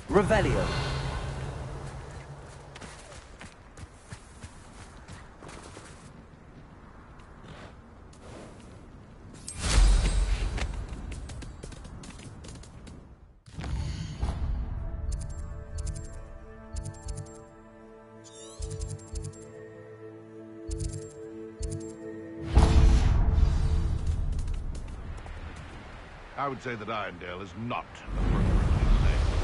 Revelio. I would say that Irondale is not appropriately named.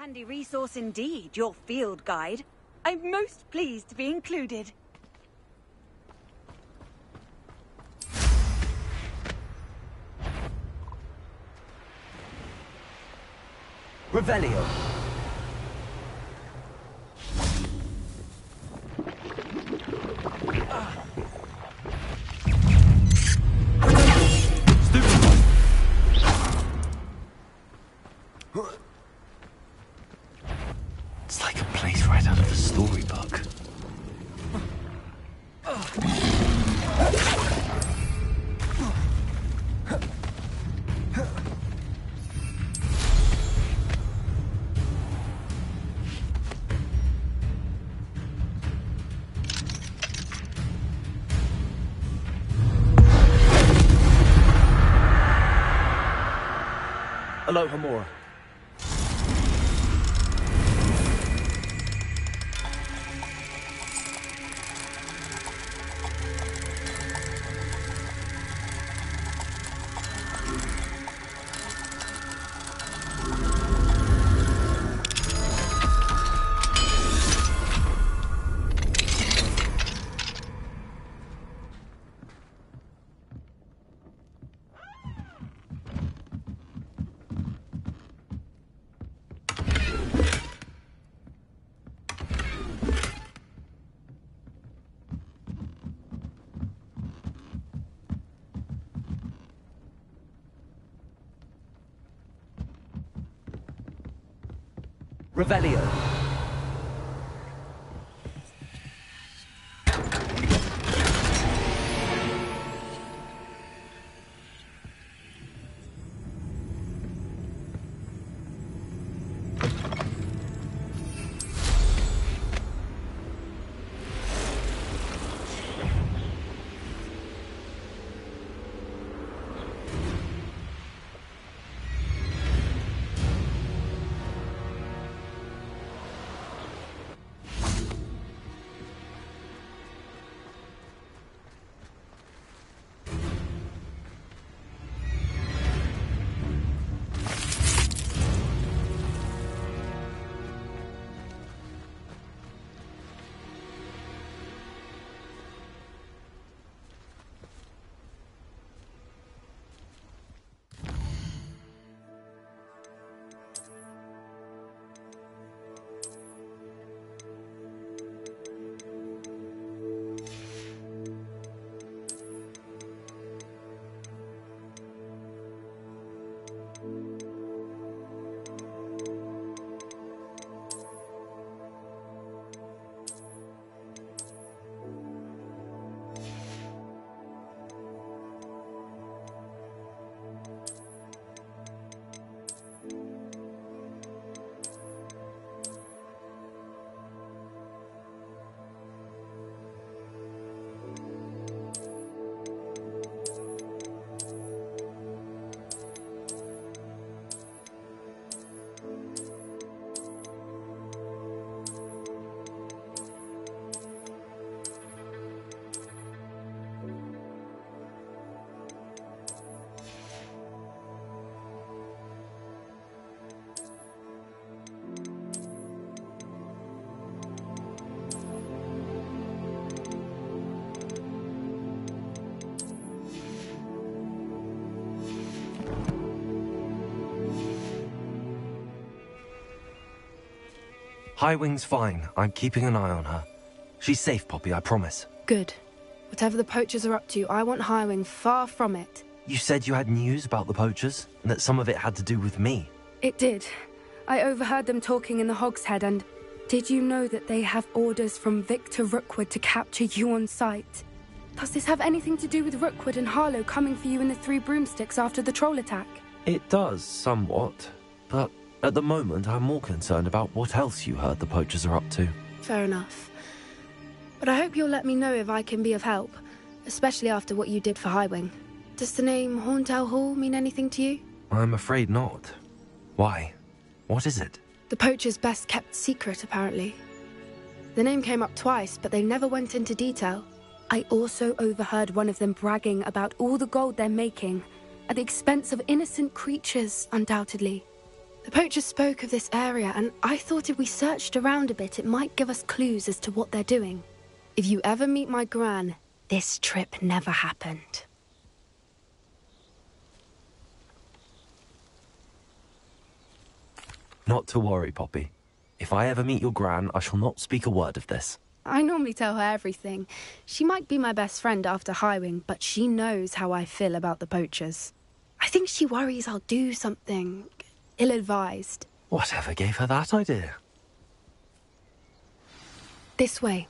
handy resource indeed, your field guide. I'm most pleased to be included. Revelio. It's like a place right out of a storybook. Aloha Mora. Revelio. Highwing's fine. I'm keeping an eye on her. She's safe, Poppy, I promise. Good. Whatever the poachers are up to, I want Highwing far from it. You said you had news about the poachers, and that some of it had to do with me. It did. I overheard them talking in the Hogshead, and did you know that they have orders from Victor Rookwood to capture you on sight? Does this have anything to do with Rookwood and Harlow coming for you in the Three Broomsticks after the troll attack? It does, somewhat. But at the moment, I'm more concerned about what else you heard the poachers are up to. Fair enough. But I hope you'll let me know if I can be of help, especially after what you did for Highwing. Does the name Horntail Hall mean anything to you? I'm afraid not. Why? What is it? The poacher's best-kept secret, apparently. The name came up twice, but they never went into detail. I also overheard one of them bragging about all the gold they're making, at the expense of innocent creatures, undoubtedly. The poacher spoke of this area, and I thought if we searched around a bit, it might give us clues as to what they're doing. If you ever meet my gran, this trip never happened. Not to worry, Poppy. If I ever meet your gran, I shall not speak a word of this. I normally tell her everything. She might be my best friend after Highwing, but she knows how I feel about the poachers. I think she worries I'll do something ill-advised. Whatever gave her that idea? This way.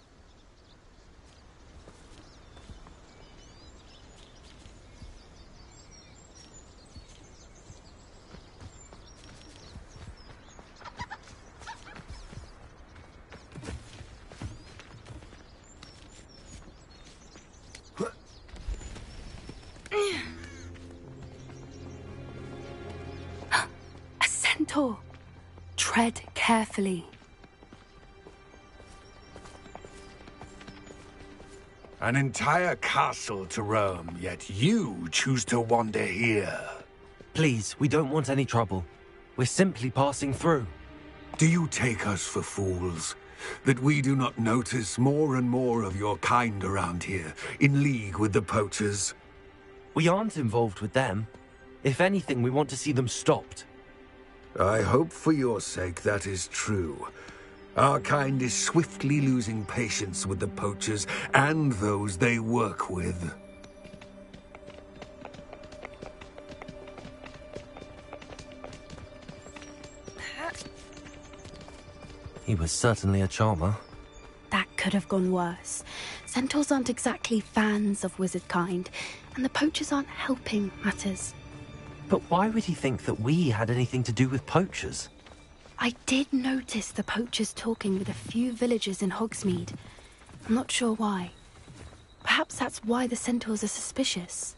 Tread carefully. An entire castle to roam, yet you choose to wander here. Please, we don't want any trouble. We're simply passing through. Do you take us for fools? That we do not notice more and more of your kind around here, in league with the poachers? We aren't involved with them. If anything, we want to see them stopped. I hope for your sake that is true. Our kind is swiftly losing patience with the poachers and those they work with. He was certainly a charmer. That could have gone worse. Centaurs aren't exactly fans of wizard kind, and the poachers aren't helping matters. But why would he think that we had anything to do with poachers? I did notice the poachers talking with a few villagers in Hogsmeade. I'm not sure why. Perhaps that's why the centaurs are suspicious.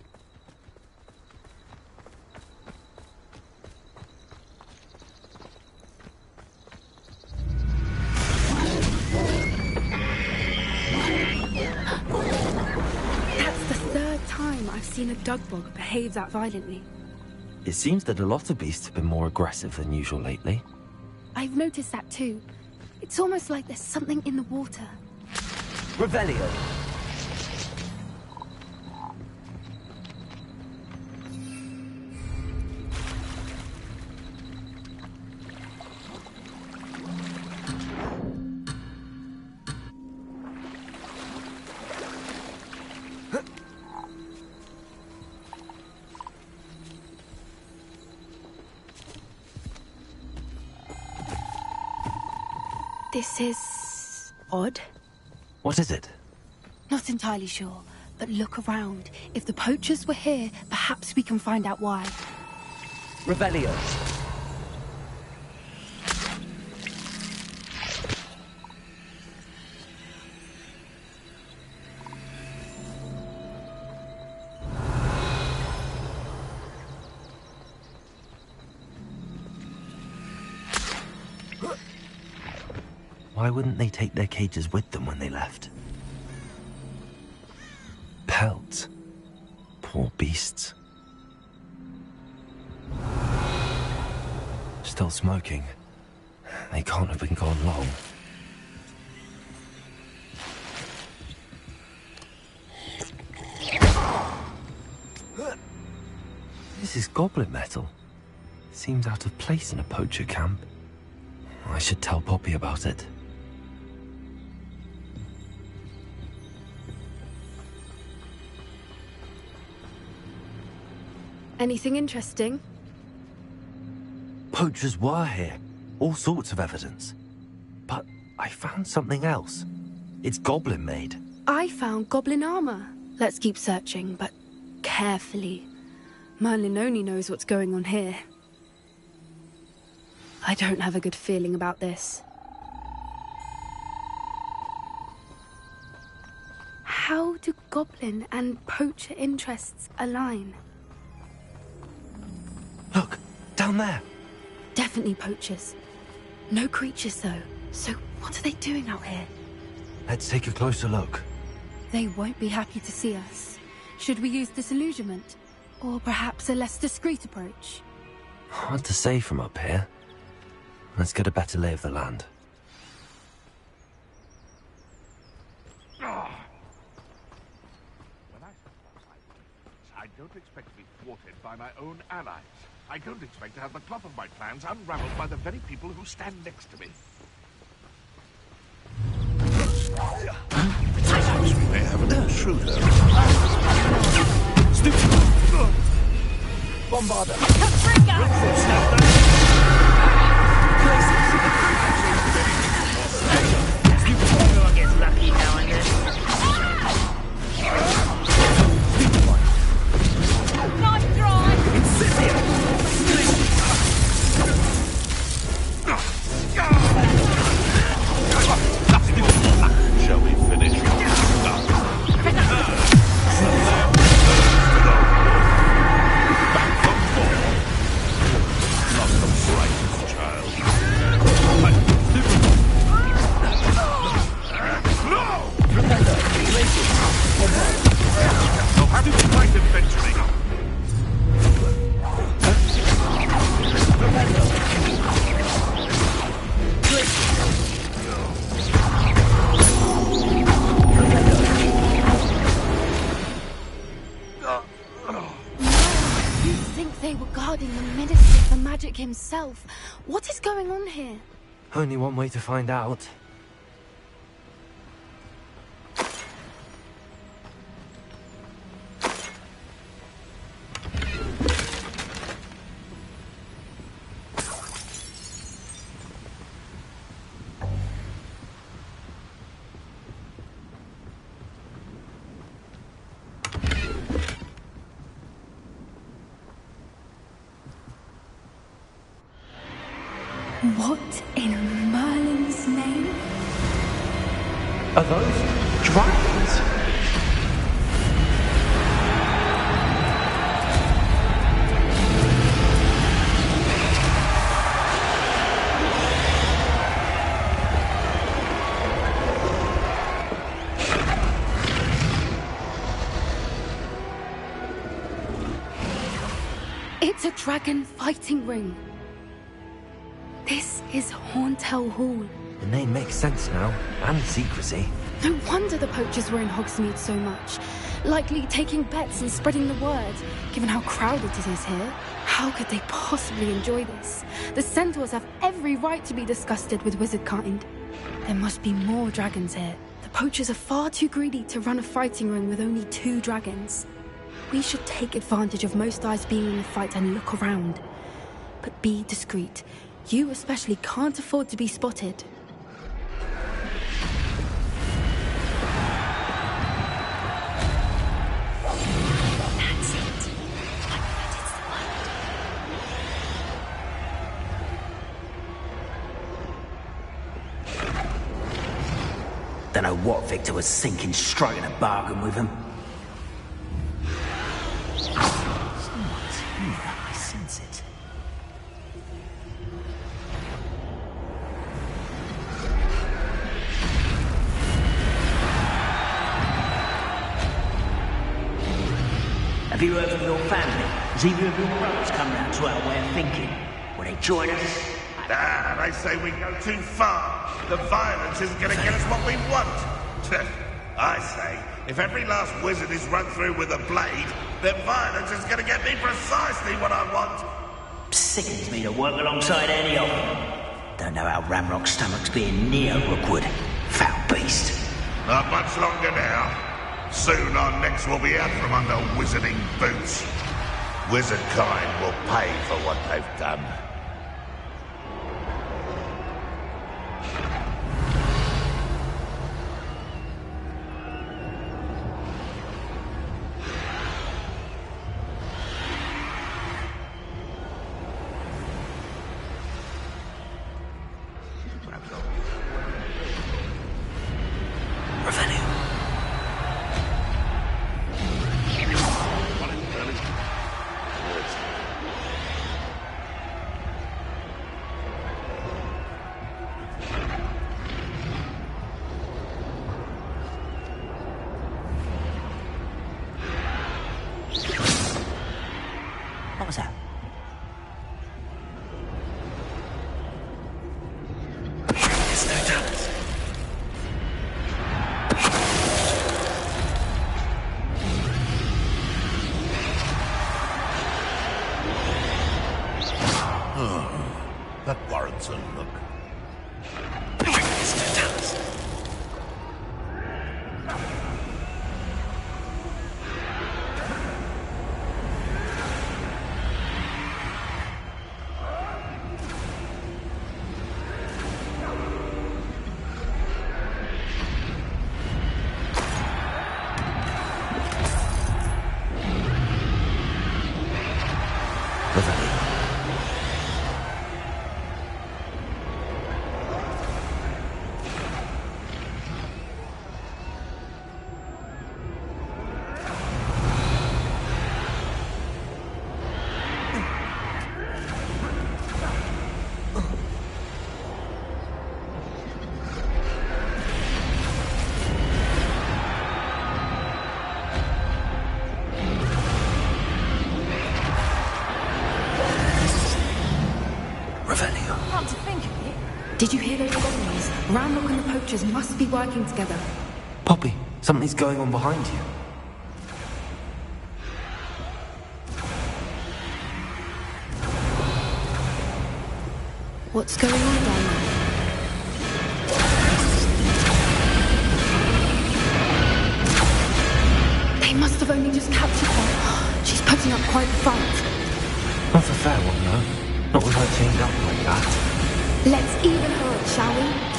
That's the third time I've seen a dugbog behave that violently. It seems that a lot of beasts have been more aggressive than usual lately. I've noticed that too. It's almost like there's something in the water. Revelio. This is odd. What is it? Not entirely sure, but look around. If the poachers were here, perhaps we can find out why. Revelio. Why wouldn't they take their cages with them when they left? Pelts. Poor beasts. Still smoking. They can't have been gone long. This is goblin metal. Seems out of place in a poacher camp. I should tell Poppy about it. Anything interesting? Poachers were here. All sorts of evidence. But I found something else. It's goblin-made. I found goblin armor. Let's keep searching, but carefully. Merlin only knows what's going on here. I don't have a good feeling about this. How do goblin and poacher interests align? Look, down there. Definitely poachers. No creatures, though. So what are they doing out here? Let's take a closer look. They won't be happy to see us. Should we use disillusionment? Or perhaps a less discreet approach? Hard to say from up here. Let's get a better lay of the land. When I don't expect to be thwarted by my own allies. I don't expect to have the cloth of my plans unraveled by the very people who stand next to me. We may have an intruder. Bombarder. Everyone gets lucky now and then. Nice drive! Shall we finish? Back from ball. Not the brightest child. No! You'll have to fight eventually. You'd think they were guarding the Minister for Magic himself. What is going on here? Only one way to find out. What in Merlin's name? Are those dragons? It's a dragon fighting ring. This is Hauntel Hall. The name makes sense now, and secrecy. No wonder the poachers were in Hogsmeade so much. Likely taking bets and spreading the word, given how crowded it is here. How could they possibly enjoy this? The centaurs have every right to be disgusted with wizard kind. There must be more dragons here. The poachers are far too greedy to run a fighting ring with only 2 dragons. We should take advantage of most eyes being in the fight and look around. But be discreet. You especially can't afford to be spotted. That's it. That is the word. Don't know what Victor was thinking, striking a bargain with him. Someone's here, I sense it. Have you heard from your family? Has either of your brothers come round to our way of thinking? Will they join us? They say we go too far. The violence isn't going to get us what we want. I say, if every last wizard is run through with a blade, then violence is going to get me precisely what I want. Sickens me to work alongside any of them. Don't know how Ramrock's stomach's being near Rookwood. Foul beast. Not much longer now. Soon our necks will be out from under wizarding boots. Wizard kind will pay for what they've done. Ramrock and the poachers must be working together. Poppy, something's going on behind you. What's going on down there? They must have only just captured her. She's putting up quite the fight. Not a fair one, though. Not with her chained up like that. Let's even her, shall we?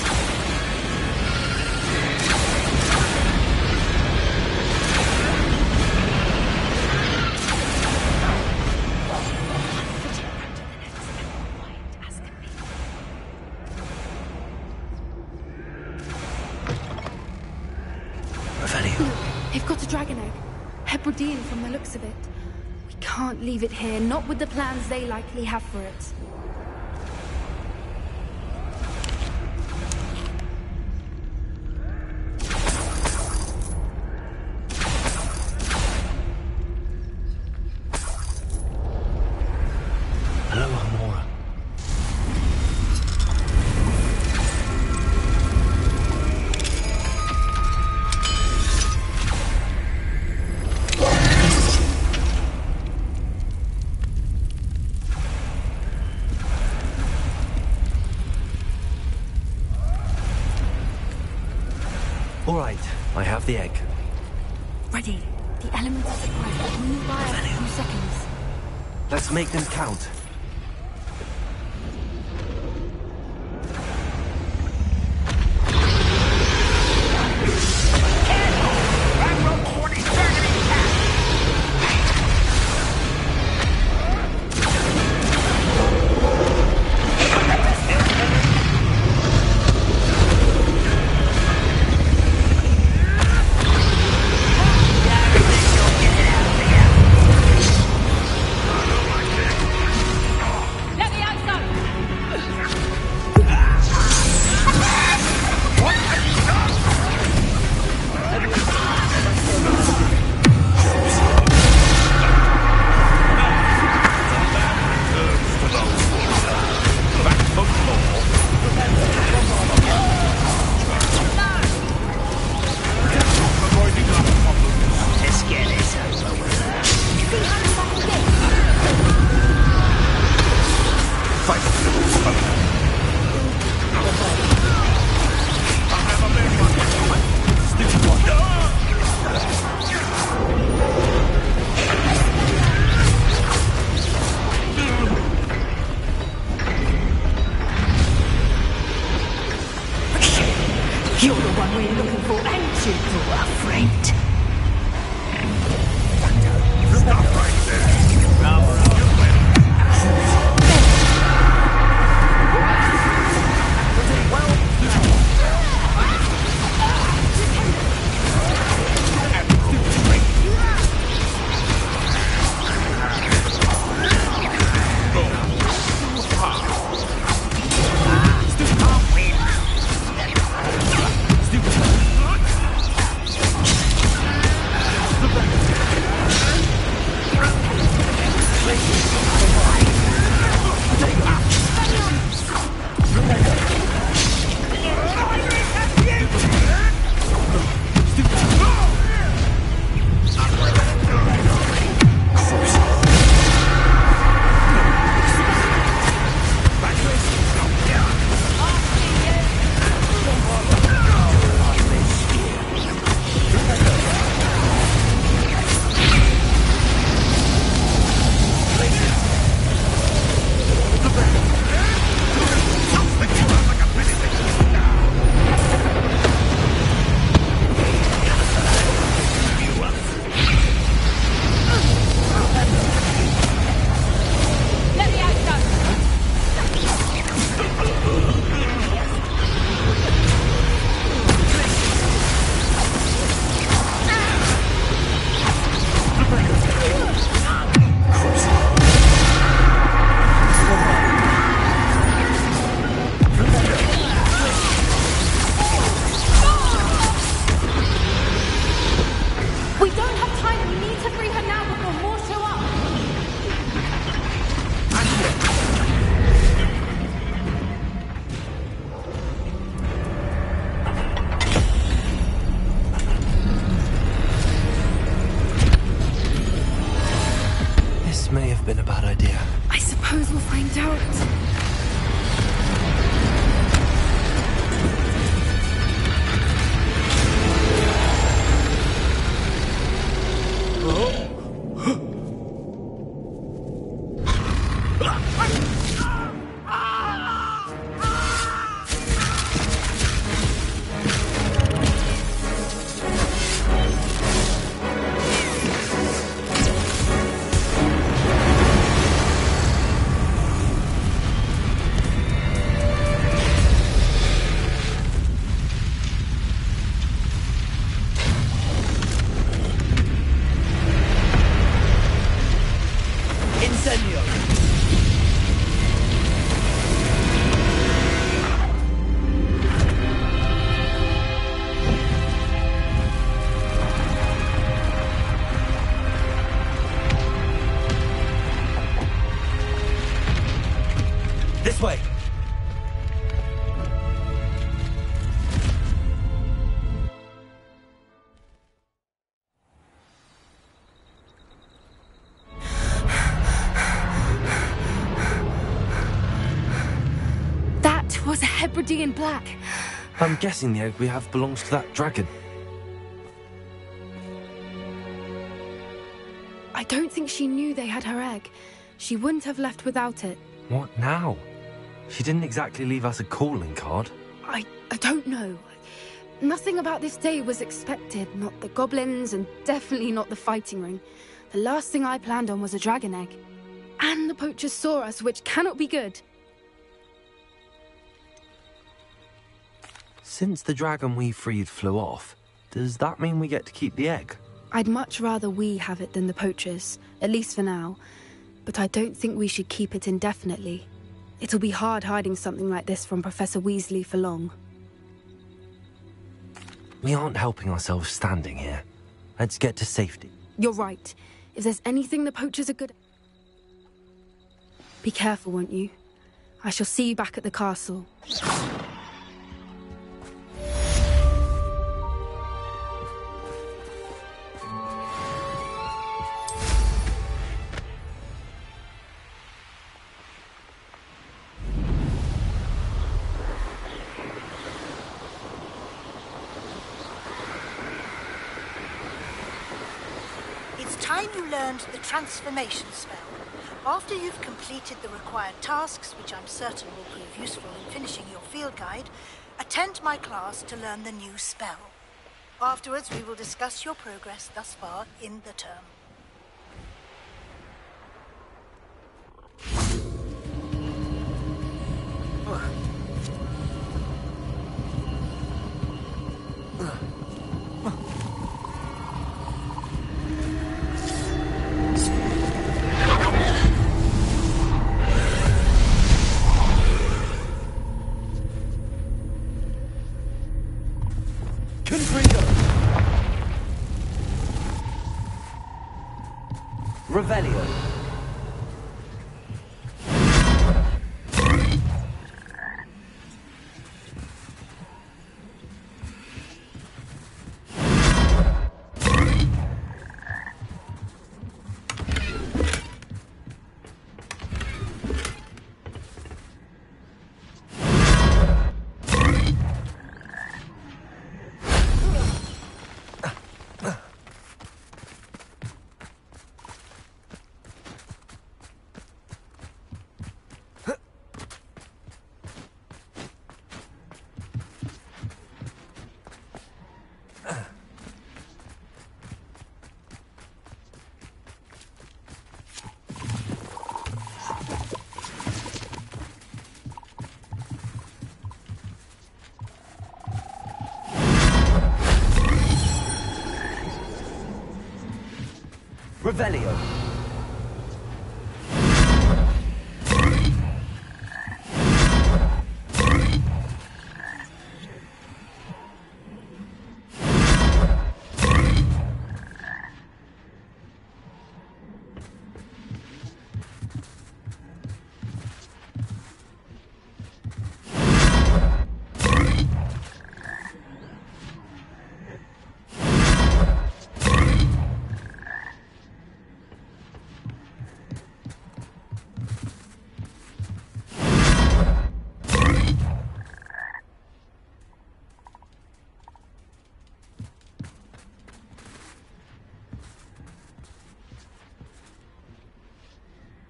Look, they've got a dragon egg. Hebridean from the looks of it. We can't leave it here, not with the plans they likely have for it. Hello, Amora. All right, I have the egg. Ready. The elements are suppressed, but we'll move by a few seconds. Let's make them count. You're the one we're looking for, ain't you, our friend? Stop right there. Hebridean black. I'm guessing the egg we have belongs to that dragon. I don't think she knew they had her egg. She wouldn't have left without it. What now? She didn't exactly leave us a calling card. I don't know. Nothing about this day was expected. Not the goblins, and definitely not the fighting ring. The last thing I planned on was a dragon egg. And the poachers saw us, which cannot be good. Since the dragon we freed flew off, does that mean we get to keep the egg? I'd much rather we have it than the poachers, at least for now. But I don't think we should keep it indefinitely. It'll be hard hiding something like this from Professor Weasley for long. We aren't helping ourselves standing here. Let's get to safety. You're right. If there's anything the poachers are good at... Be careful, won't you? I shall see you back at the castle. It's time you learned the transformation spell. After you've completed the required tasks, which I'm certain will prove useful in finishing your field guide, attend my class to learn the new spell. Afterwards, we will discuss your progress thus far in the term. Revelio. Revelio.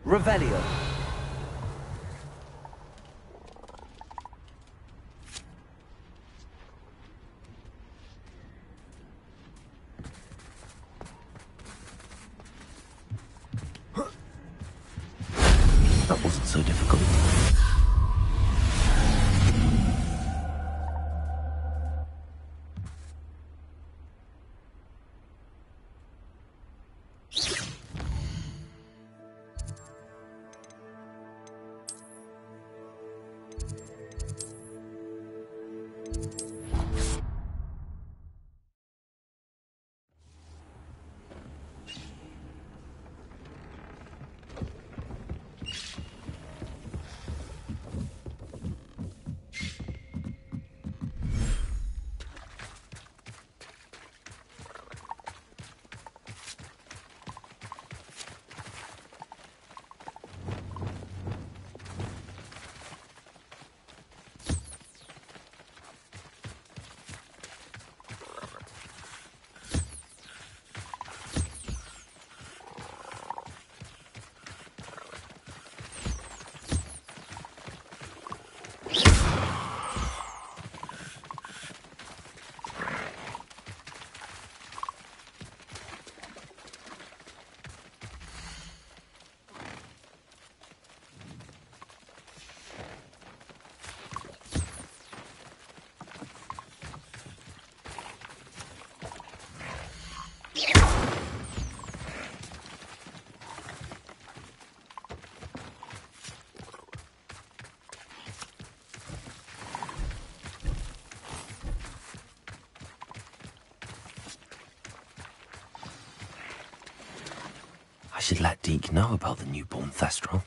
Revelio. That wasn't so difficult. should let Deke know about the newborn Thestral.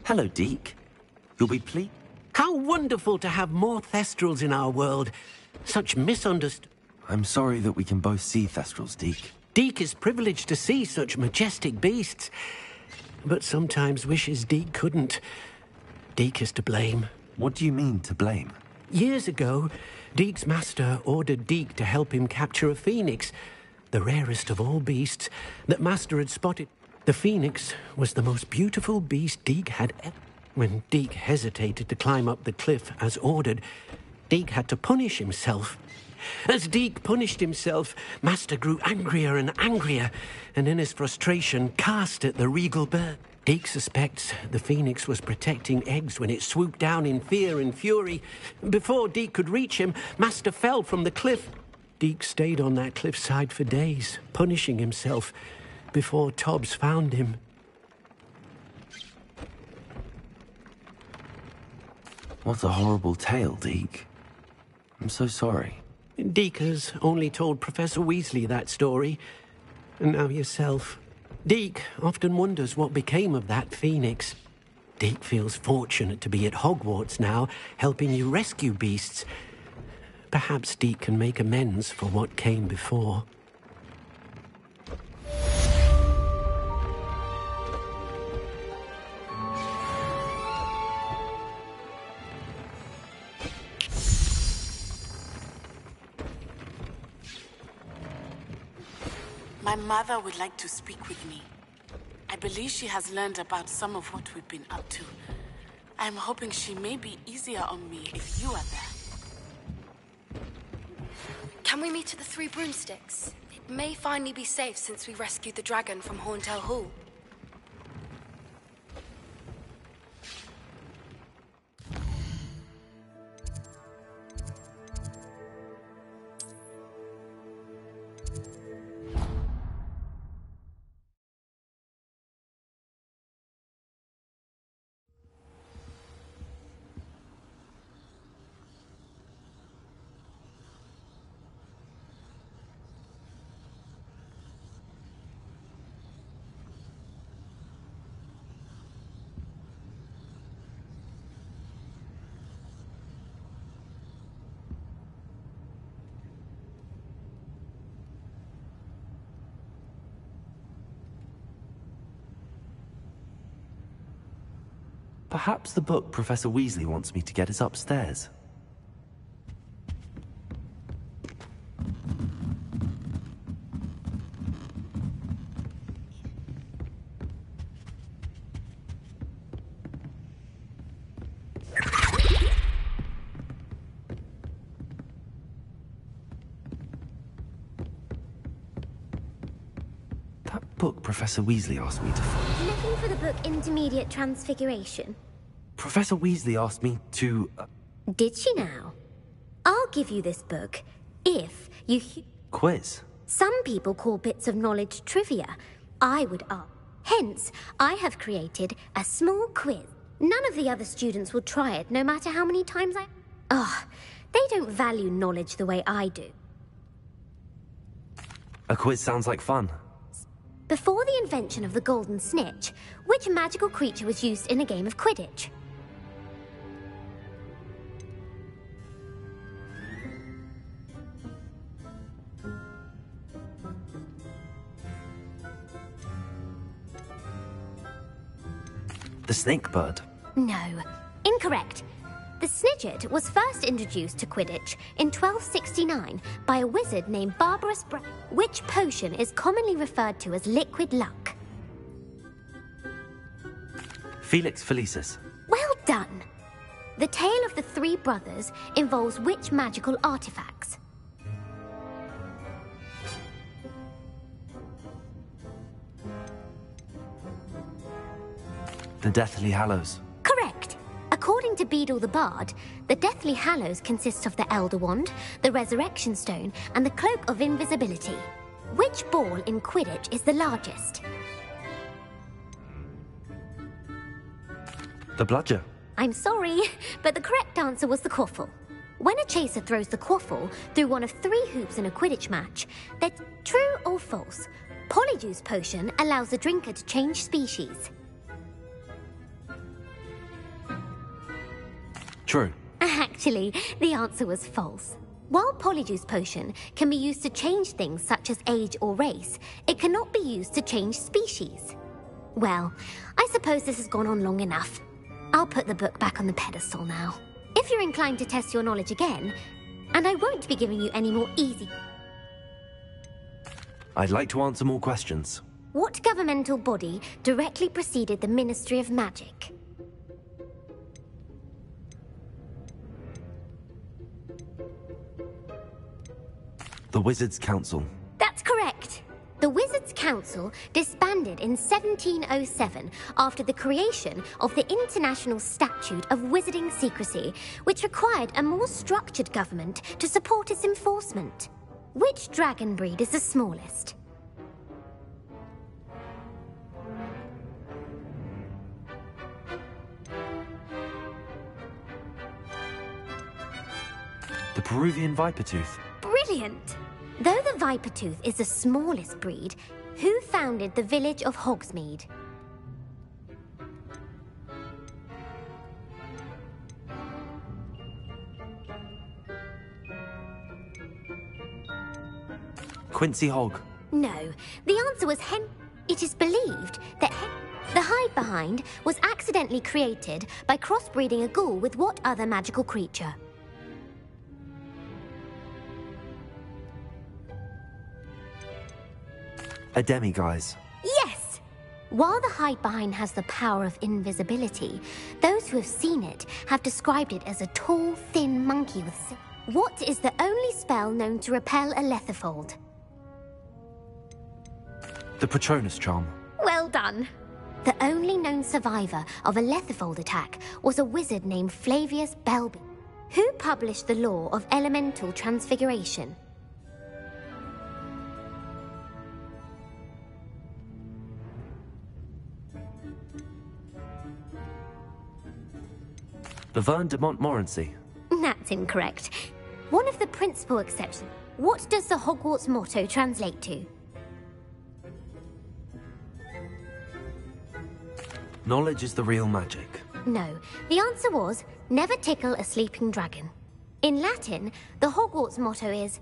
Hello, Deke. You'll be pleased? How wonderful to have more Thestrals in our world. Such misunderstood... I'm sorry that we can both see Thestrals, Deke. Deke is privileged to see such majestic beasts, but sometimes wishes Deke couldn't. Deke is to blame. What do you mean, to blame? Years ago, Deke's master ordered Deke to help him capture a phoenix, the rarest of all beasts that master had spotted. The phoenix was the most beautiful beast Deke had ever... When Deke hesitated to climb up the cliff as ordered, Deke had to punish himself. As Deke punished himself, Master grew angrier and angrier, and in his frustration cast at the regal bird. Deke suspects the phoenix was protecting eggs when it swooped down in fear and fury. Before Deke could reach him, Master fell from the cliff. Deke stayed on that cliffside for days, punishing himself, before Tobbs found him. What a horrible tale, Deke. I'm so sorry. Deke has only told Professor Weasley that story, and now yourself. Deke often wonders what became of that phoenix. Deke feels fortunate to be at Hogwarts now, helping you rescue beasts. Perhaps Deke can make amends for what came before. My mother would like to speak with me. I believe she has learned about some of what we've been up to. I'm hoping she may be easier on me if you are there. Can we meet at the Three Broomsticks? It may finally be safe since we rescued the dragon from Horntail Hall. Perhaps the book Professor Weasley wants me to get is upstairs. Book Professor Weasley asked me to find. Looking for the book Intermediate Transfiguration? Professor Weasley asked me to... Did she now? I'll give you this book if you... Quiz? Some people call bits of knowledge trivia. I would ask. Hence, I have created a small quiz. None of the other students will try it, no matter how many times I... they don't value knowledge the way I do. A quiz sounds like fun. Before the invention of the golden snitch, which magical creature was used in a game of Quidditch? The snake bird. No, incorrect. The Snidget was first introduced to Quidditch in 1269 by a wizard named Barbarous Brown, which potion is commonly referred to as liquid luck. Felix Felicis. Well done. The tale of the three brothers involves which magical artifacts? The Deathly Hallows. Correct. According to Beedle the Bard, the Deathly Hallows consists of the Elder Wand, the Resurrection Stone, and the Cloak of Invisibility. Which ball in Quidditch is the largest? The Bludger. I'm sorry, but the correct answer was the Quaffle. When a chaser throws the Quaffle through one of 3 hoops in a Quidditch match, that's true or false? Polyjuice Potion allows the drinker to change species. True. Actually, the answer was false. While Polyjuice Potion can be used to change things such as age or race, it cannot be used to change species. Well, I suppose this has gone on long enough. I'll put the book back on the pedestal now. If you're inclined to test your knowledge again, and I won't be giving you any more easy... I'd like to answer more questions. What governmental body directly preceded the Ministry of Magic? The Wizards' Council. That's correct. The Wizards' Council disbanded in 1707 after the creation of the International Statute of Wizarding Secrecy, which required a more structured government to support its enforcement. Which dragon breed is the smallest? The Peruvian Vipertooth. Brilliant! Though the Vipertooth is the smallest breed, who founded the village of Hogsmeade? Quincy Hogg. No, the answer was It is believed that the Hide-Behind was accidentally created by crossbreeding a ghoul with what other magical creature? A demiguise. Yes! While the Hide-Behind has the power of invisibility, those who have seen it have described it as a tall, thin monkey with... What is the only spell known to repel a Lethifold? The Patronus Charm. Well done. The only known survivor of a Lethifold attack was a wizard named Flavius Belby, who published the law of elemental transfiguration. The Verne de Montmorency. That's incorrect. One of the principal exceptions. What does the Hogwarts motto translate to? Knowledge is the real magic. No, the answer was, never tickle a sleeping dragon. In Latin, the Hogwarts motto is,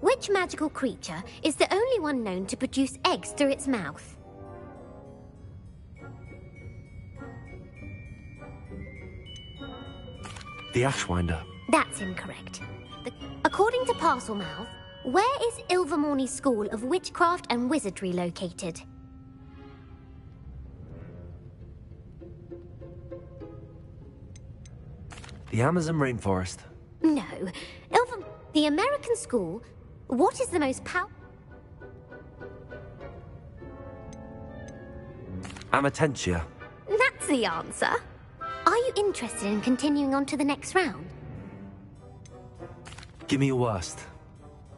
which magical creature is the only one known to produce eggs through its mouth? The Ashwinder. That's incorrect. According to Parcelmouth, where is Ilvermorny School of Witchcraft and Wizardry located? The Amazon rainforest. No. The American school. What is the most Amatentia. That's the answer. Are you interested in continuing on to the next round? Give me your worst.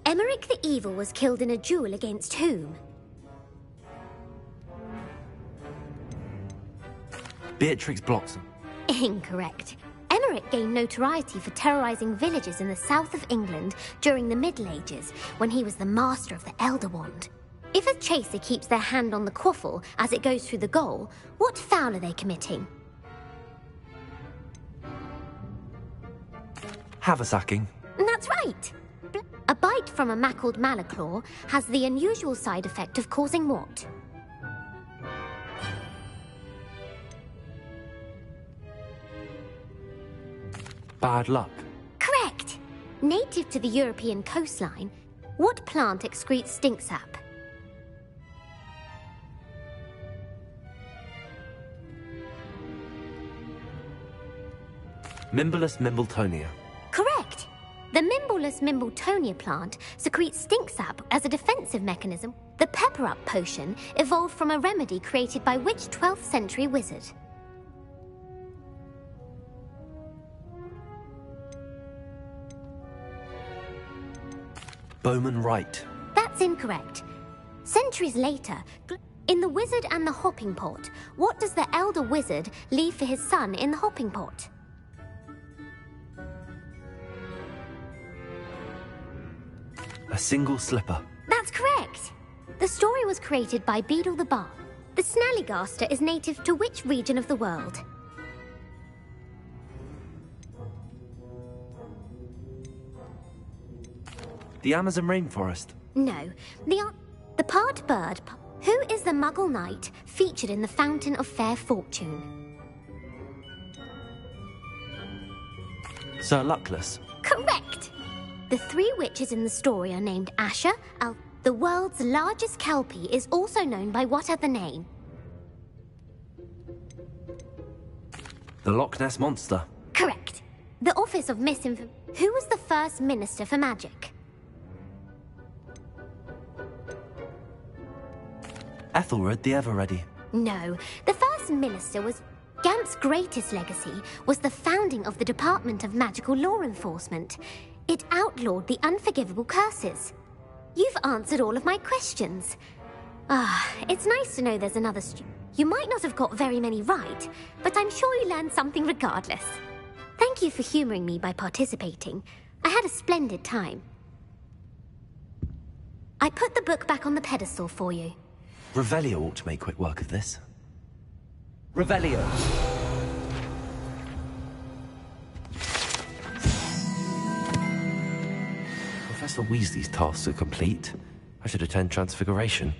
Emmerich the Evil was killed in a duel against whom? Beatrix Bloxham. Incorrect. Emmerich gained notoriety for terrorizing villages in the south of England during the Middle Ages, when he was the master of the Elder Wand. If a chaser keeps their hand on the quaffle as it goes through the goal, what foul are they committing? Haversacking. That's right. A bite from a mackled malaclaw has the unusual side effect of causing what? Bad luck. Correct. Native to the European coastline, what plant excretes stink sap? Mimbolus Mimbletonia. Correct. The Mimbolus Mimbletonia plant secretes stink sap as a defensive mechanism. The pepper-up potion evolved from a remedy created by which 12th century wizard? Bowman Wright. That's incorrect. Centuries later, in The Wizard and the Hopping Pot, what does the elder wizard leave for his son in the hopping pot? A single slipper. That's correct. The story was created by Beadle the Bard. The Snallygaster is native to which region of the world? The Amazon rainforest. No. The part bird. Who is the Muggle knight featured in the Fountain of Fair Fortune? Sir Luckless. Correct! The three witches in the story are named Asher. The world's largest kelpie is also known by what other name? The Loch Ness Monster. Correct. The Office of Misinformation. Who was the first Minister for Magic? Ethelred the Ever-Ready. No. The first minister was... Gant's greatest legacy was the founding of the Department of Magical Law Enforcement. It outlawed the unforgivable curses. You've answered all of my questions. It's nice to know there's another You might not have got very many right, but I'm sure you learned something regardless. Thank you for humoring me by participating. I had a splendid time. I put the book back on the pedestal for you. Revelio ought to make quick work of this. Revelio. Professor Weasley's tasks are complete. I should attend Transfiguration.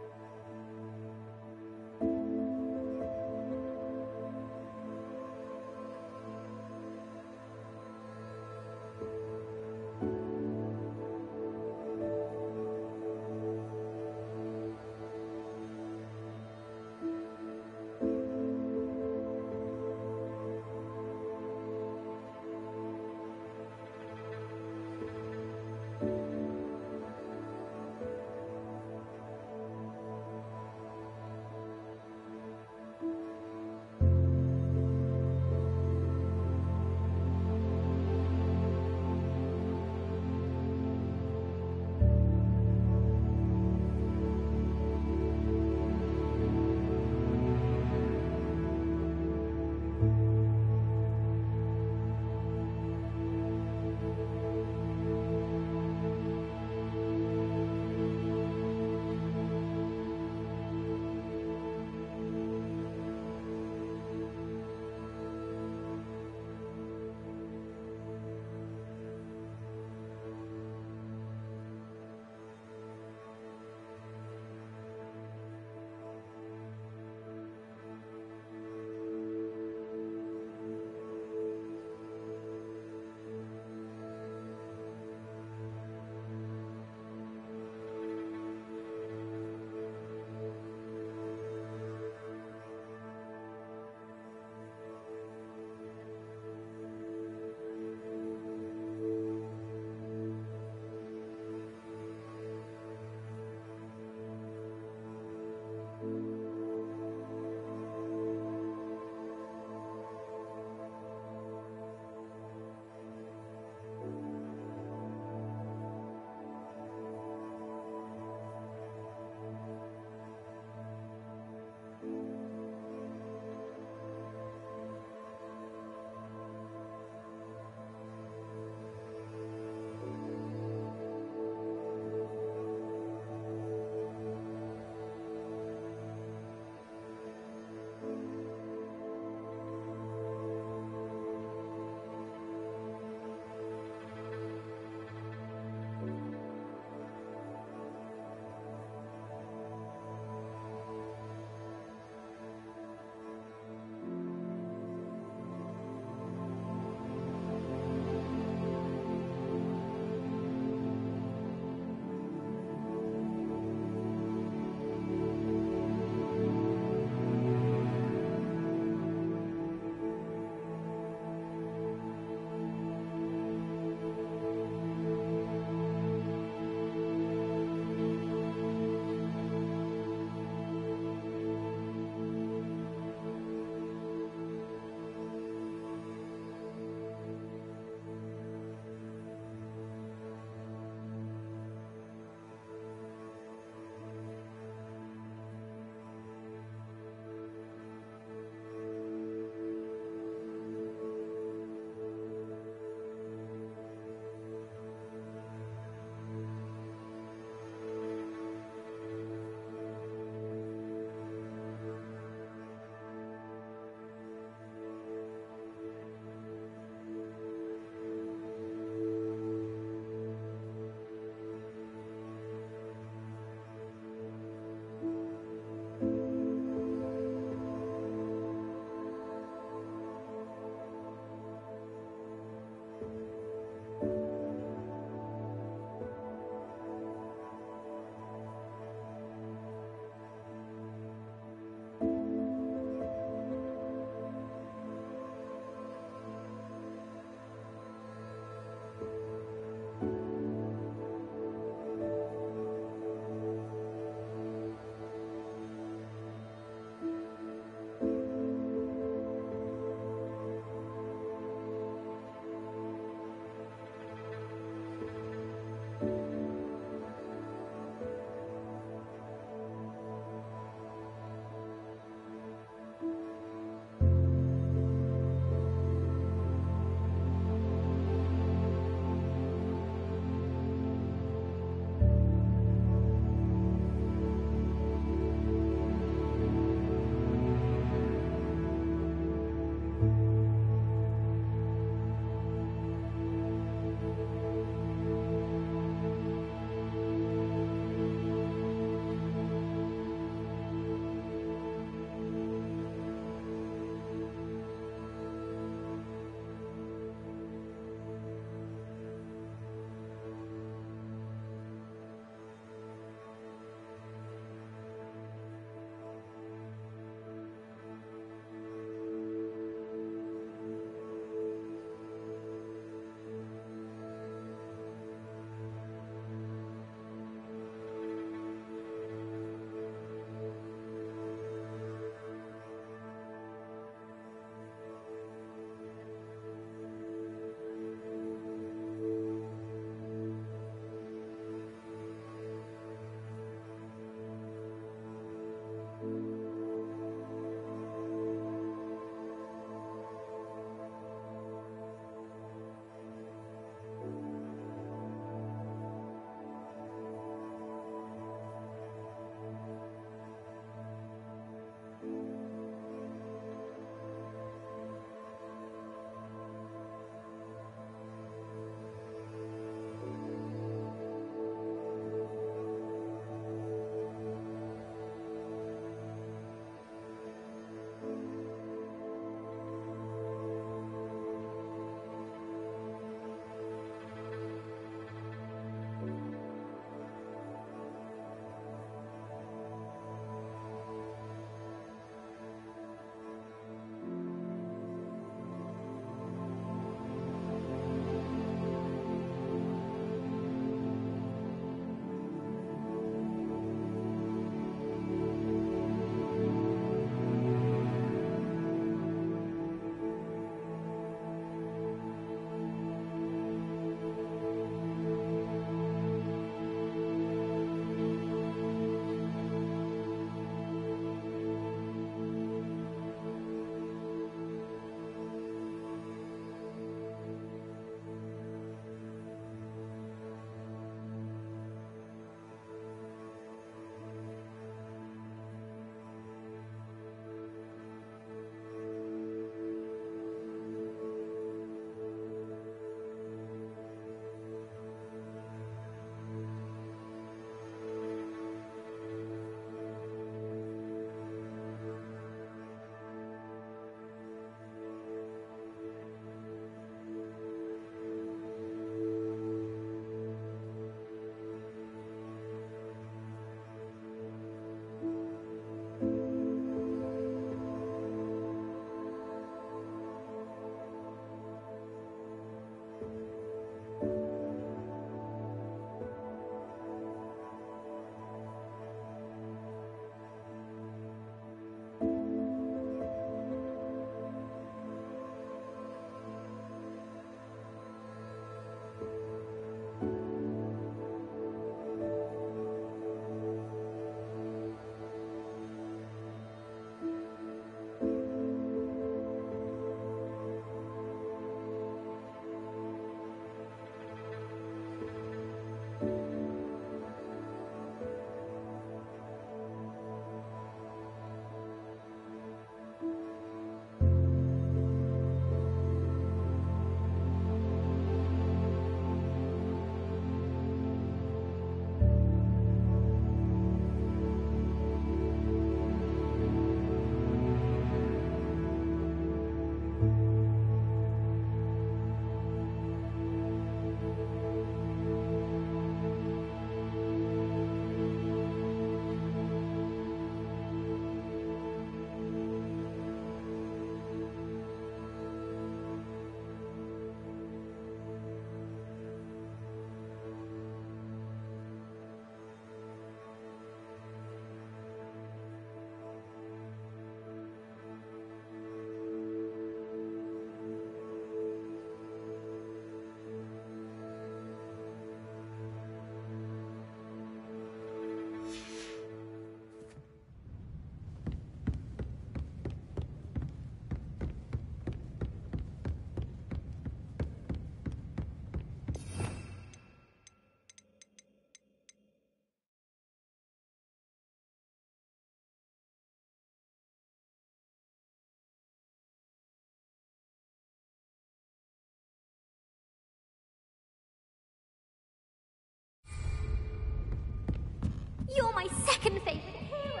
You're my second favorite hero.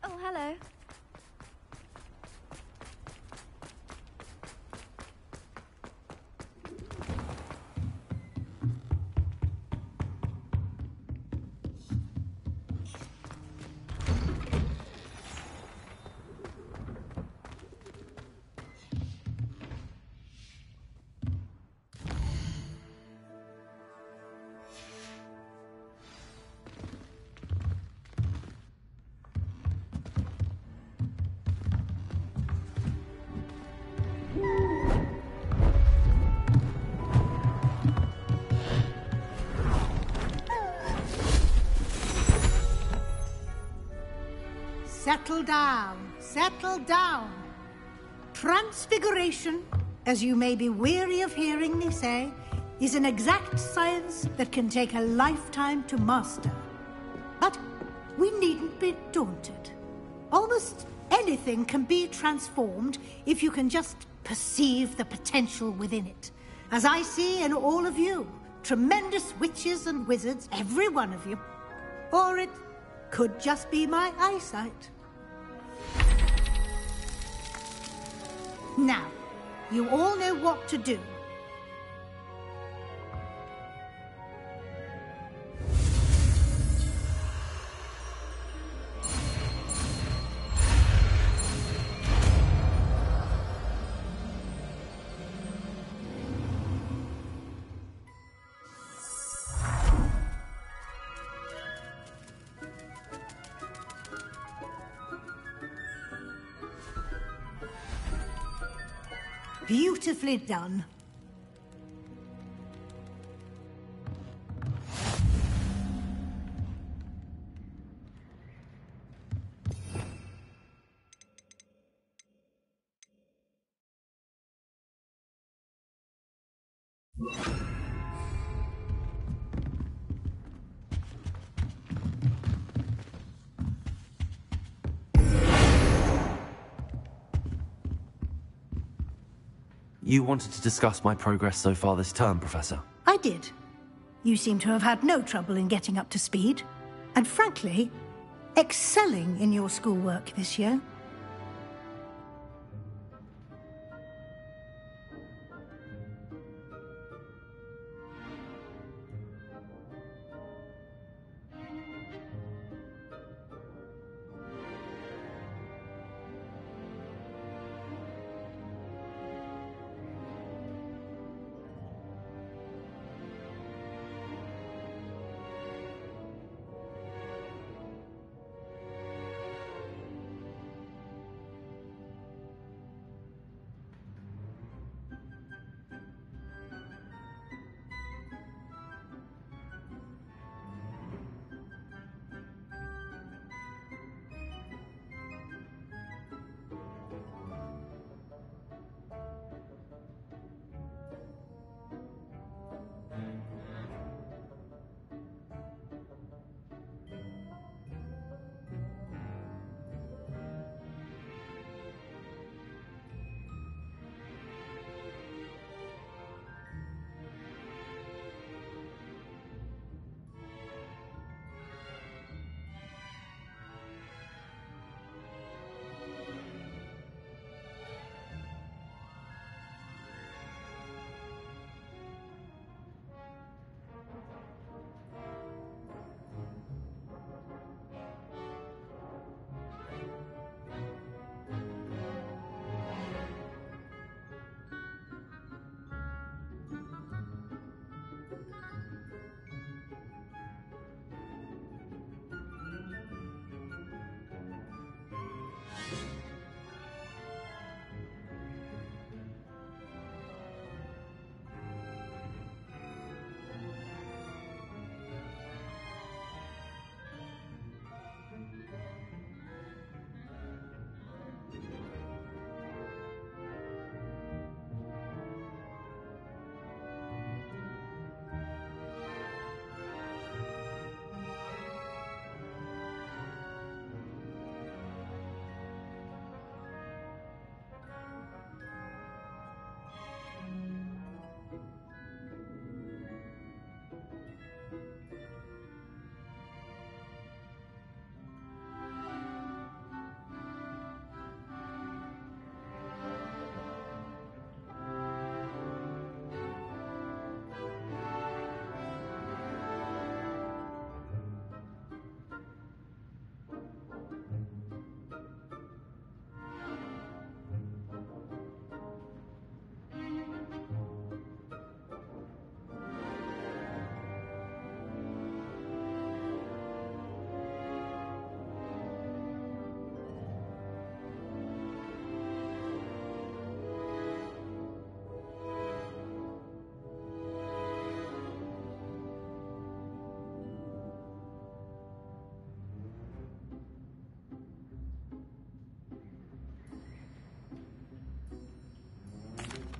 Oh, hello. Settle down, settle down. Transfiguration, as you may be weary of hearing me say, is an exact science that can take a lifetime to master. But we needn't be daunted. Almost anything can be transformed if you can just perceive the potential within it. As I see in all of you, tremendous witches and wizards, every one of you. Or it could just be my eyesight. Now, you all know what to do. Beautifully done. You wanted to discuss my progress so far this term, Professor? I did. You seem to have had no trouble in getting up to speed. And frankly, excelling in your schoolwork this year.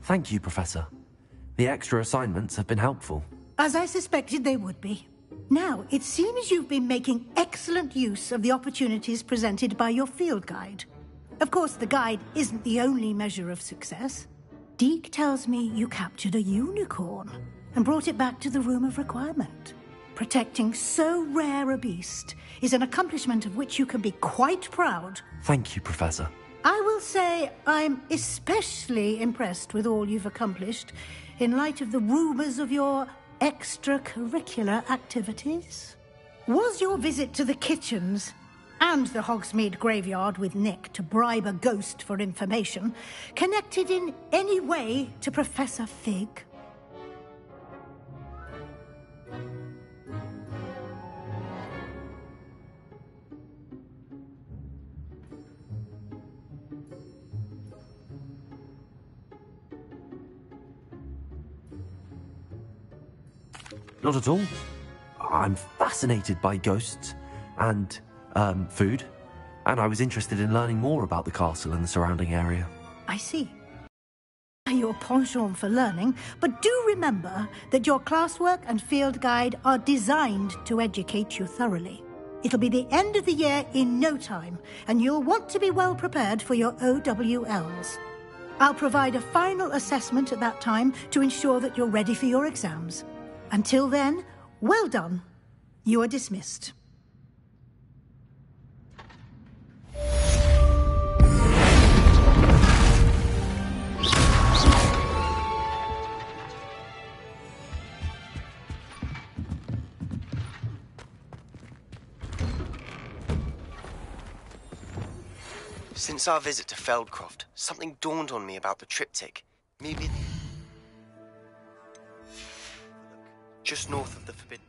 Thank you, Professor. The extra assignments have been helpful. As I suspected they would be. Now, it seems you've been making excellent use of the opportunities presented by your field guide. Of course, the guide isn't the only measure of success. Deke tells me you captured a unicorn and brought it back to the Room of Requirement. Protecting so rare a beast is an accomplishment of which you can be quite proud. Thank you, Professor. I will say I'm especially impressed with all you've accomplished in light of the rumors of your extracurricular activities. Was your visit to the kitchens and the Hogsmeade graveyard with Nick to bribe a ghost for information connected in any way to Professor Fig? Not at all. I'm fascinated by ghosts and, food, and I was interested in learning more about the castle and the surrounding area. I see. Your penchant for learning, but do remember that your classwork and field guide are designed to educate you thoroughly. It'll be the end of the year in no time, and you'll want to be well prepared for your OWLs. I'll provide a final assessment at that time to ensure that you're ready for your exams. Until then, well done. You are dismissed. Since our visit to Feldcroft, something dawned on me about the triptych. Maybe just north of the Forbidden.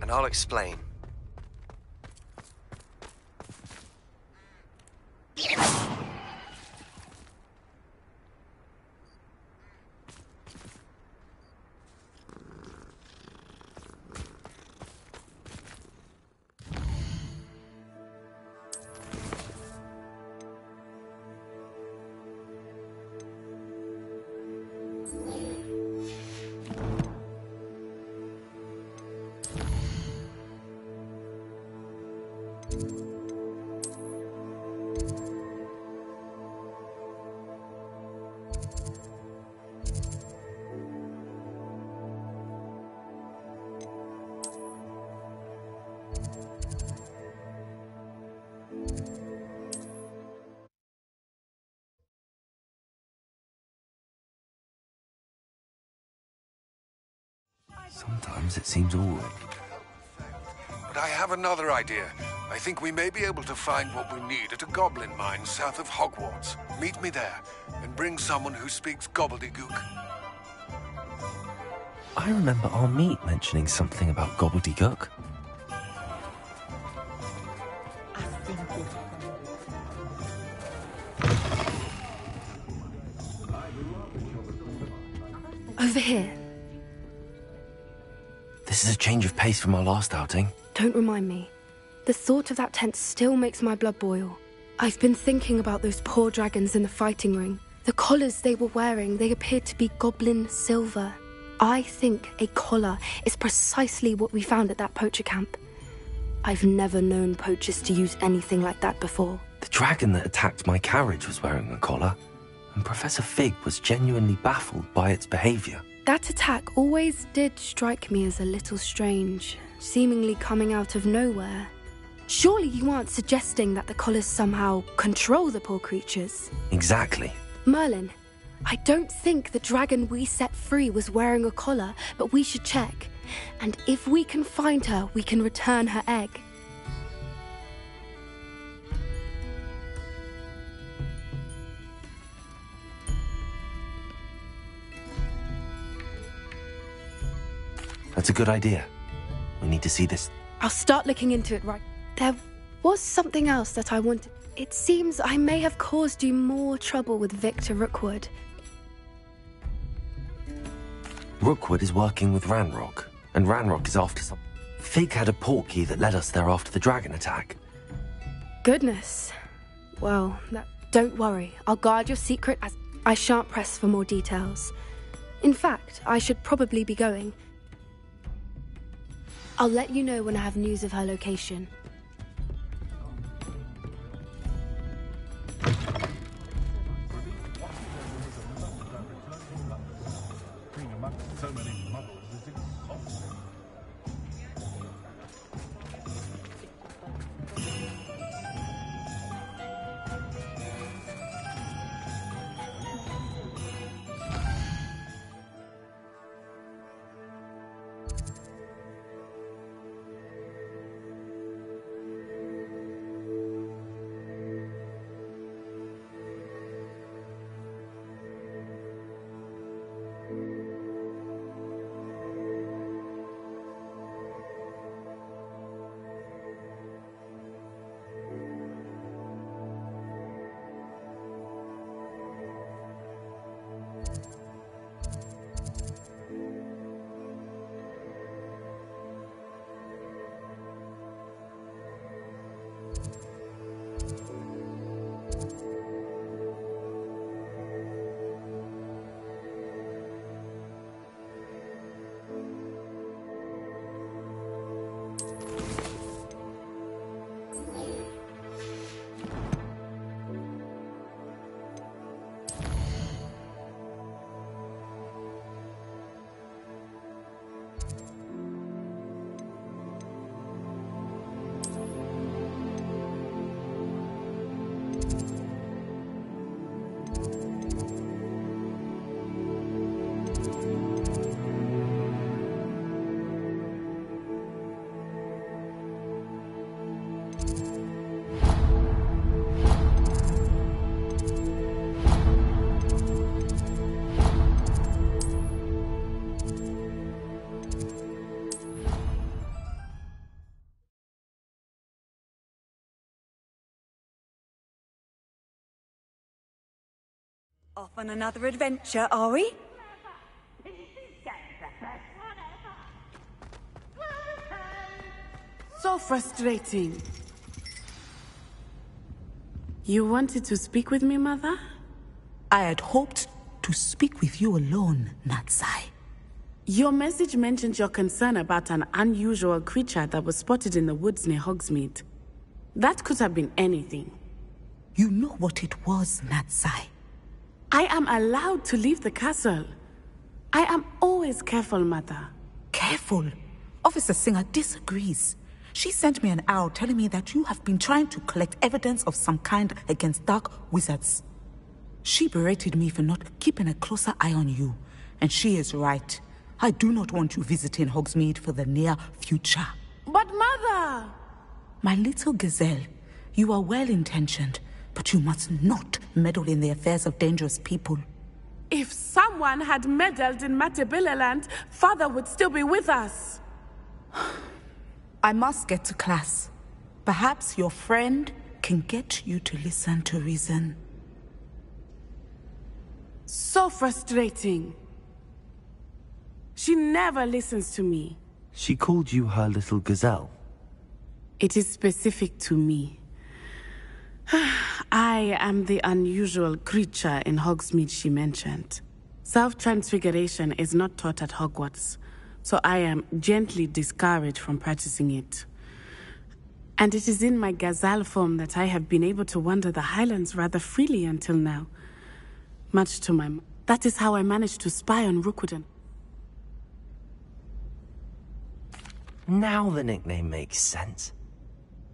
And I'll explain. Sometimes it seems all right. But I have another idea. I think we may be able to find what we need at a goblin mine south of Hogwarts. Meet me there, and bring someone who speaks gobbledygook. I remember our meet mentioning something about gobbledygook. Over here. This is a change of pace from our last outing. Don't remind me. The thought of that tent still makes my blood boil. I've been thinking about those poor dragons in the fighting ring. The collars they were wearing, they appeared to be goblin silver. I think a collar is precisely what we found at that poacher camp. I've never known poachers to use anything like that before. The dragon that attacked my carriage was wearing a collar, and Professor Fig was genuinely baffled by its behavior. That attack always did strike me as a little strange, seemingly coming out of nowhere. Surely you aren't suggesting that the collars somehow control the poor creatures? Exactly. Merlin, I don't think the dragon we set free was wearing a collar, but we should check. And if we can find her, we can return her egg. That's a good idea. We need to see this. I'll start looking into it right. There was something else that I wanted. It seems I may have caused you more trouble with Victor Rookwood. Rookwood is working with Ranrock, and Ranrock is after some... Fig had a portkey that led us there after the dragon attack. Goodness. Well, don't worry. I'll guard your secret as... I shan't press for more details. In fact, I should probably be going. I'll let you know when I have news of her location. Off on another adventure, are we? So frustrating. You wanted to speak with me, Mother? I had hoped to speak with you alone, Natsai. Your message mentioned your concern about an unusual creature that was spotted in the woods near Hogsmeade. That could have been anything. You know what it was, Natsai. I am allowed to leave the castle. I am always careful, Mother. Careful? Officer Singer disagrees. She sent me an owl telling me that you have been trying to collect evidence of some kind against dark wizards. She berated me for not keeping a closer eye on you, and she is right. I do not want you visiting Hogsmeade for the near future. But Mother! My little gazelle, you are well-intentioned, but you must not meddle in the affairs of dangerous people. If someone had meddled in Matabeleland, Father would still be with us. I must get to class. Perhaps your friend can get you to listen to reason. So frustrating. She never listens to me. She called you her little gazelle. It is specific to me. I am the unusual creature in Hogsmeade she mentioned. Self-transfiguration is not taught at Hogwarts, so I am gently discouraged from practicing it. And it is in my gazelle form that I have been able to wander the Highlands rather freely until now. Much to my... That is how I managed to spy on Rookwood. Now the nickname makes sense.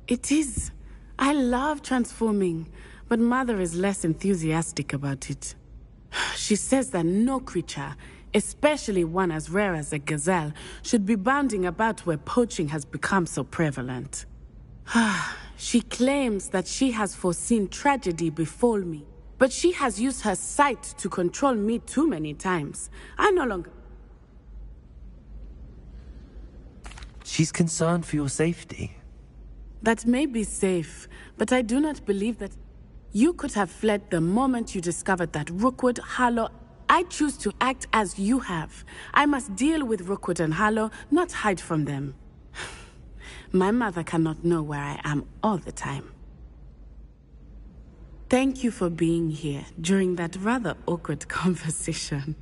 It is. I love transforming, but Mother is less enthusiastic about it. She says that no creature, especially one as rare as a gazelle, should be bounding about where poaching has become so prevalent. She claims that she has foreseen tragedy befall me, but she has used her sight to control me too many times. I no longer... She's concerned for your safety. That may be safe, but I do not believe that you could have fled the moment you discovered that Rookwood, Harlow, I choose to act as you have. I must deal with Rookwood and Harlow, not hide from them. My mother cannot know where I am all the time. Thank you for being here during that rather awkward conversation.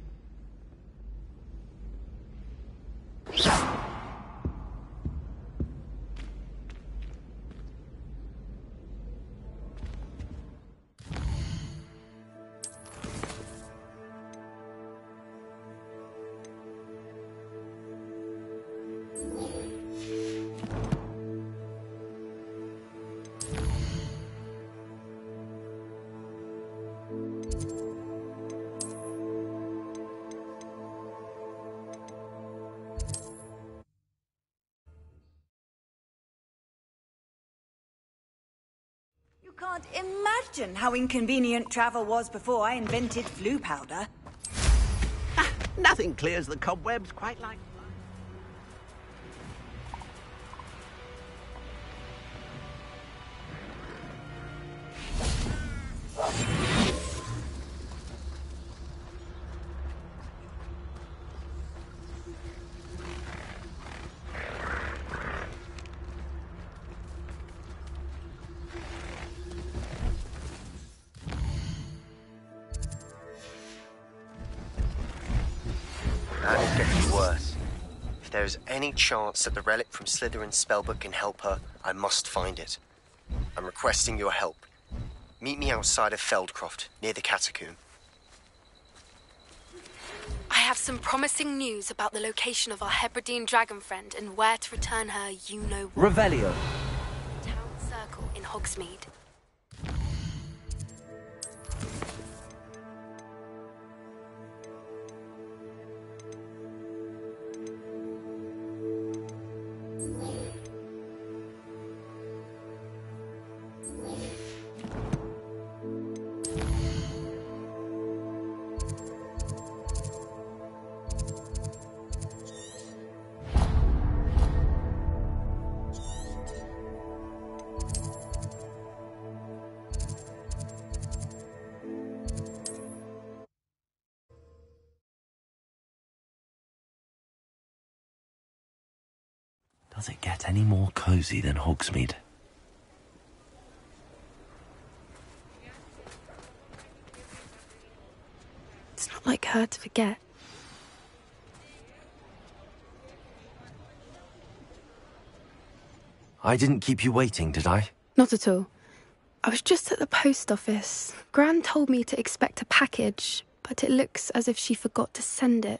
You can't imagine how inconvenient travel was before I invented flu powder. Nothing clears the cobwebs quite like... And it gets worse. If there is any chance that the relic from Slytherin's spellbook can help her, I must find it. I'm requesting your help. Meet me outside of Feldcroft, near the Catacomb. I have some promising news about the location of our Hebridean dragon friend and where to return her, you know what. Revelio. Town Circle in Hogsmeade. Does it get any more cozy than Hogsmeade? It's not like her to forget. I didn't keep you waiting, did I? Not at all. I was just at the post office. Gran told me to expect a package, but it looks as if she forgot to send it.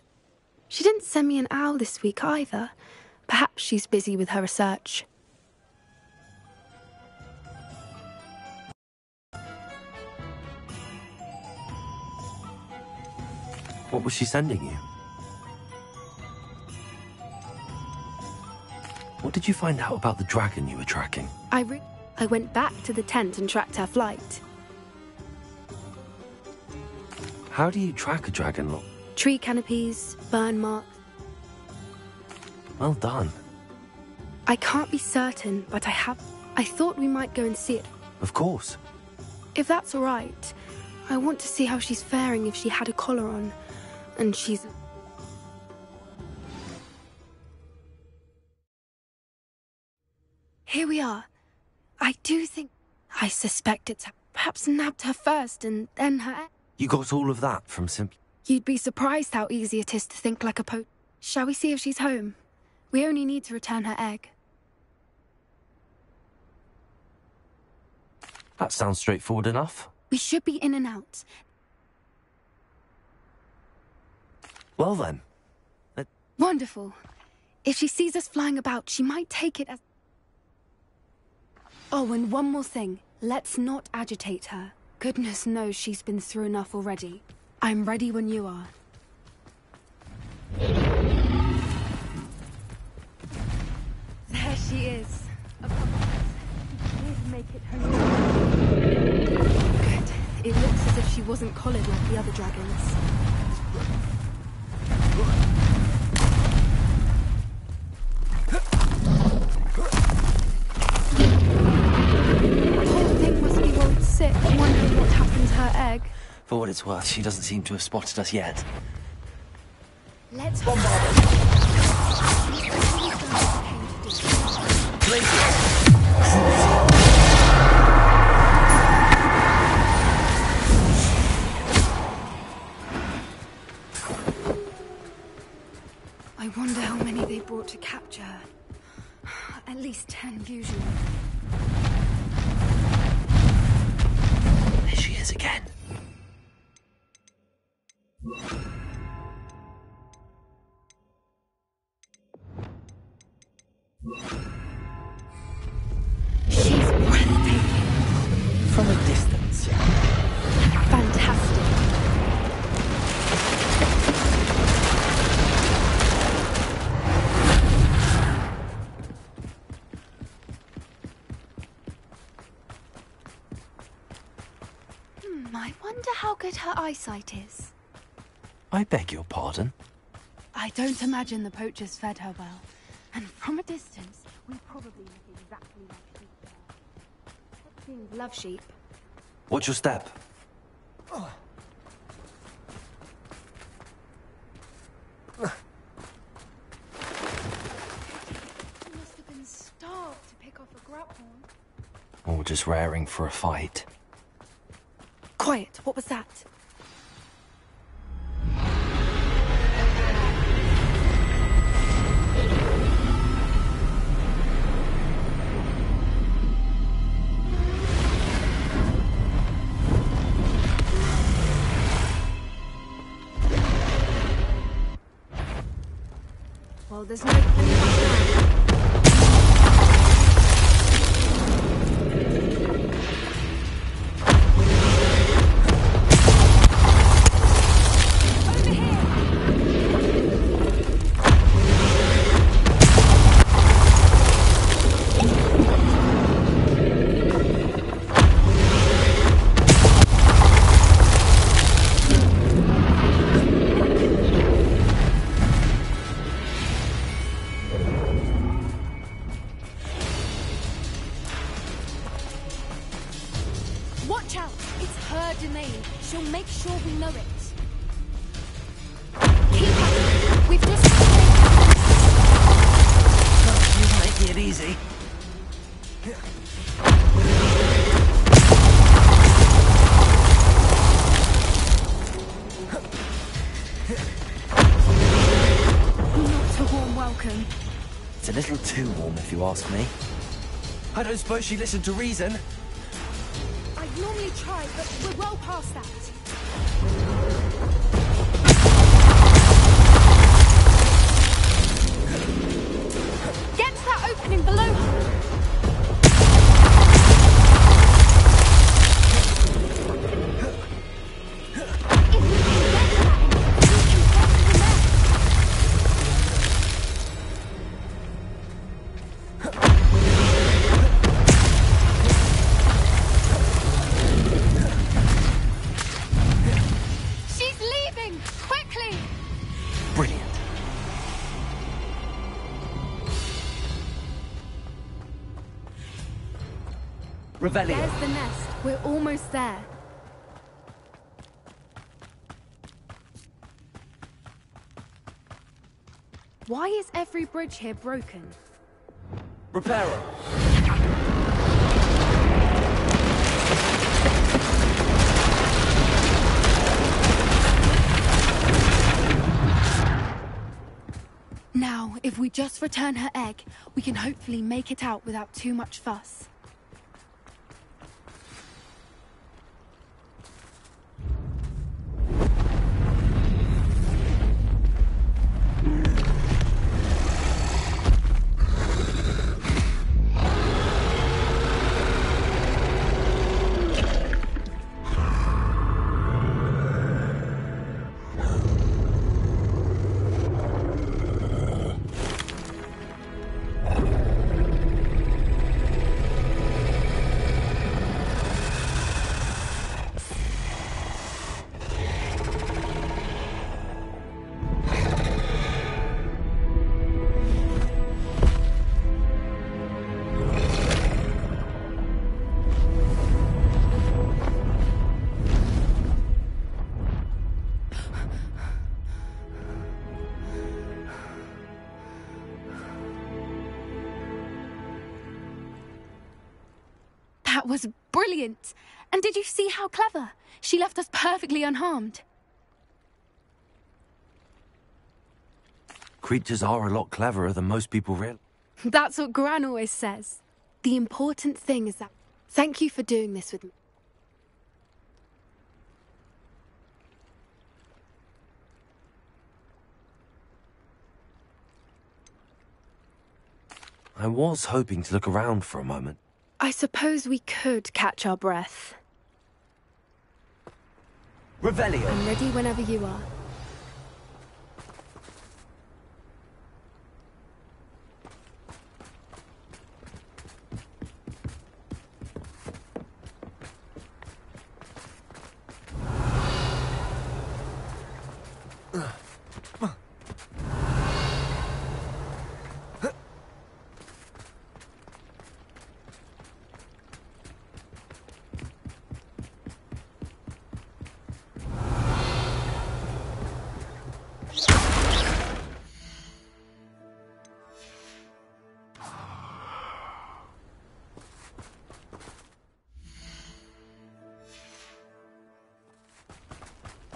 She didn't send me an owl this week either. Perhaps she's busy with her research. What was she sending you? What did you find out about the dragon you were tracking? I went back to the tent and tracked her flight. How do you track a dragon? Tree canopies, burn marks. Well done. I can't be certain, but I thought we might go and see it. Of course. If that's all right, I want to see how she's faring if she had a collar on. And she's... Here we are. I do think... I suspect it's perhaps nabbed her first and then her... You got all of that from simply... You'd be surprised how easy it is to think like a Shall we see if she's home? We only need to return her egg. That sounds straightforward enough. We should be in and out. Well then. Wonderful. If she sees us flying about, she might take it as... Oh, and one more thing. Let's not agitate her. Goodness knows she's been through enough already. I'm ready when you are. There she is. Please make it home. Good. It looks as if she wasn't collared like the other dragons. Poor thing must be worried sick, wondering what happened to her egg. For what it's worth, she doesn't seem to have spotted us yet. Let's bombard her. I wonder how many they brought to capture her. At least 10 usually. There she is again. She's breathtaking. From a distance. Fantastic. I wonder how good her eyesight is. I beg your pardon? I don't imagine the poachers fed her well. And from a distance, we probably look exactly like sheep there. Seems love sheep. What's your step? She must have been starved to pick off a grapple. Or just raring for a fight. Quiet, what was that? Well, there's no coming back now. Watch out! It's her domain. She'll make sure we know it. Keep up! We've just... She's making it easy. Not a warm welcome. It's a little too warm, if you ask me. I don't suppose she listened to reason. I'd normally try, but we're well past that. Get to that opening below her. Revelio. There's the nest. We're almost there. Why is every bridge here broken? Reparo. Now, if we just return her egg, we can hopefully make it out without too much fuss. That was brilliant. And did you see how clever? She left us perfectly unharmed. Creatures are a lot cleverer than most people realize. That's what Gran always says. The important thing is that... Thank you for doing this with me. I was hoping to look around for a moment. I suppose we could catch our breath. Revelio. I'm ready whenever you are.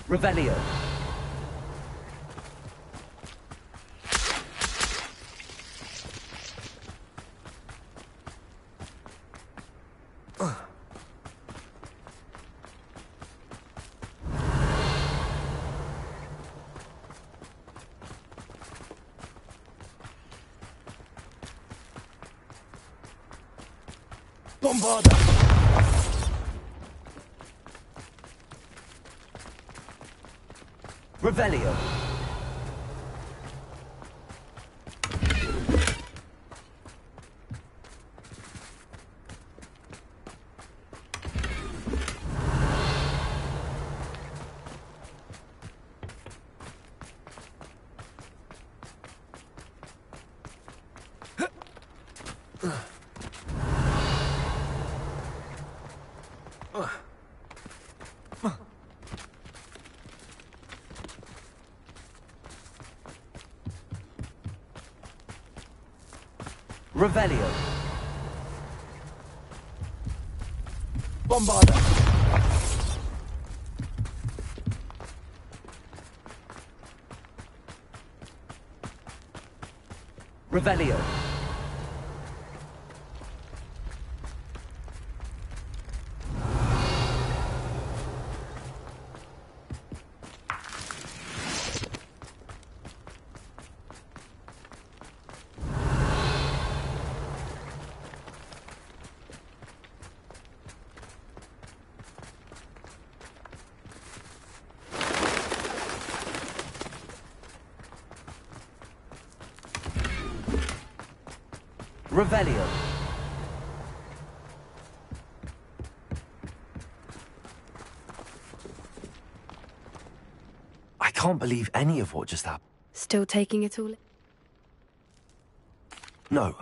Revelio. Bombarda! Revelio. Revelio. Bombarda! Revelio. Revelio. I can't believe any of what just happened. Still taking it all in? No,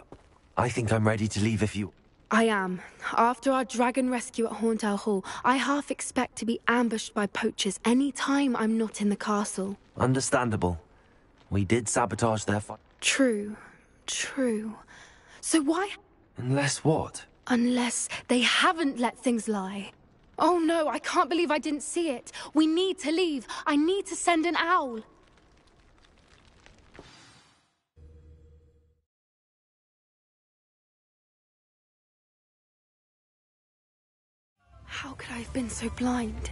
I think I'm ready to leave if you... I am. After our dragon rescue at Hauntow Hall, I half expect to be ambushed by poachers any time I'm not in the castle. Understandable. We did sabotage their fight. True. True. So why... Unless what? Unless they haven't let things lie. Oh no, I can't believe I didn't see it. We need to leave. I need to send an owl. How could I have been so blind?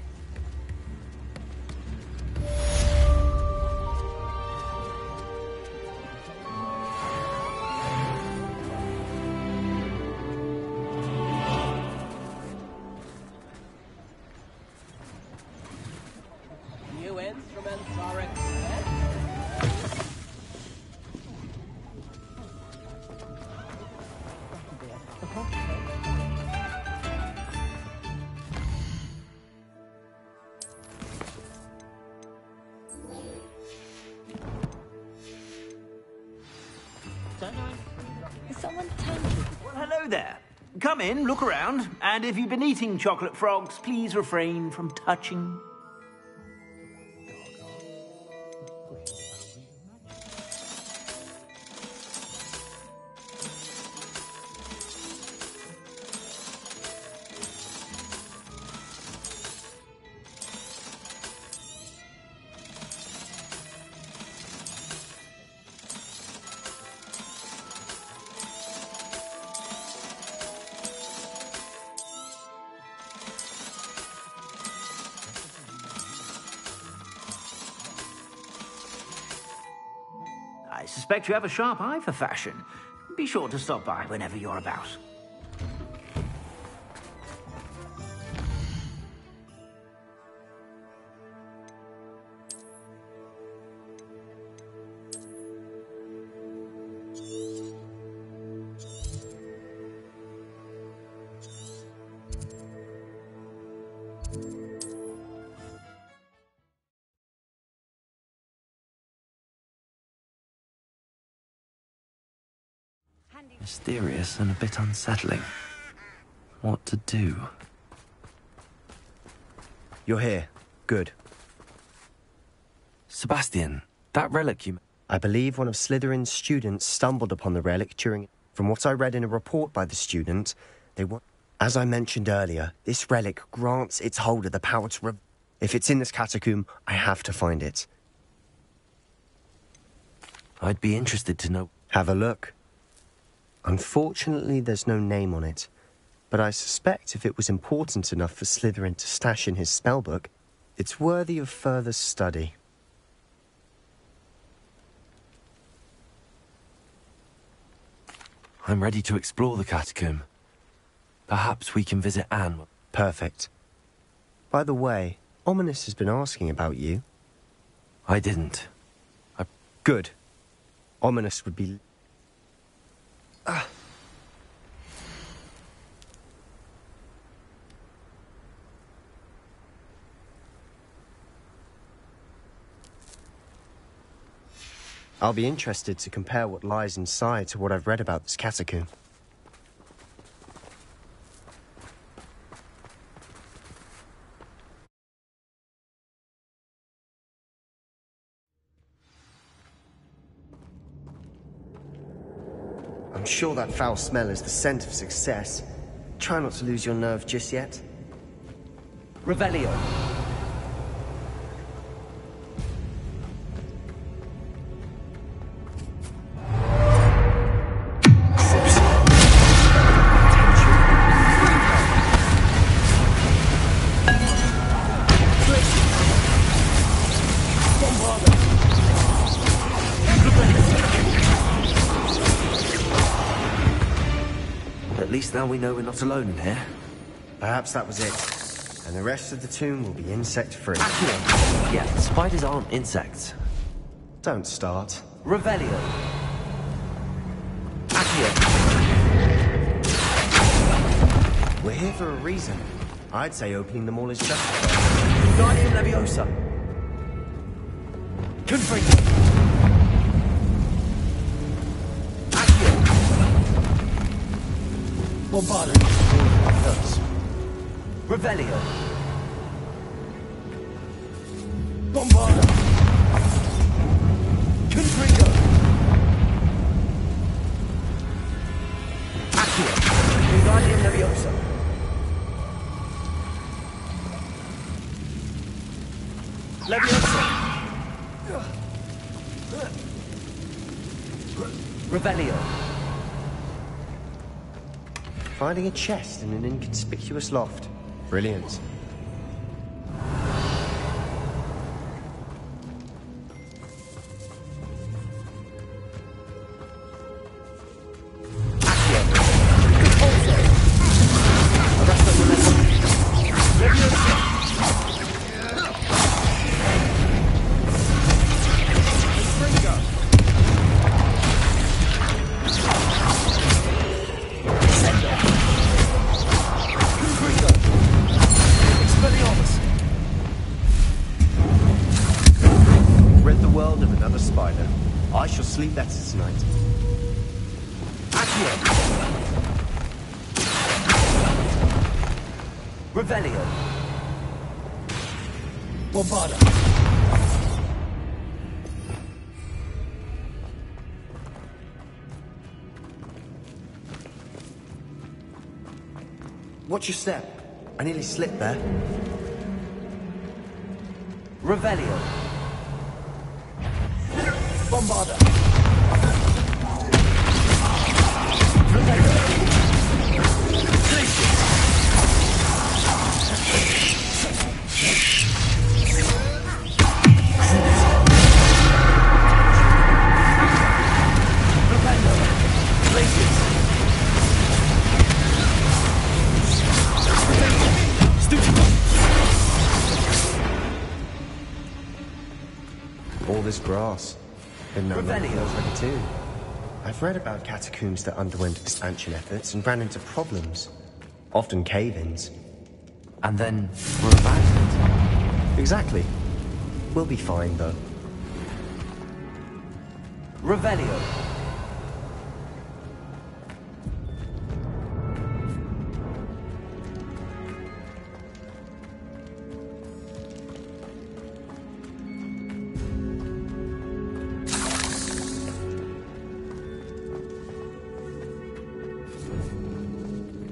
New instruments are expected. Is someone tanking? Well, hello there. Come in, look around, and if you've been eating chocolate frogs, please refrain from touching. suspect you have a sharp eye for fashion. Be sure to stop by whenever you're about. Mysterious and a bit unsettling. What to do? You're here. Good. Sebastian, that relic you... I believe one of Slytherin's students stumbled upon the relic during... From what I read in a report by the student, they were... As I mentioned earlier, this relic grants its holder the power to... If it's in this catacomb, I have to find it. I'd be interested to know... Have a look. Unfortunately, there's no name on it, but I suspect if it was important enough for Slytherin to stash in his spellbook, it's worthy of further study. I'm ready to explore the catacomb. Perhaps we can visit Anne. Perfect. By the way, Ominous has been asking about you. I didn't. Good. Ominous would be... I'll be interested to compare what lies inside to what I've read about this catacomb. I'm sure that foul smell is the scent of success. Try not to lose your nerve just yet. Revelio. At least now we know we're not alone in here. Perhaps that was it. And the rest of the tomb will be insect-free. Yeah, spiders aren't insects. Don't start. Revelio. We're here for a reason. I'd say opening them all is justified. Wingardium Leviosa. Confringo. Bombarda. Revelio. Bombarda. Confringo. Accio. Wingardium Leviosa. Leviosa. Revelio. Finding a chest in an inconspicuous loft. Brilliant. Rid the world of another spider. I shall sleep better tonight. Revelio. Bombarda. Watch your step. I nearly slipped there. Revelio. Bombarda. this grass. Didn't know that Revelio. feels like it too. I've read about catacombs that underwent expansion efforts and ran into problems. Often cave-ins. And then were abandoned. Exactly. We'll be fine, though. Revelio.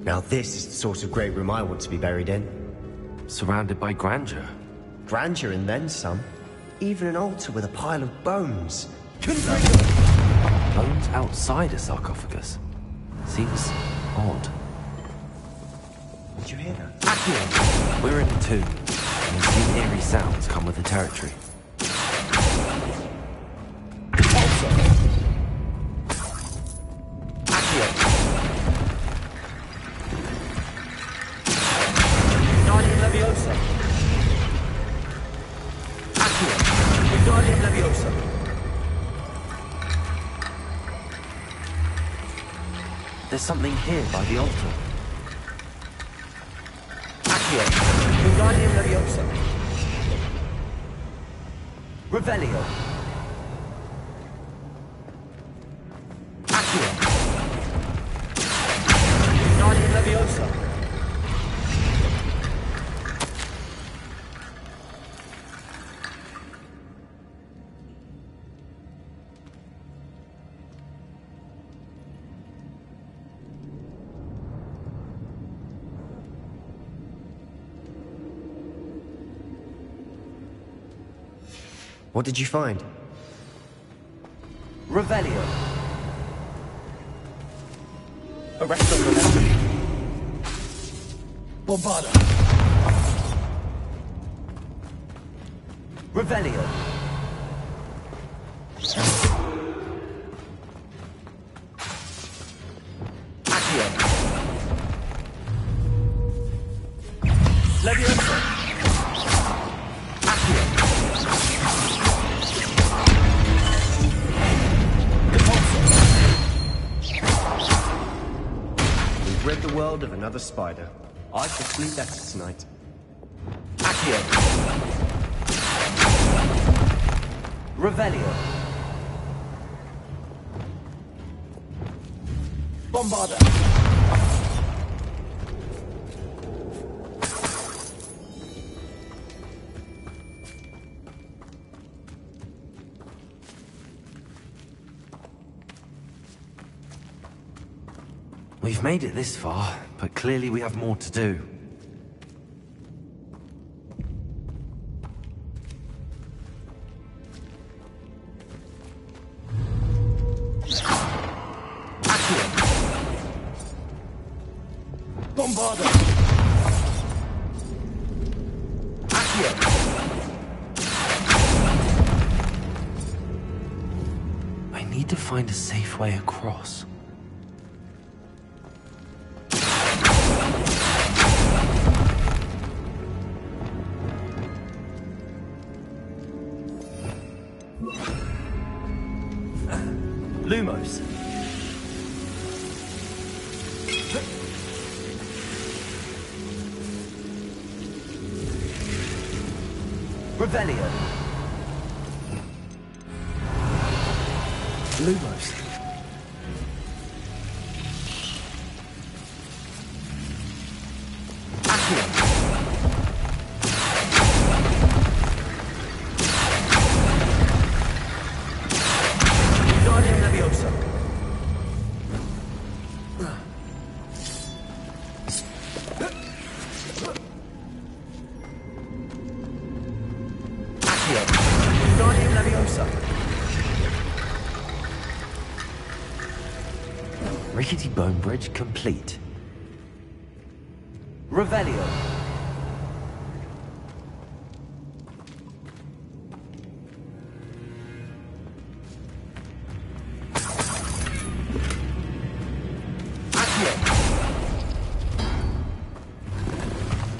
Now this is the sort of great room I want to be buried in. Surrounded by grandeur. Grandeur and then some. Even an altar with a pile of bones. Bones outside a sarcophagus. Seems odd. Did you hear that? We're in a tomb, and these eerie sounds come with the territory. There's something here by the altar. Revelio. What did you find? Revelio. Arresto Bombarda. Revelio. Leviosa. We've rid the world of another spider. I shall sleep better tonight. Revelio. Bombarda. We've made it this far, but clearly we have more to do. Bombarda. I need to find a safe way across. Lumos. Revelio. Lumos. Rickety bone bridge complete. Revelio.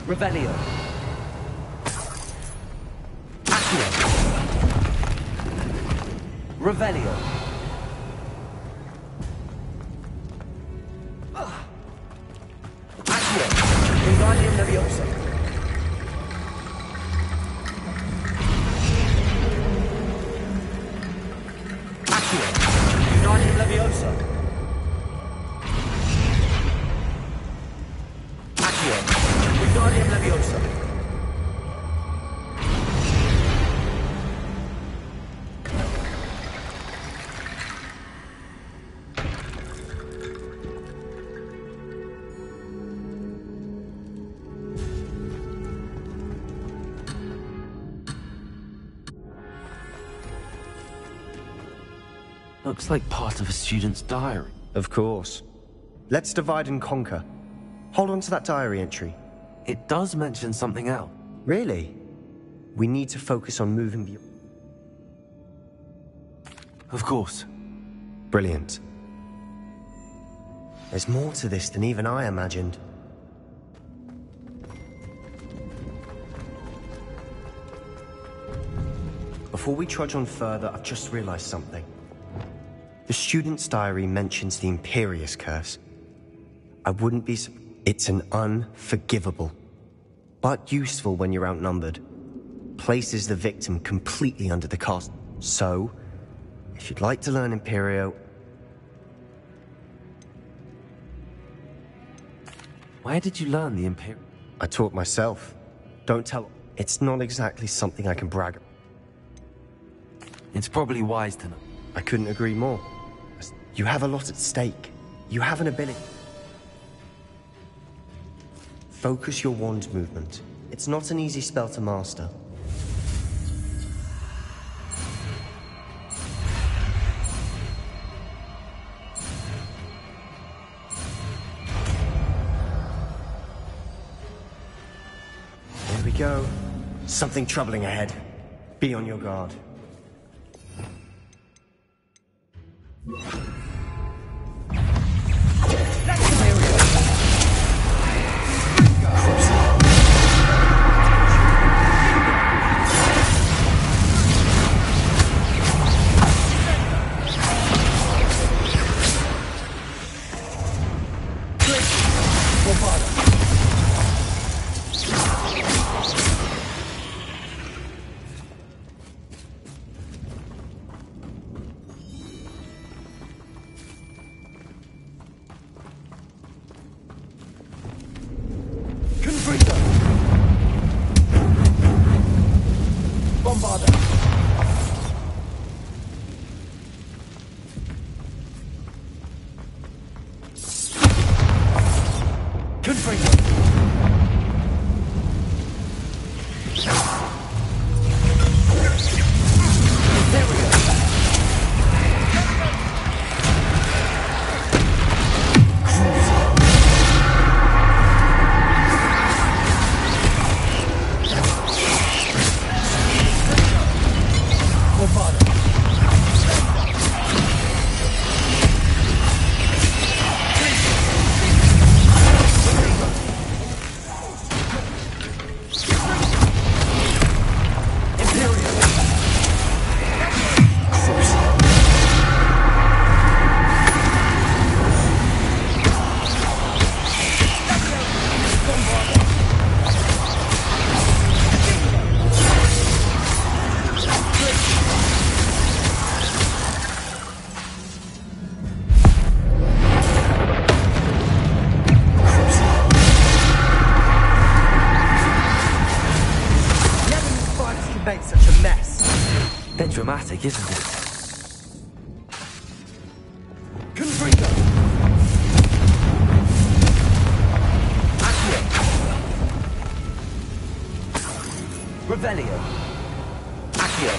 Revelio. Revelio. Accio. Wingardium Leviosa. Accio. Wingardium Leviosa. Accio. Wingardium Leviosa. Looks like part of a student's diary. Of course. Let's divide and conquer. Hold on to that diary entry. It does mention something else. Really? We need to focus on moving beyond. Of course. Brilliant. There's more to this than even I imagined. Before we trudge on further, I've just realized something. The student's diary mentions the Imperius Curse. I wouldn't be... It's an unforgivable, but useful when you're outnumbered. Places the victim completely under the cost. So, if you'd like to learn Imperio... Where did you learn the Imperial? I taught myself. Don't tell... It's not exactly something I can brag about. It's probably wise to know. I couldn't agree more. You have a lot at stake. You have an ability. Focus your wand movement. It's not an easy spell to master. Here we go. Something troubling ahead. Be on your guard. Dramatic, isn't it? Confringo! Accio! Revelio! Accio!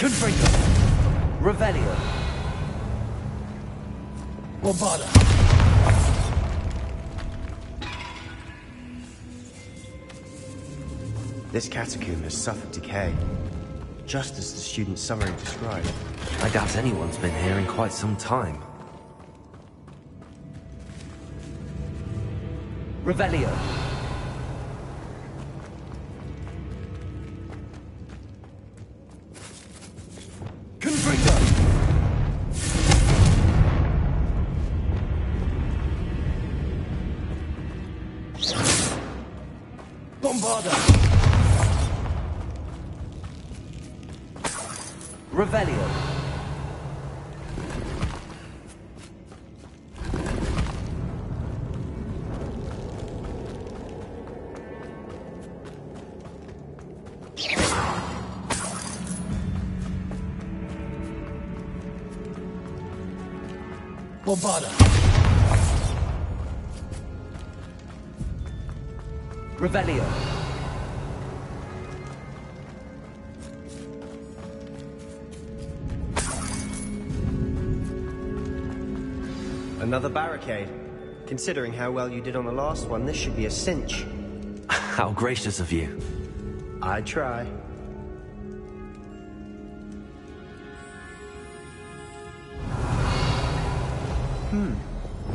Confringo. Revelio. Bombarda. This catacomb has suffered decay, just as the student's summary described. I doubt anyone's been here in quite some time. Revelio. Confringo. Bombarda. Revelio. Bombarda. Revelio. Another barricade. Considering how well you did on the last one, this should be a cinch. How gracious of you. I try.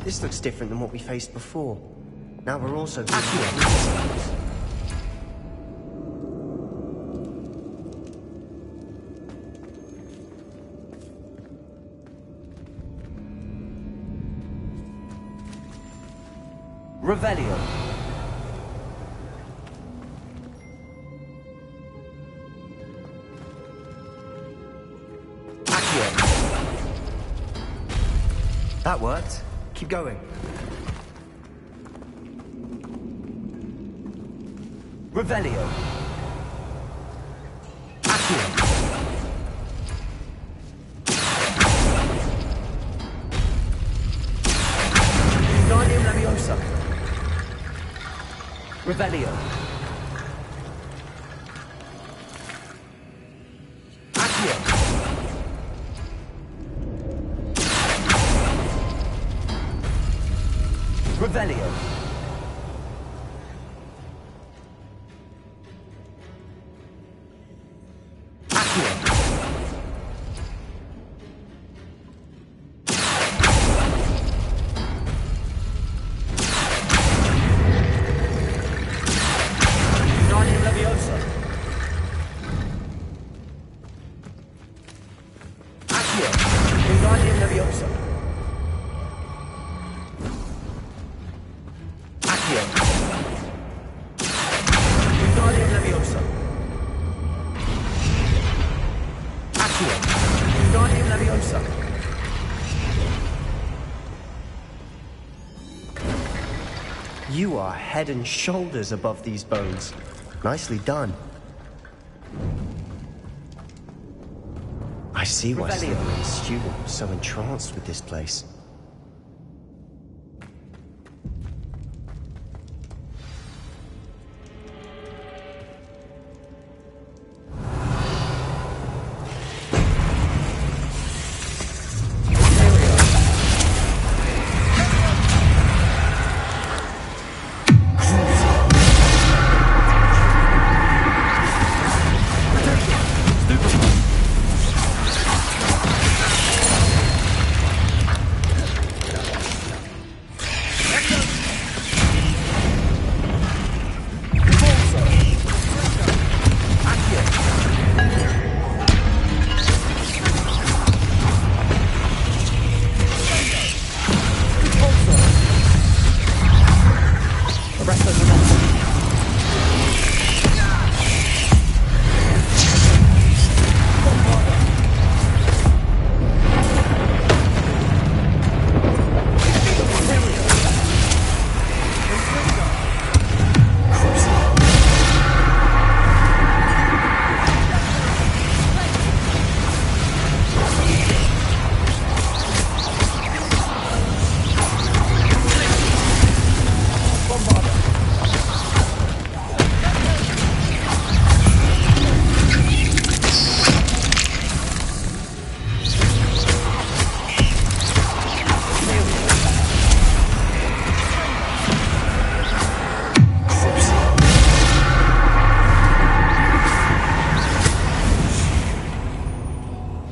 This looks different than what we faced before. Now we're also... Revelio. That worked. Keep going. Revelio. Accio. Wingardium Leviosa. Revelio. Accio. Revelio. You are head and shoulders above these bones. Nicely done. I see why Slytherin's student was so entranced with this place.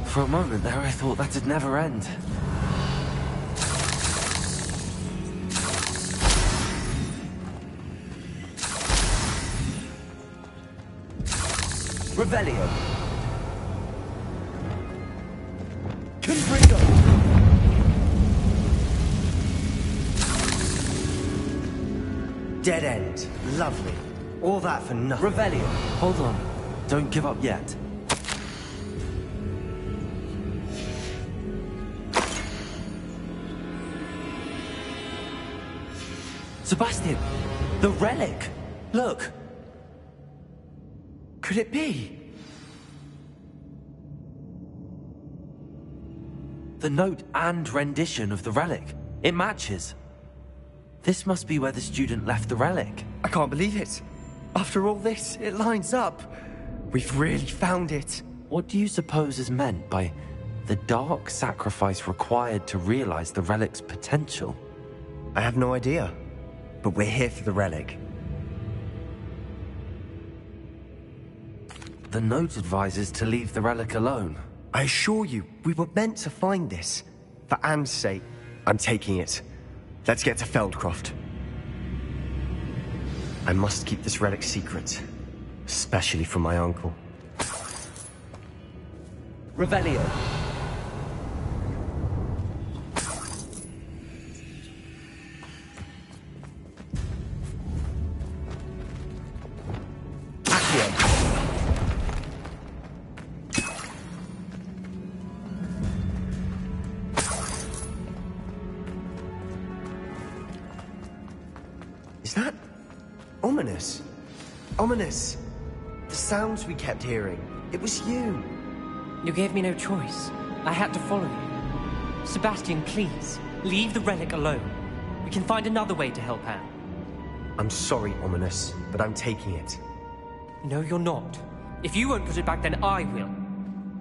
For a moment there, I thought that'd never end. Revelio. Confringo. Dead end. Lovely. All that for nothing. Revelio. Hold on. Don't give up yet. Sebastian! The relic! Look! Could it be? The note and rendition of the relic. It matches. This must be where the student left the relic. I can't believe it. After all this, it lines up. We've really found it. What do you suppose is meant by the dark sacrifice required to realize the relic's potential? I have no idea. But we're here for the relic. The note advises to leave the relic alone. I assure you, we were meant to find this. For Anne's sake, I'm taking it. Let's get to Feldcroft. I must keep this relic secret. Especially from my uncle. Revelio. Is that ominous? Ominous. The sounds we kept hearing. It was you. You gave me no choice. I had to follow you. Sebastian, please, leave the relic alone. We can find another way to help Anne. I'm sorry, Ominous, but I'm taking it. No, you're not. If you won't put it back, then I will.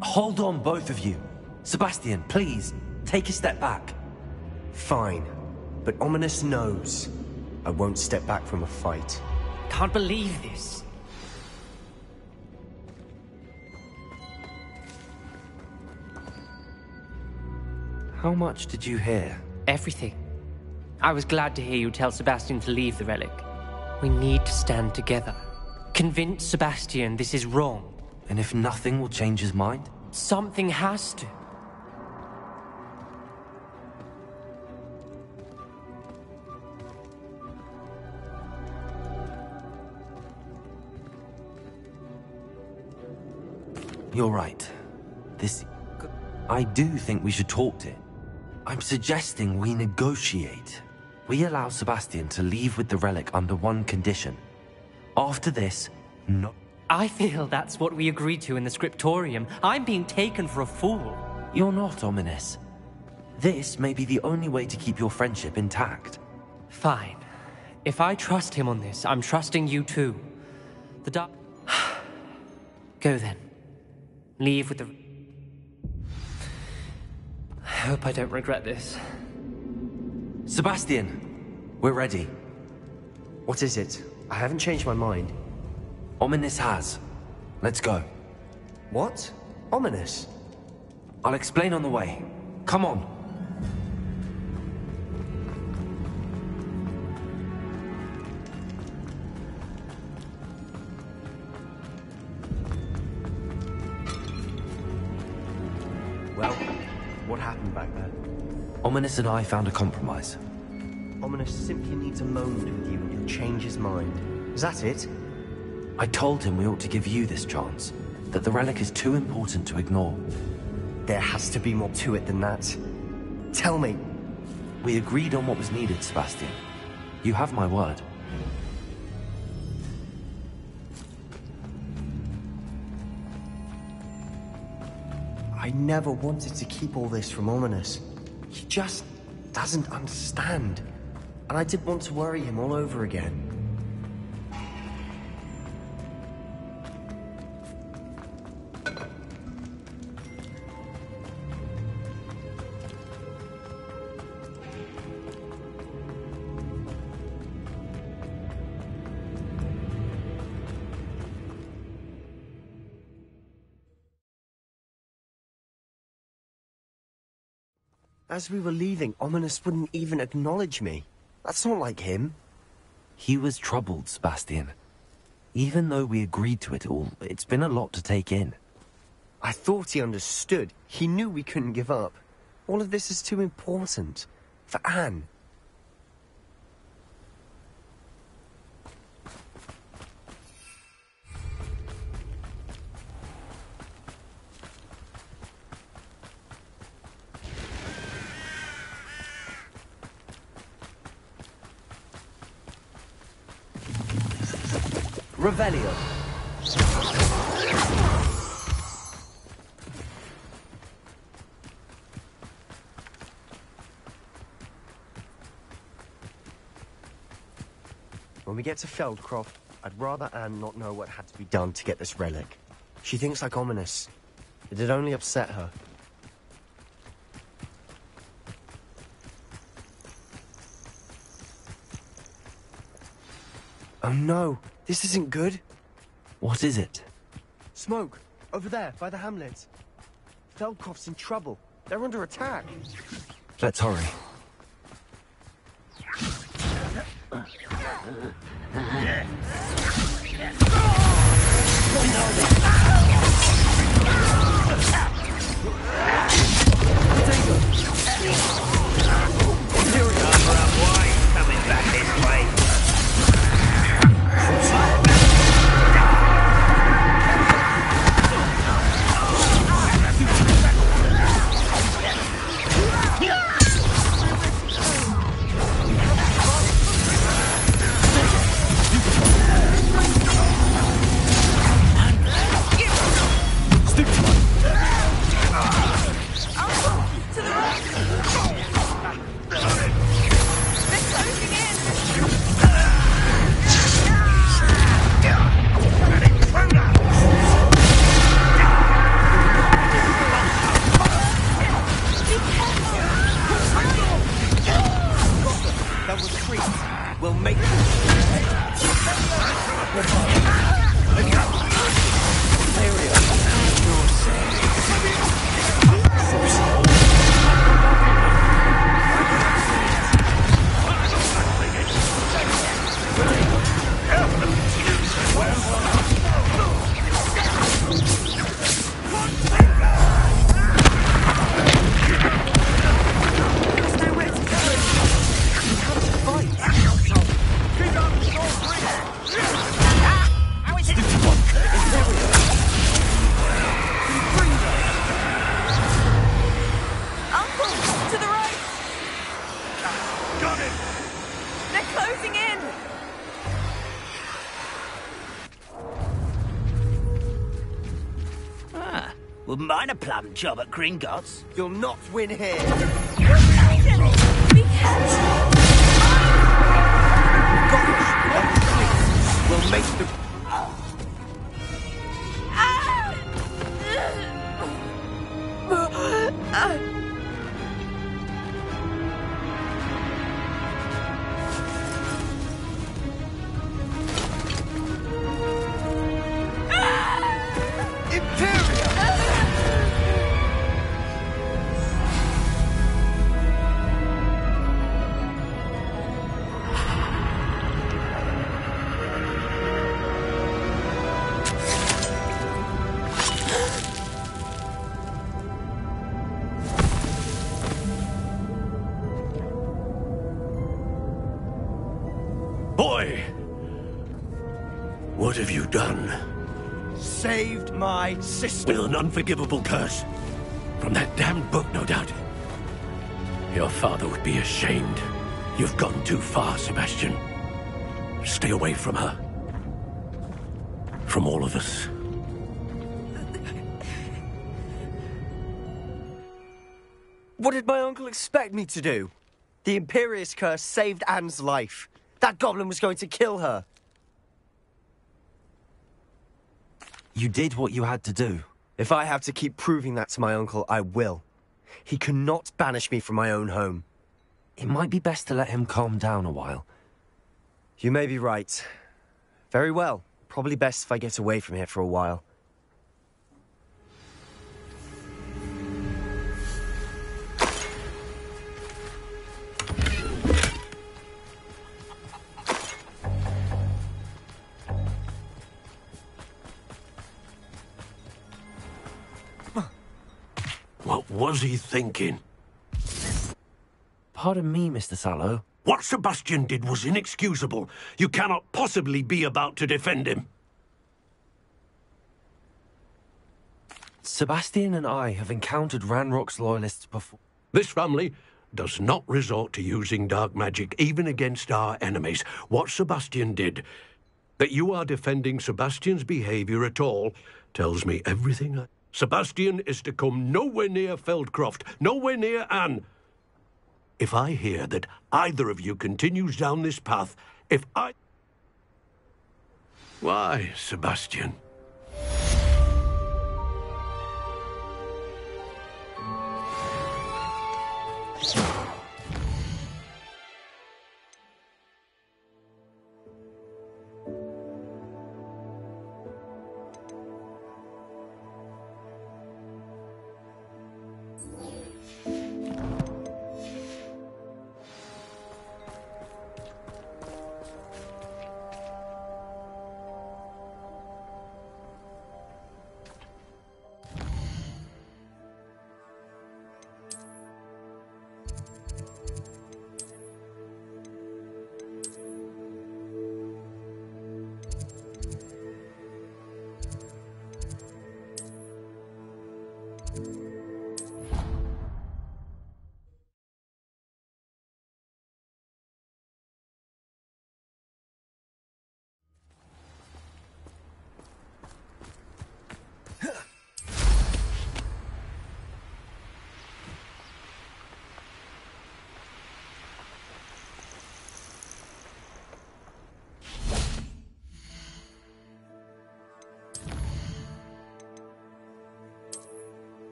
Hold on, both of you. Sebastian, please, take a step back. Fine. But Ominous knows. I won't step back from a fight. Can't believe this. How much did you hear? Everything. I was glad to hear you tell Sebastian to leave the relic. We need to stand together. Convince Sebastian this is wrong. And if nothing will change his mind? Something has to. You're right. I do think we should talk to him. I'm suggesting we negotiate. We allow Sebastian to leave with the relic under one condition. After this, no... I feel that's what we agreed to in the scriptorium. I'm being taken for a fool. You're not, Ominous. This may be the only way to keep your friendship intact. Fine. If I trust him on this, I'm trusting you too. The dark... Go then. Leave with the... I hope I don't regret this. Sebastian, we're ready. What is it? I haven't changed my mind. Ominous has. Let's go. What? Ominous? I'll explain on the way. Come on. Well, what happened back there? Ominous and I found a compromise. Ominous simply needs a moment with you and he'll change his mind. Is that it? I told him we ought to give you this chance. That the relic is too important to ignore. There has to be more to it than that. Tell me. We agreed on what was needed, Sebastian. You have my word. I never wanted to keep all this from Ominous. He just doesn't understand. And I didn't want to worry him all over again. As we were leaving, Ominous wouldn't even acknowledge me. That's not like him. He was troubled, Sebastian. Even though we agreed to it all, it's been a lot to take in. I thought he understood. He knew we couldn't give up. All of this is too important. For Anne. Revelio. When we get to Feldcroft, I'd rather Anne not know what had to be done to get this relic. She thinks like Ominous. It'd only upset her. Oh no, this isn't good. What is it? Smoke, over there, by the hamlet. Feldcroft's in trouble. They're under attack. Let's hurry. Coming back this way. Wouldn't mind a plum job at Gringotts. You'll not win here. We'll make the... Boy! What have you done? Saved my sister. With an unforgivable curse. From that damned book, no doubt. Your father would be ashamed. You've gone too far, Sebastian. Stay away from her. From all of us. What did my uncle expect me to do? The Imperious curse saved Anne's life. That goblin was going to kill her. You did what you had to do. If I have to keep proving that to my uncle, I will. He cannot banish me from my own home. It might be best to let him calm down a while. You may be right. Very well. Probably best if I get away from here for a while. was he thinking? Pardon me, Mr. Sallow. What Sebastian did was inexcusable. You cannot possibly be about to defend him. Sebastian and I have encountered Ranrock's loyalists before. This family does not resort to using dark magic, even against our enemies. What Sebastian did, that you are defending Sebastian's behavior at all, tells me everything. Sebastian is to come nowhere near Feldcroft, nowhere near Anne. If I hear that either of you continues down this path, Why, Sebastian?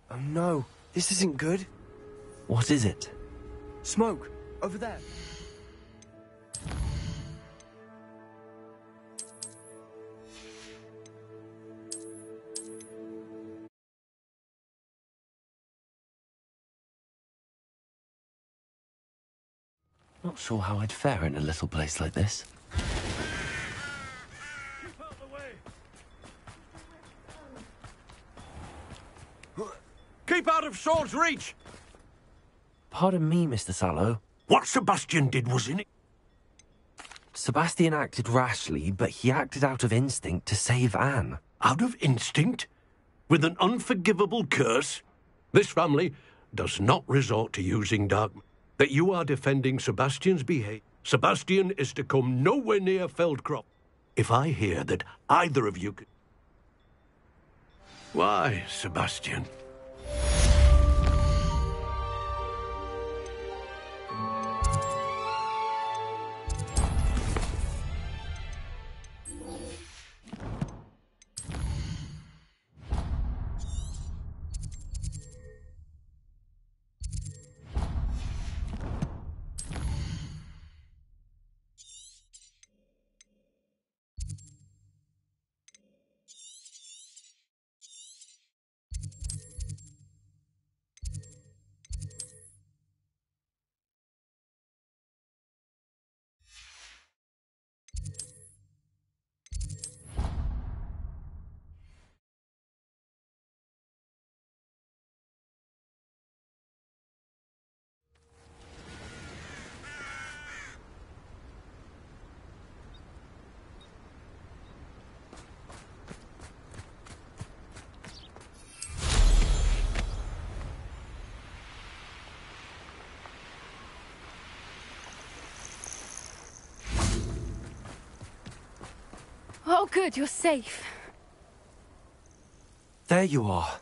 Oh no, this isn't good. What is it? Smoke, over there. Not sure how I'd fare in a little place like this. Keep out of sword's reach! Pardon me, Mr. Sallow. What Sebastian did was Sebastian acted rashly, but he acted out of instinct to save Anne. Out of instinct? With an unforgivable curse? This family does not resort to using dark... That you are defending Sebastian's behavior. Sebastian is to come nowhere near Feldcroft. If I hear that either of you... Why, Sebastian? Oh, good, you're safe. There you are.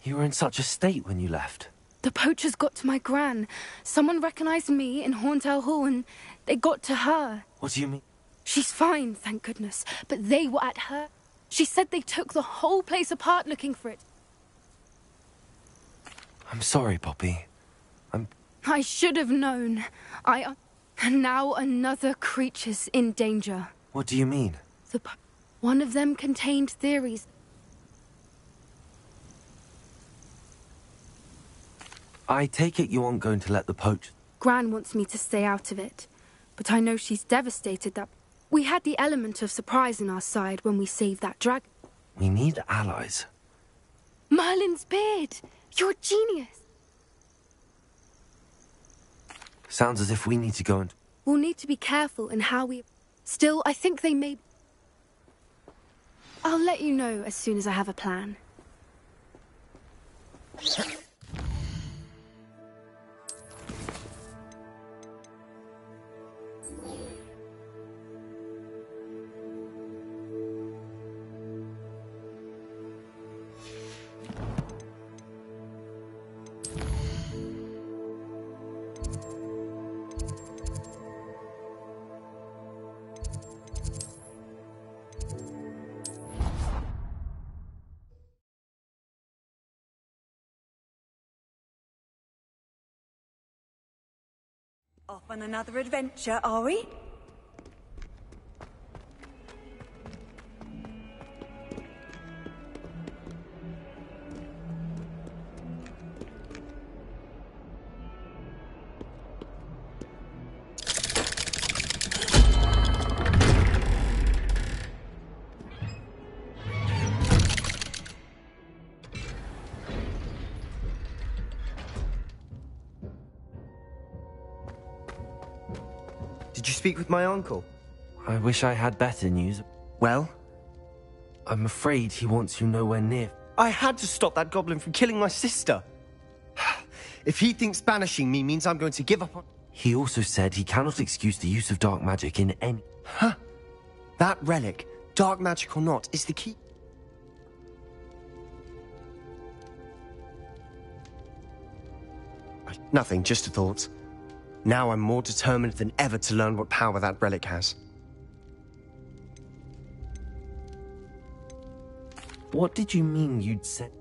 You were in such a state when you left. The poachers got to my gran. Someone recognized me in Horntail Hall and they got to her. What do you mean? She's fine, thank goodness. But they were at her. She said they took the whole place apart looking for it. I'm sorry, Poppy. I should have known. And now another creature's in danger. What do you mean? One of them contained theories. I take it you aren't going to let the poach... Gran wants me to stay out of it, but I know she's devastated that we had the element of surprise on our side when we saved that dragon. We need allies. Merlin's beard! You're a genius! Sounds as if we need to go and... We'll need to be careful in how we... Still, I think they may... I'll let you know as soon as I have a plan. Off on another adventure, are we? Did you speak with my uncle? I wish I had better news. Well? I'm afraid he wants you nowhere near. I had to stop that goblin from killing my sister. If he thinks banishing me means I'm going to give up on... He also said he cannot excuse the use of dark magic in any... Huh? That relic, dark magic or not, is the key. Nothing, just a thought. Now I'm more determined than ever to learn what power that relic has. What did you mean you'd said?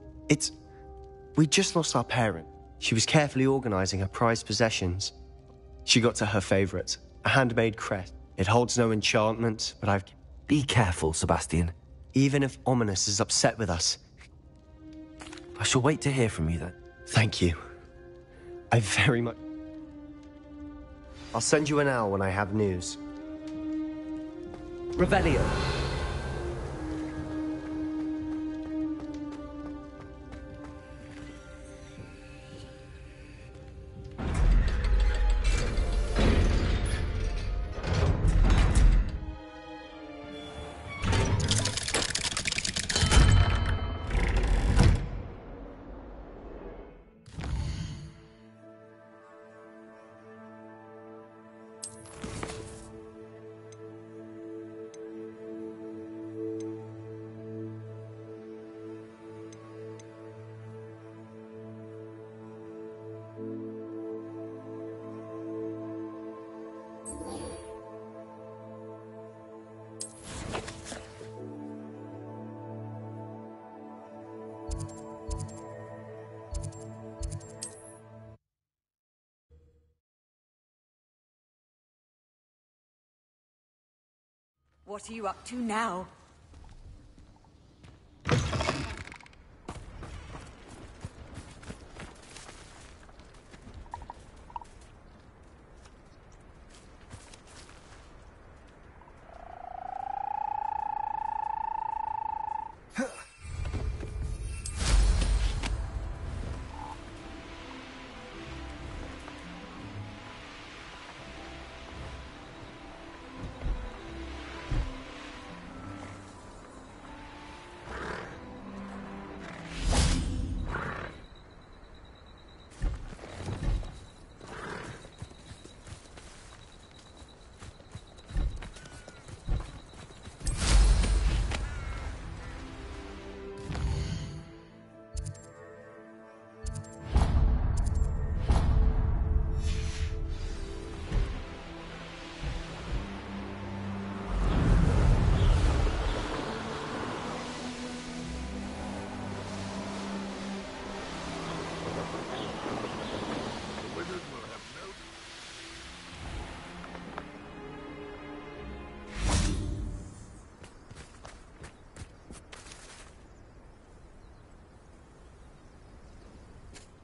We just lost our parent. She was carefully organizing her prized possessions. She got to her favorite, a handmade crest. It holds no enchantment, but I've... Be careful, Sebastian. Even if Ominous is upset with us. I shall wait to hear from you then. Thank you. I very much... I'll send you an owl when I have news. Revelio. What are you up to now?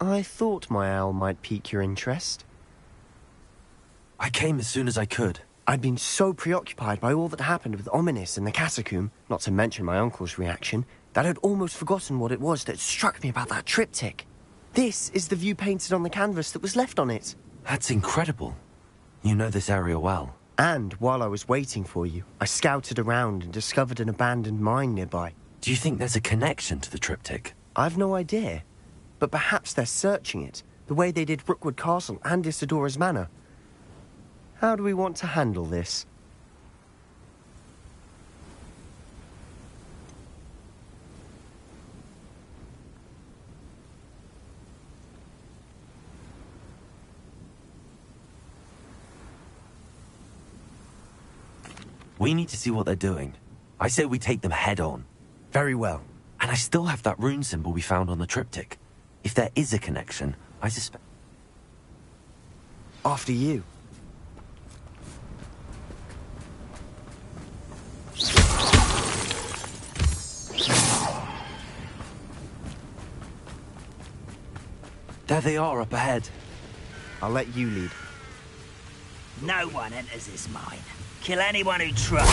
I thought my owl might pique your interest. I came as soon as I could. I'd been so preoccupied by all that happened with Ominis and the catacomb, not to mention my uncle's reaction, that I'd almost forgotten what it was that struck me about that triptych. This is the view painted on the canvas that was left on it. That's incredible. You know this area well. And while I was waiting for you, I scouted around and discovered an abandoned mine nearby. Do you think there's a connection to the triptych? I've no idea. But perhaps they're searching it, the way they did Rookwood Castle and Isidora's Manor. How do we want to handle this? We need to see what they're doing. I say we take them head on. Very well. And I still have that rune symbol we found on the triptych. If there is a connection, I suspect... After you. There they are, up ahead. I'll let you lead. No one enters this mine. Kill anyone who tries.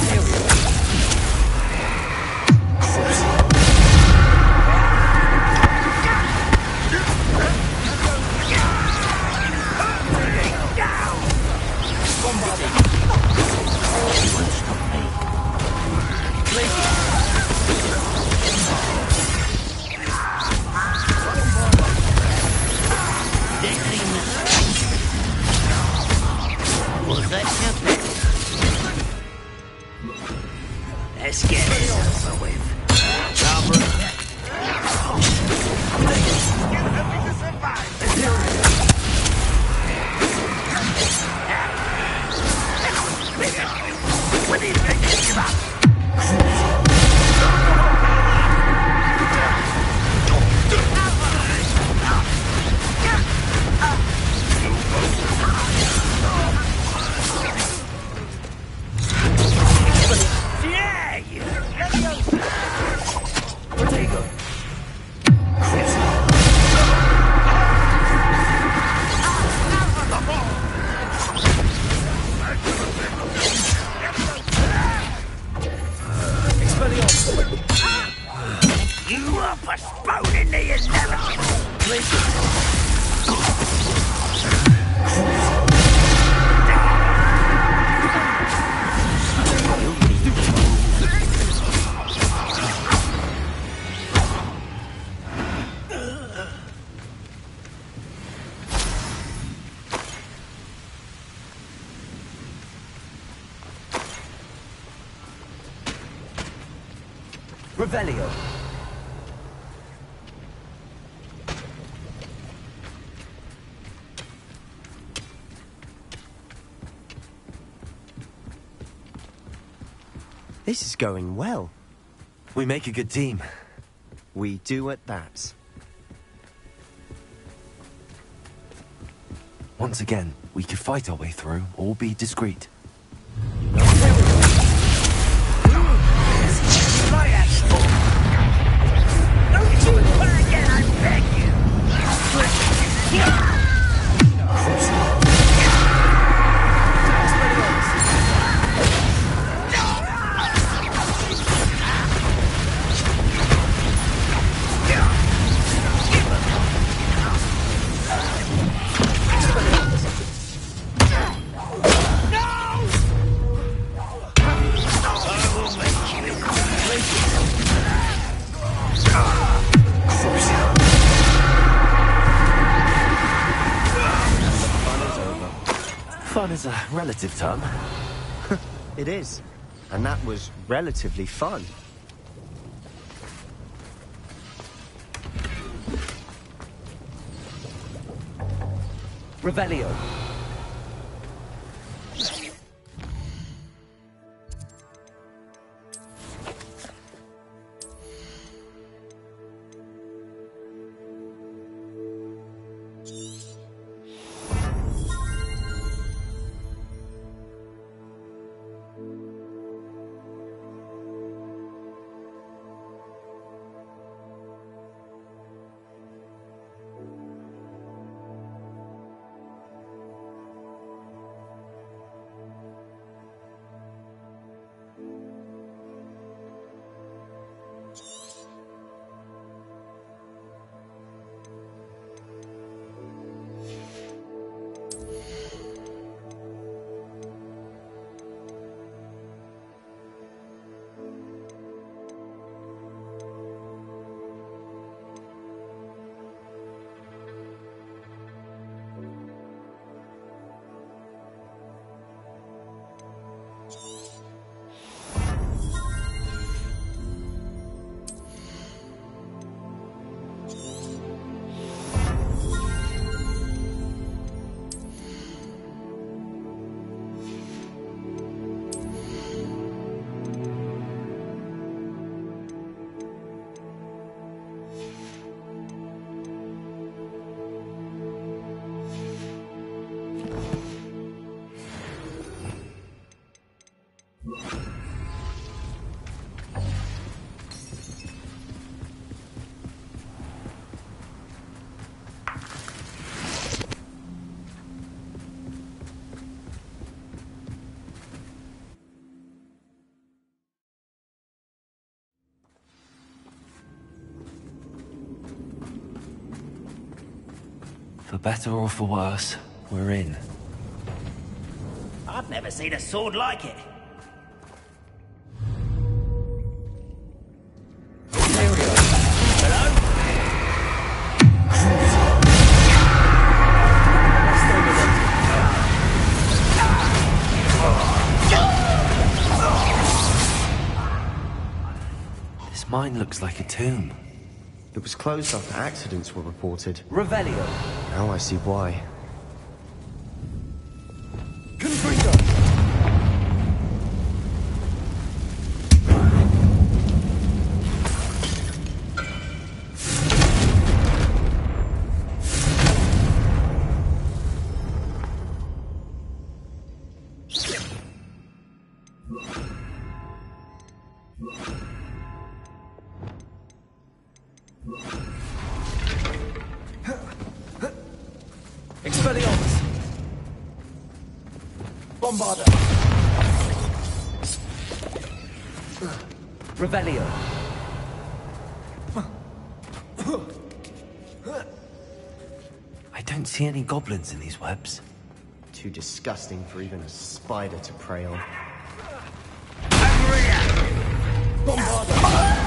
Let's get this over with. What do you think you're about? You are postponing the inevitable. Revelio. This is going well. We make a good team. We do at that. Once again, we could fight our way through or be discreet. Fun is a relative term. It is. And that was relatively fun. Revelio. better or for worse, we're in. I've never seen a sword like it. This mine looks like a tomb. It was closed after accidents were reported. Revelio. Now I see why. Expelliarmus! Bombarda! Revelio! I don't see any goblins in these webs. Too disgusting for even a spider to prey on. Bombarda!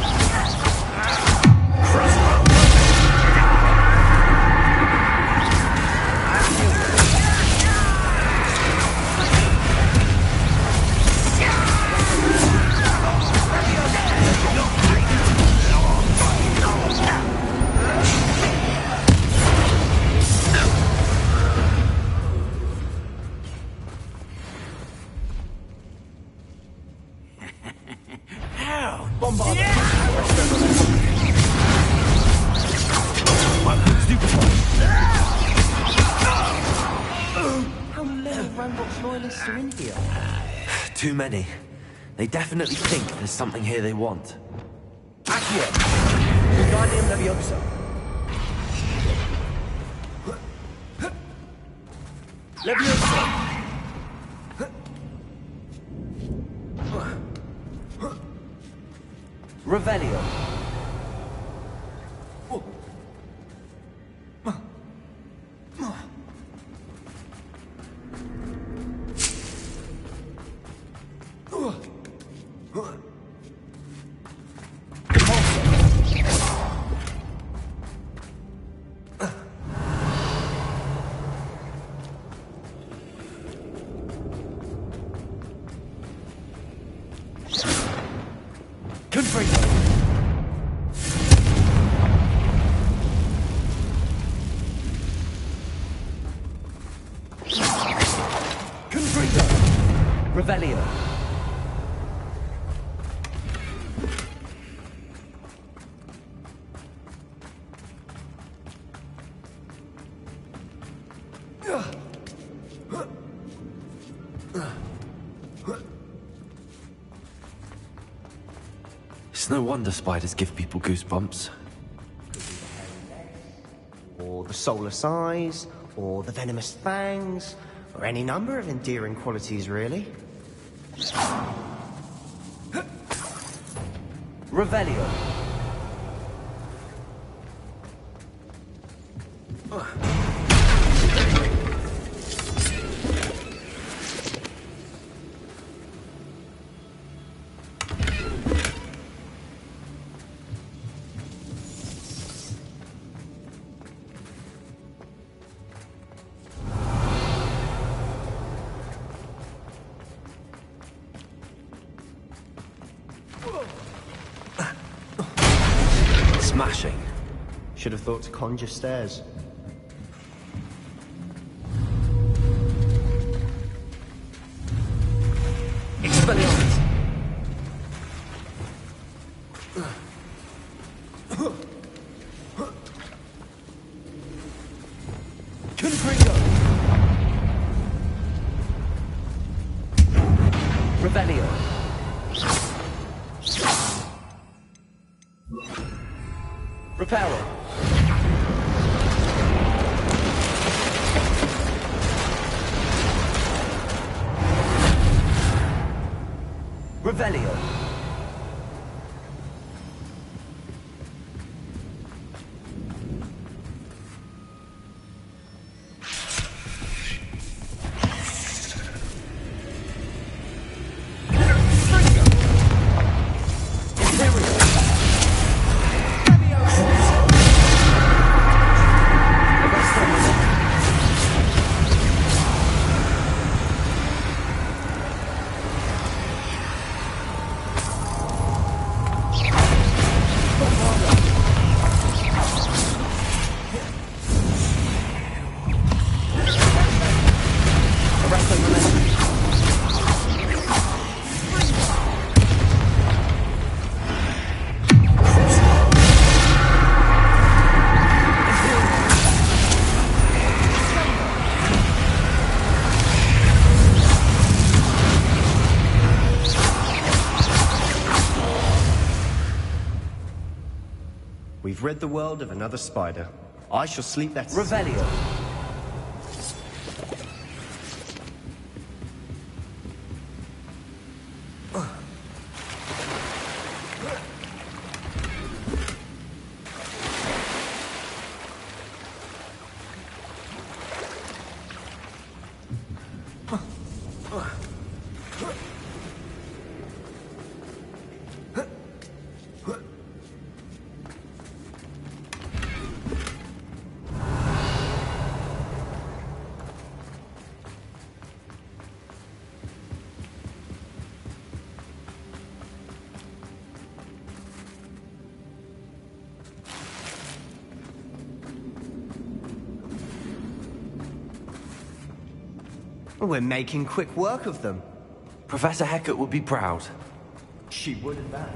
How many Ranrock's loyalists are in here? Too many. They definitely think there's something here they want. Accio! Wingardium Leviosa! Leviosa! Revelio! Revelio. It's no wonder spiders give people goosebumps. Or the soulless eyes, or the venomous fangs, or any number of endearing qualities, really. Revelio. Smashing. Should have thought to conjure stairs. Expelliarmus. Confringo. Revelio. Reparo. Revelio. We've rid the world of another spider. I shall sleep better. Revelio. We're making quick work of them. Professor Hecat would be proud. She would at that.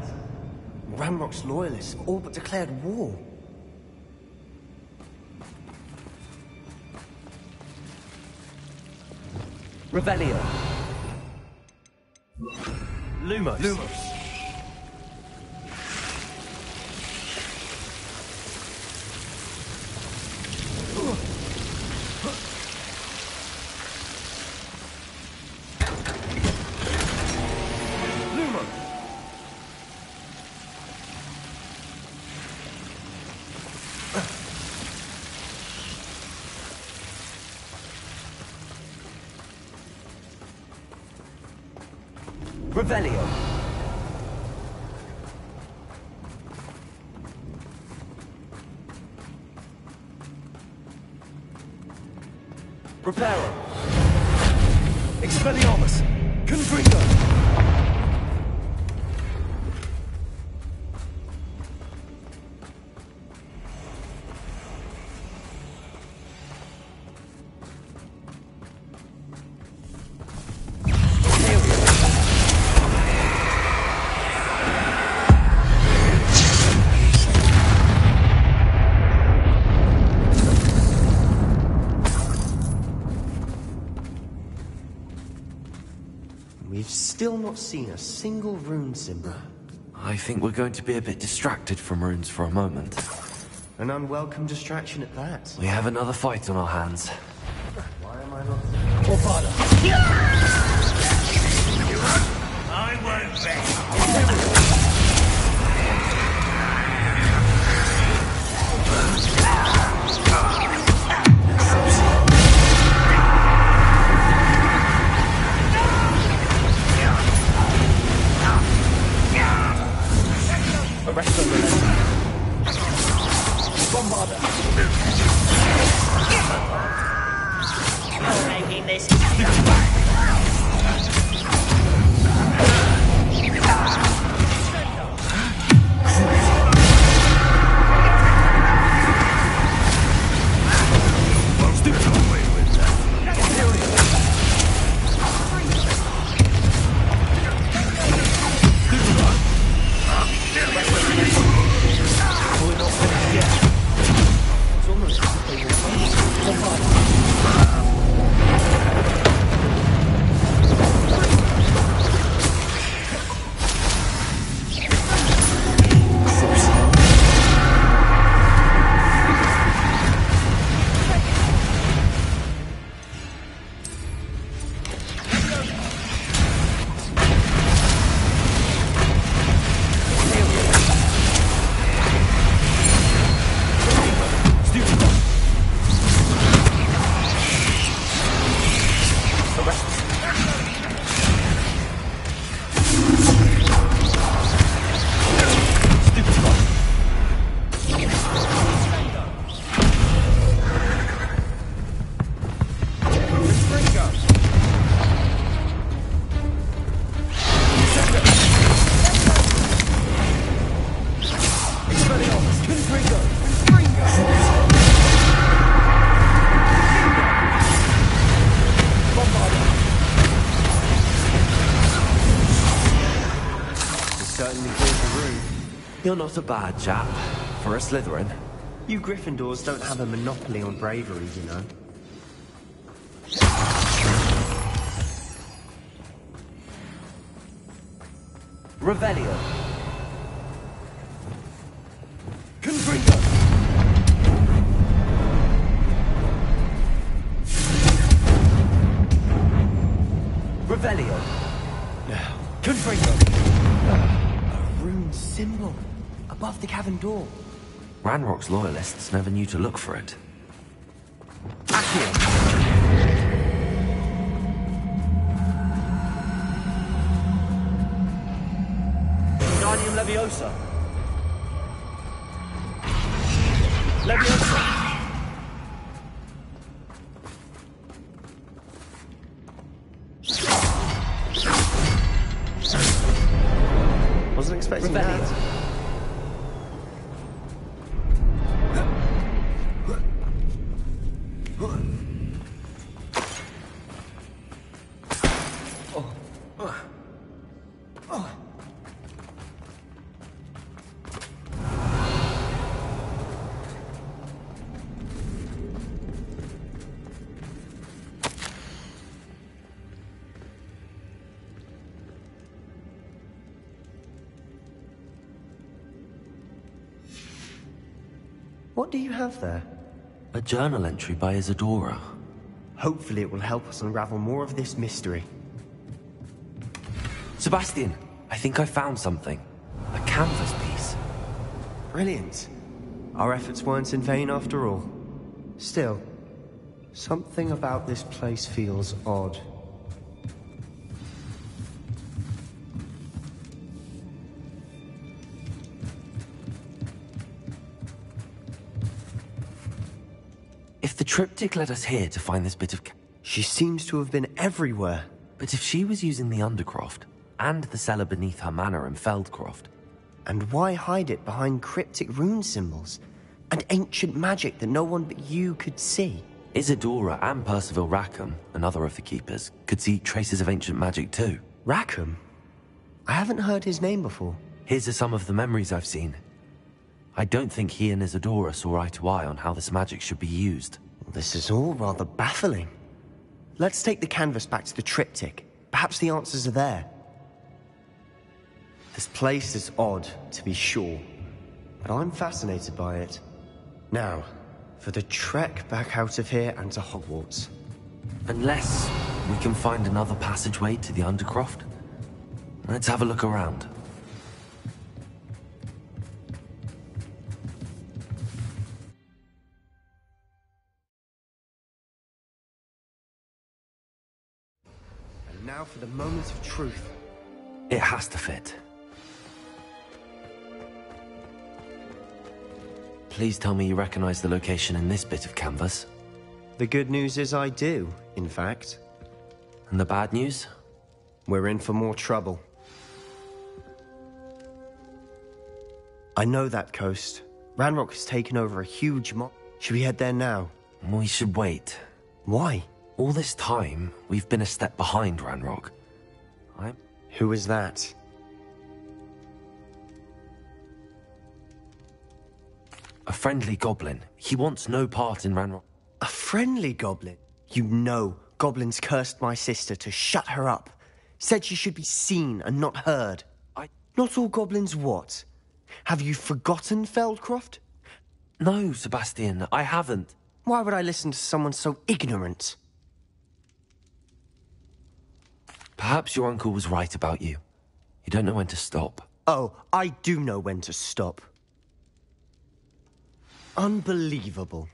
Ramrock's loyalists have all but declared war. Revelio. Lumos. Lumos. Revelio. Reparo. Expelliarmus. Confringo. We've still not seen a single rune symbol. I think we're going to be a bit distracted from runes for a moment. An unwelcome distraction at that. We have another fight on our hands. Why am I not... I won't bet. Arresto Bombarda. Making this. You're not a bad chap for a Slytherin. You Gryffindors don't have a monopoly on bravery, you know. Revelio. Confringo. Revelio. Now. Confringo. A rune symbol above the cavern door. Ranrock's loyalists never knew to look for it. Accio. Wingardium Leviosa. Leviosa. Wasn't expecting that. What do you have there? A journal entry by Isadora. Hopefully it will help us unravel more of this mystery. Sebastian, I think I found something. A canvas piece. Brilliant. Our efforts weren't in vain after all. Still, something about this place feels odd. If the triptych led us here to find this bit of... She seems to have been everywhere. But if she was using the Undercroft, and the cellar beneath her manor in Feldcroft... And why hide it behind cryptic rune symbols? And ancient magic that no one but you could see? Isadora and Percival Rackham, another of the Keepers, could see traces of ancient magic too. Rackham? I haven't heard his name before. His are some of the memories I've seen. I don't think he and Isadora saw eye to eye on how this magic should be used. This is all rather baffling. Let's take the canvas back to the triptych. Perhaps the answers are there. This place is odd, to be sure, but I'm fascinated by it. Now, for the trek back out of here and to Hogwarts. Unless we can find another passageway to the Undercroft. Let's have a look around. And now for the moment of truth. It has to fit. Please tell me you recognize the location in this bit of canvas. The good news is I do, in fact. And the bad news? We're in for more trouble. I know that coast. Ranrock has taken over a huge Should we head there now? We should wait. Why? All this time, we've been a step behind Ranrock. Who is that? A friendly goblin. He wants no part in Ranrock. A friendly goblin? You know, goblins cursed my sister to shut her up. Said she should be seen and not heard. Not all goblins what? Have you forgotten Feldcroft? No, Sebastian, I haven't. Why would I listen to someone so ignorant? Perhaps your uncle was right about you. You don't know when to stop. Oh, I do know when to stop. Unbelievable.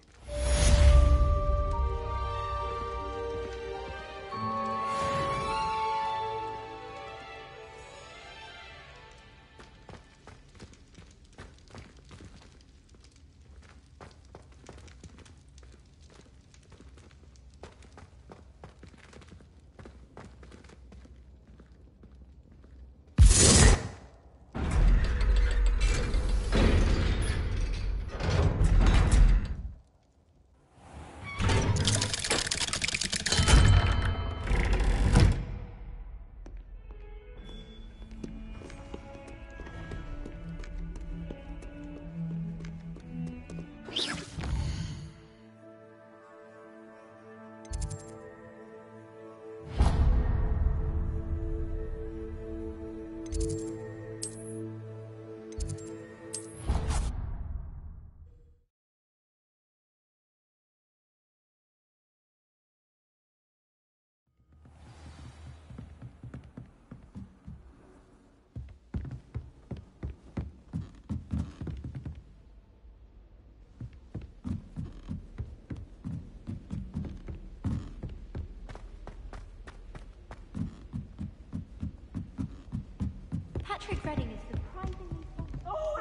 Patrick Redding is surprisingly... Oh,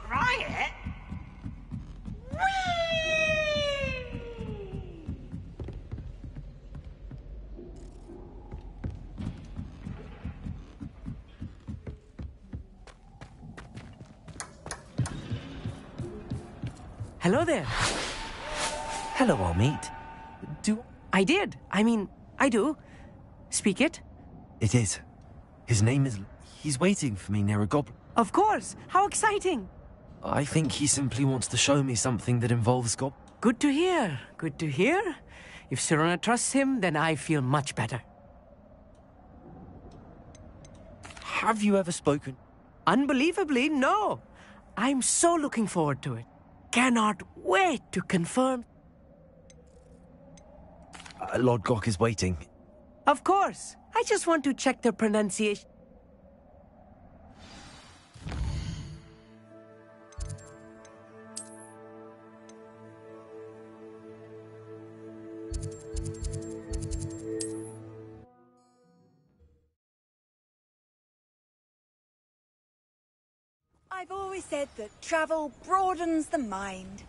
Riot? Hello there. Hello, Amit. I did. I mean, I do. Speak it? It is. His name is... He's waiting for me near a goblin. Of course. How exciting. I think he simply wants to show me something that involves Good to hear. Good to hear. If Sirona trusts him, then I feel much better. Have you ever spoken? Unbelievably, no. I'm so looking forward to it. Cannot wait to confirm. Lord Gok is waiting. Of course. I just want to check the pronunciation. I've always said that travel broadens the mind.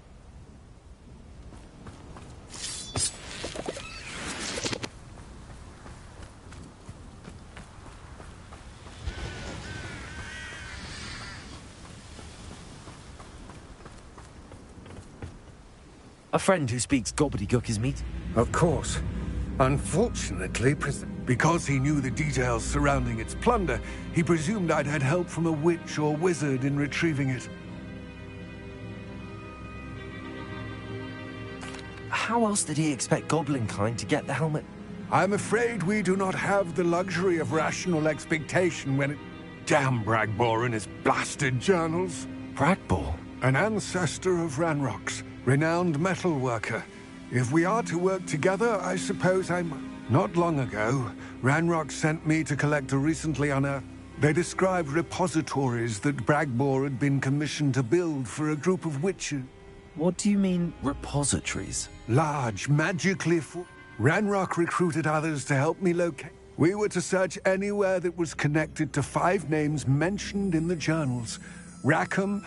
A friend who speaks gobbledygook is meet. Of course. Unfortunately, because he knew the details surrounding its plunder, he presumed I'd had help from a witch or wizard in retrieving it. How else did he expect goblinkind to get the helmet? I'm afraid we do not have the luxury of rational expectation when it... Damn Bragbor and his blasted journals. Bragbor? An ancestor of Ranrock's, renowned metal worker. If we are to work together, I suppose Not long ago, Ranrock sent me to collect a recently unearthed... They described repositories that Bragbor had been commissioned to build for a group of witches. What do you mean, repositories? Large, magically full... Ranrock recruited others to help me locate... We were to search anywhere that was connected to 5 names mentioned in the journals. Rackham...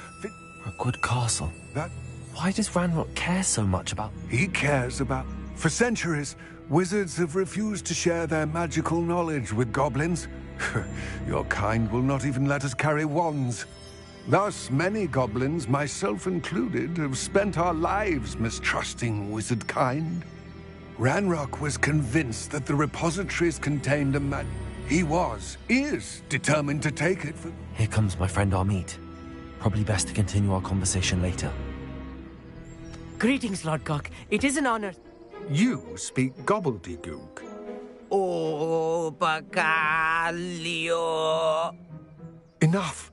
Rookwood Castle. That... Why does Ranrock care so much about... He cares about... For centuries, wizards have refused to share their magical knowledge with goblins. Your kind will not even let us carry wands. Thus, many goblins, myself included, have spent our lives mistrusting wizard kind. Ranrock was convinced that the repositories contained a He is determined to take it for... Here comes my friend Amit. Probably best to continue our conversation later. Greetings, Lord Gok. It is an honor. You speak gobbledygook. Oh, Bacalio. Enough.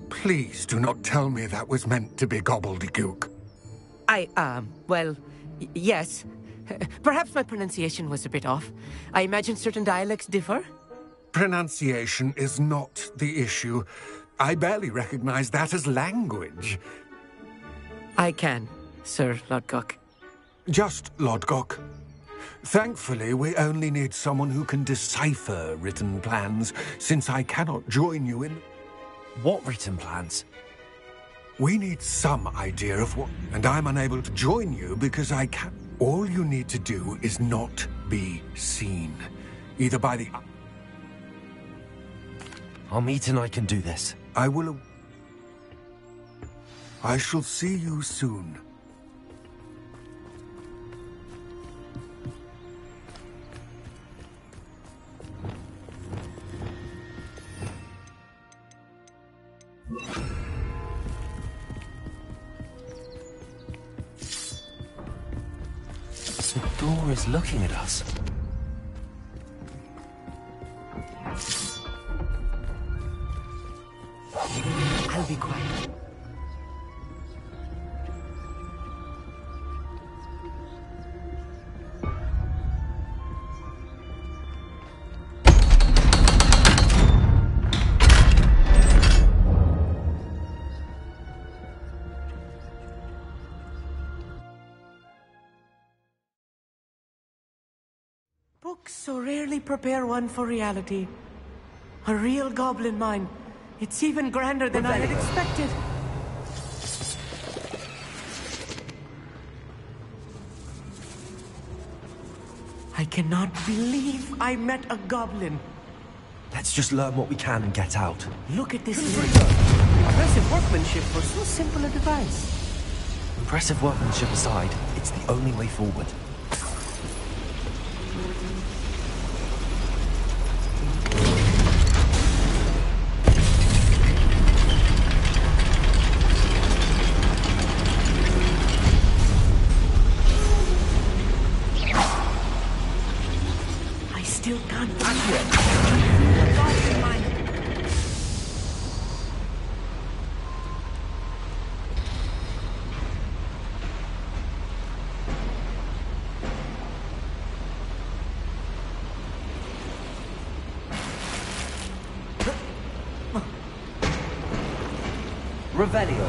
Please do not tell me that was meant to be gobbledygook. Yes. Perhaps my pronunciation was a bit off. I imagine certain dialects differ. Pronunciation is not the issue. I barely recognize that as language. I can, Sir Lord Gok. Just Lord Gok. Thankfully, we only need someone who can decipher written plans, since I cannot join you in... What written plans? We need some idea of what... And I'm unable to join you because I can't... All you need to do is not be seen. Either by the... Amit and I can do this. I will... I shall see you soon. The door is looking at us. I'll be quiet. Books so rarely prepare one for reality. A real goblin mine. It's even grander than I had expected. I cannot believe I met a goblin. Let's just learn what we can and get out. Look at this. Impressive workmanship for so simple a device. Impressive workmanship aside, it's the only way forward. I still can't find it. Goblin mine. Revelio.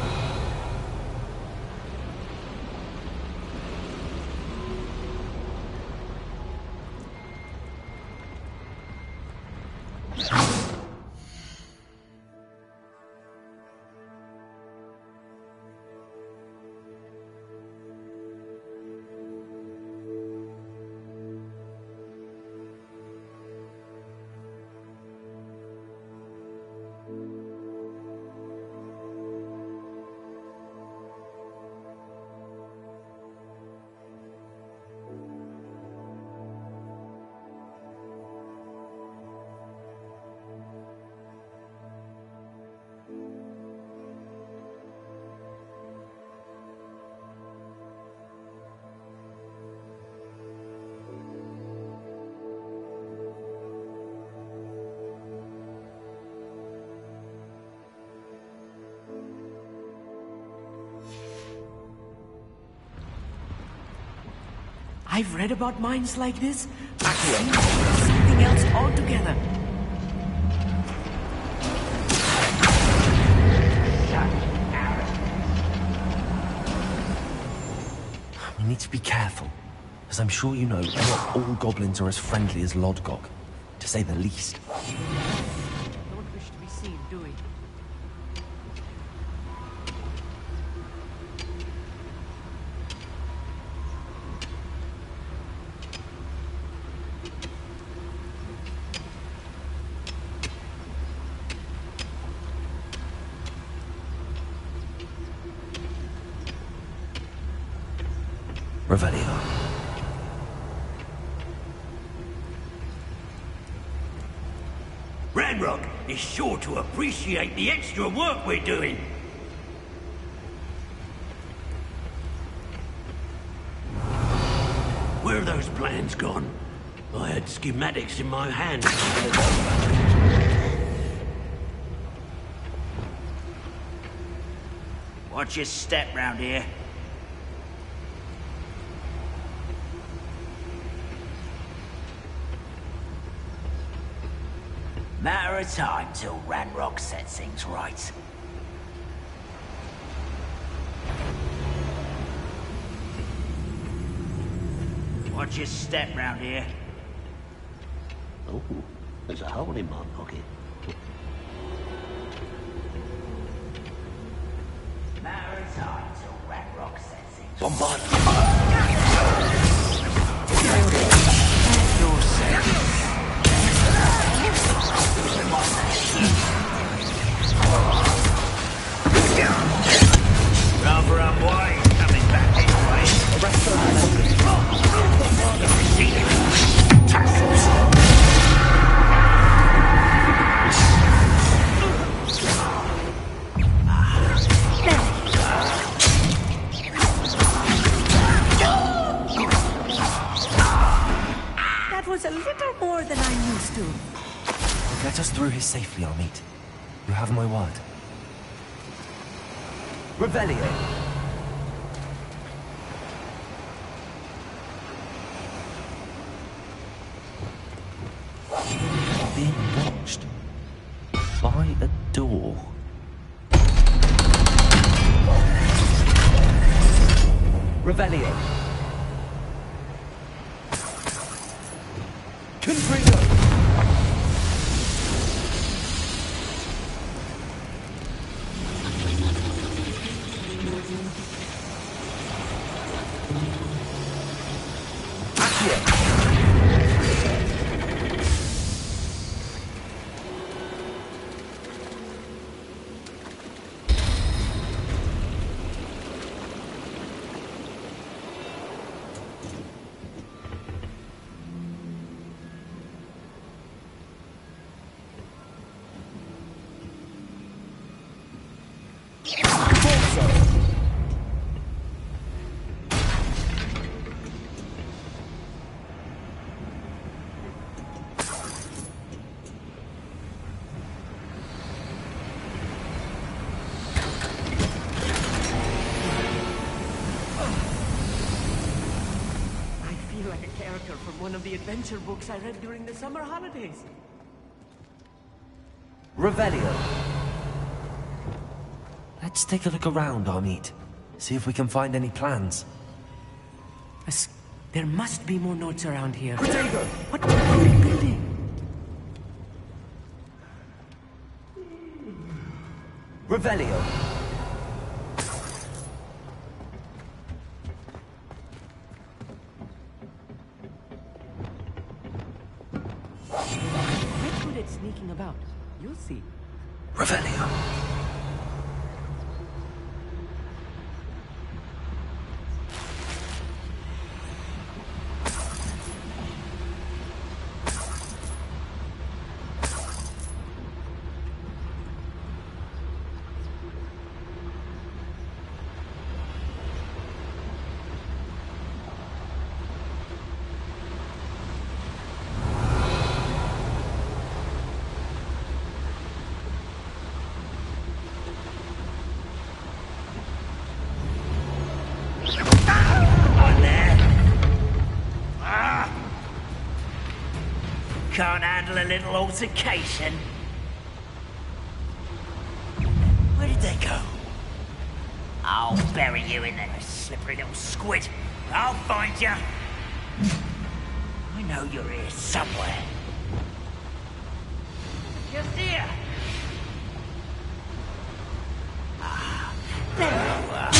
I've read about mines like this. Something else altogether. We need to be careful, as I'm sure you know, not all goblins are as friendly as Lodgok, to say the least. Don't wish to be seen, do we? Revelio. Ranrock is sure to appreciate the extra work we're doing. Where are those plans gone? I had schematics in my hand. Watch your step round here. Matter of time till Ranrock sets things right. Watch your step round here. Oh, there's a hole in my pocket. Matter of time till Ranrock sets things Bombard! Rather unwise coming back this way. That was a little more than I'm used to. Get us through here safely, Amit. You have my word. Revelio. Being watched by a door. Revelio. Confringo. character from one of the adventure books I read during the summer holidays. Revelio. Let's take a look around, Amit. See if we can find any plans. There must be more notes around here. Protego! What are we building? Revelio. We're good at sneaking about. You'll see. Revelio. Can't handle a little altercation. Where did they go? I'll bury you in there, slippery little squid. I'll find you. I know you're here somewhere. Just here. Ah, there you are.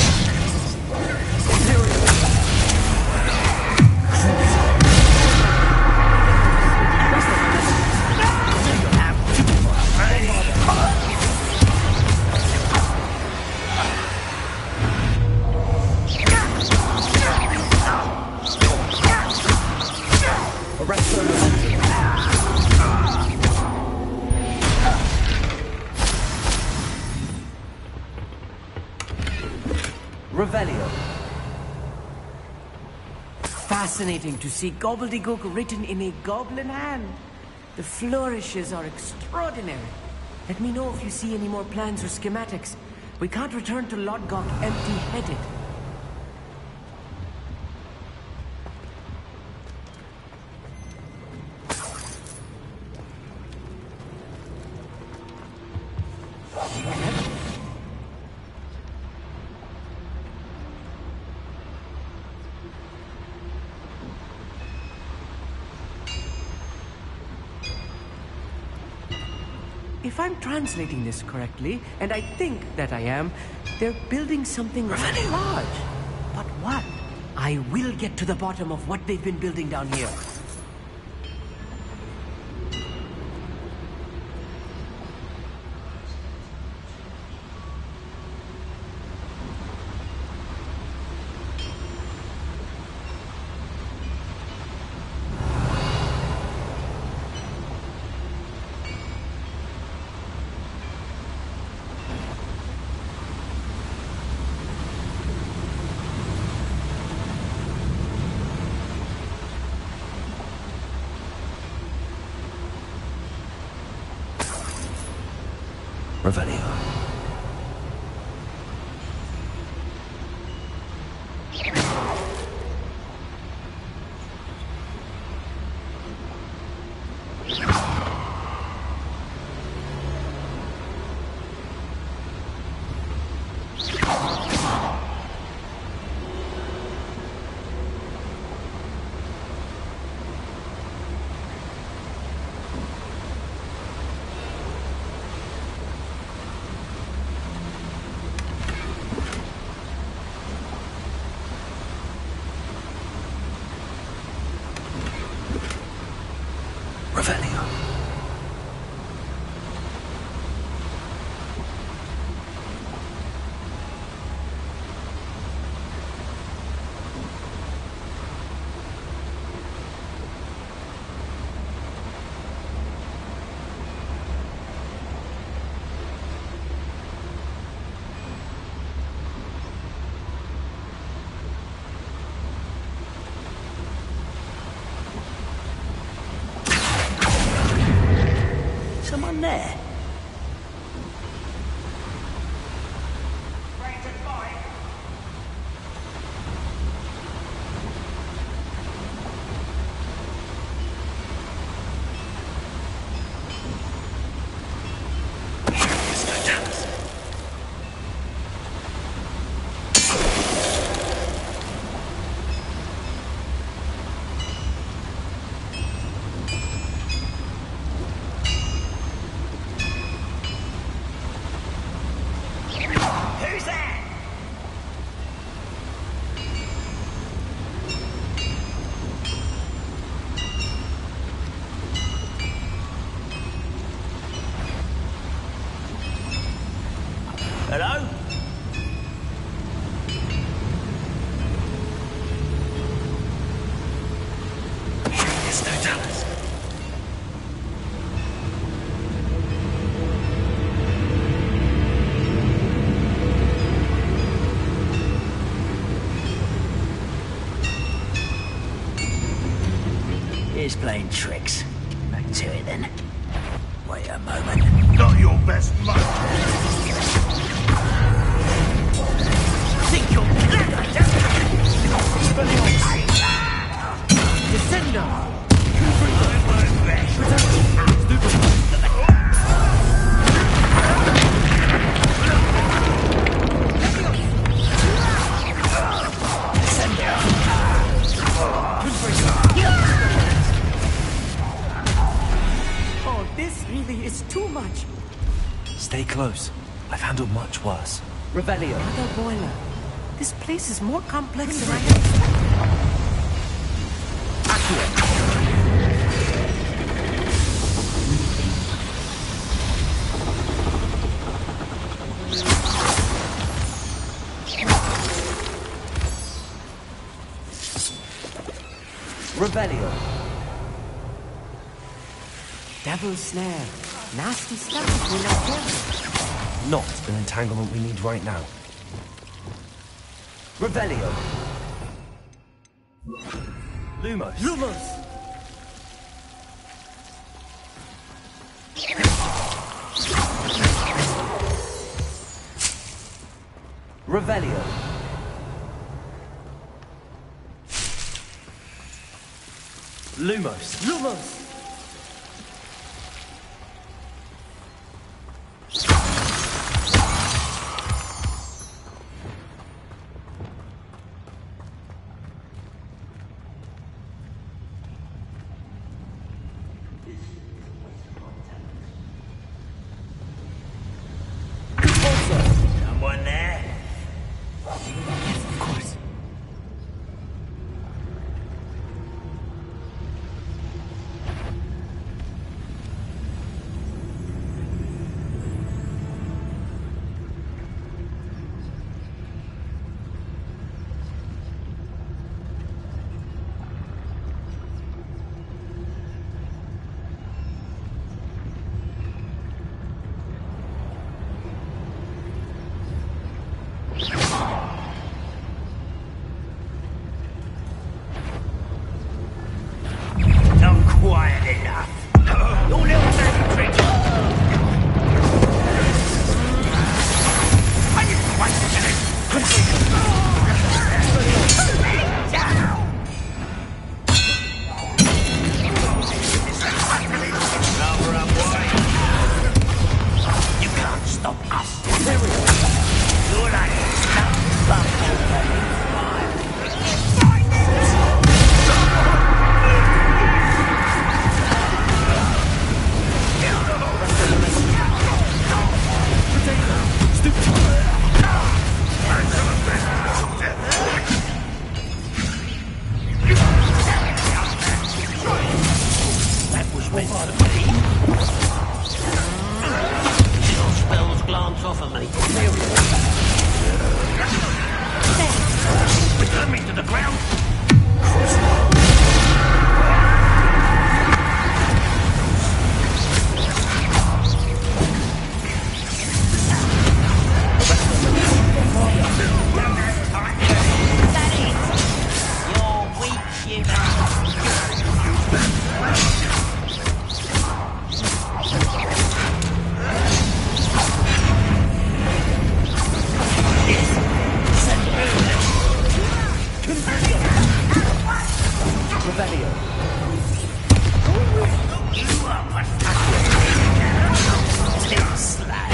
Revelio. Fascinating to see gobbledygook written in a goblin hand. The flourishes are extraordinary. Let me know if you see any more plans or schematics. We can't return to Lodgok empty-headed. If I'm translating this correctly, and I think that I am, they're building something really large. But what? I will get to the bottom of what they've been building down here. Revelio. Someone there. tell us. Here's playing tricks. Back to it then. Wait a moment. Not your best money. Think you're clever, don't you? Descender! Oh, this really is too much. Stay close. I've handled much worse. Revelio. Mother Boiler. This place is more complex than I had expected. Revelio. Devil's Snare. Nasty stuff if we're not careful. Not an entanglement we need right now. Revelio. Lumos. Lumos! Revelio. Lumos. Lumos! Someone there? Yes, of course. Not quiet enough. Your little magic trick. You can't stop us. You're like that was meant to be. Your spells glance off of me. Return me to the ground. You're weak, human. Revelio. You are pathetic. Still slack.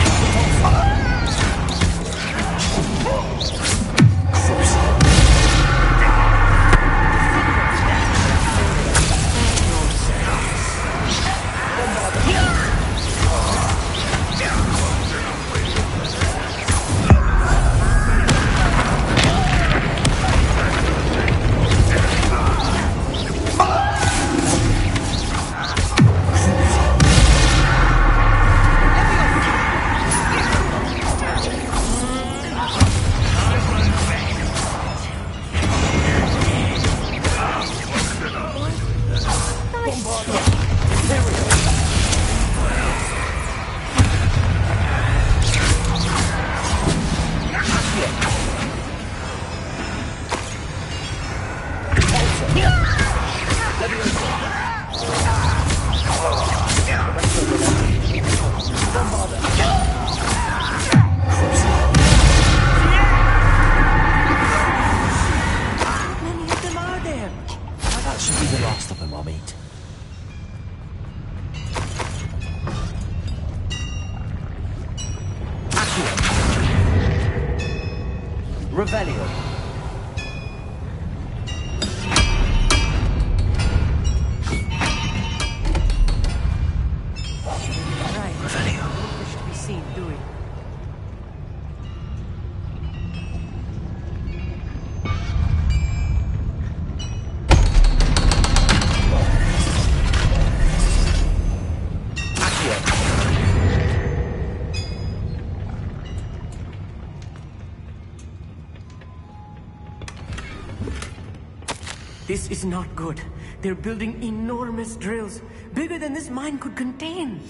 This is not good. They're building enormous drills, bigger than this mine could contain.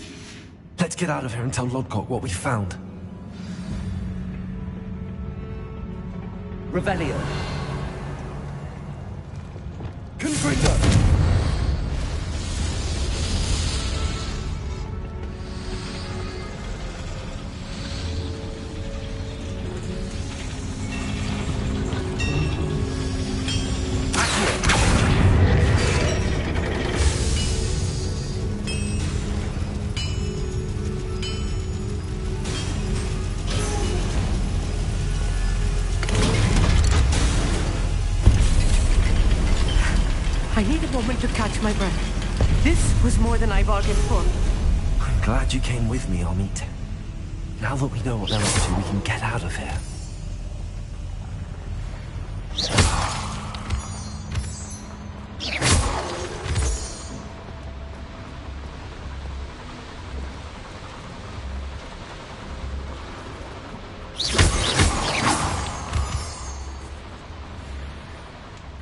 Let's get out of here and tell Lodgok what we found. Revelio. Confringo! I need a moment to catch my breath. This was more than I bargained for. I'm glad you came with me, Amit. Now that we know what they're up to, we can get out of here.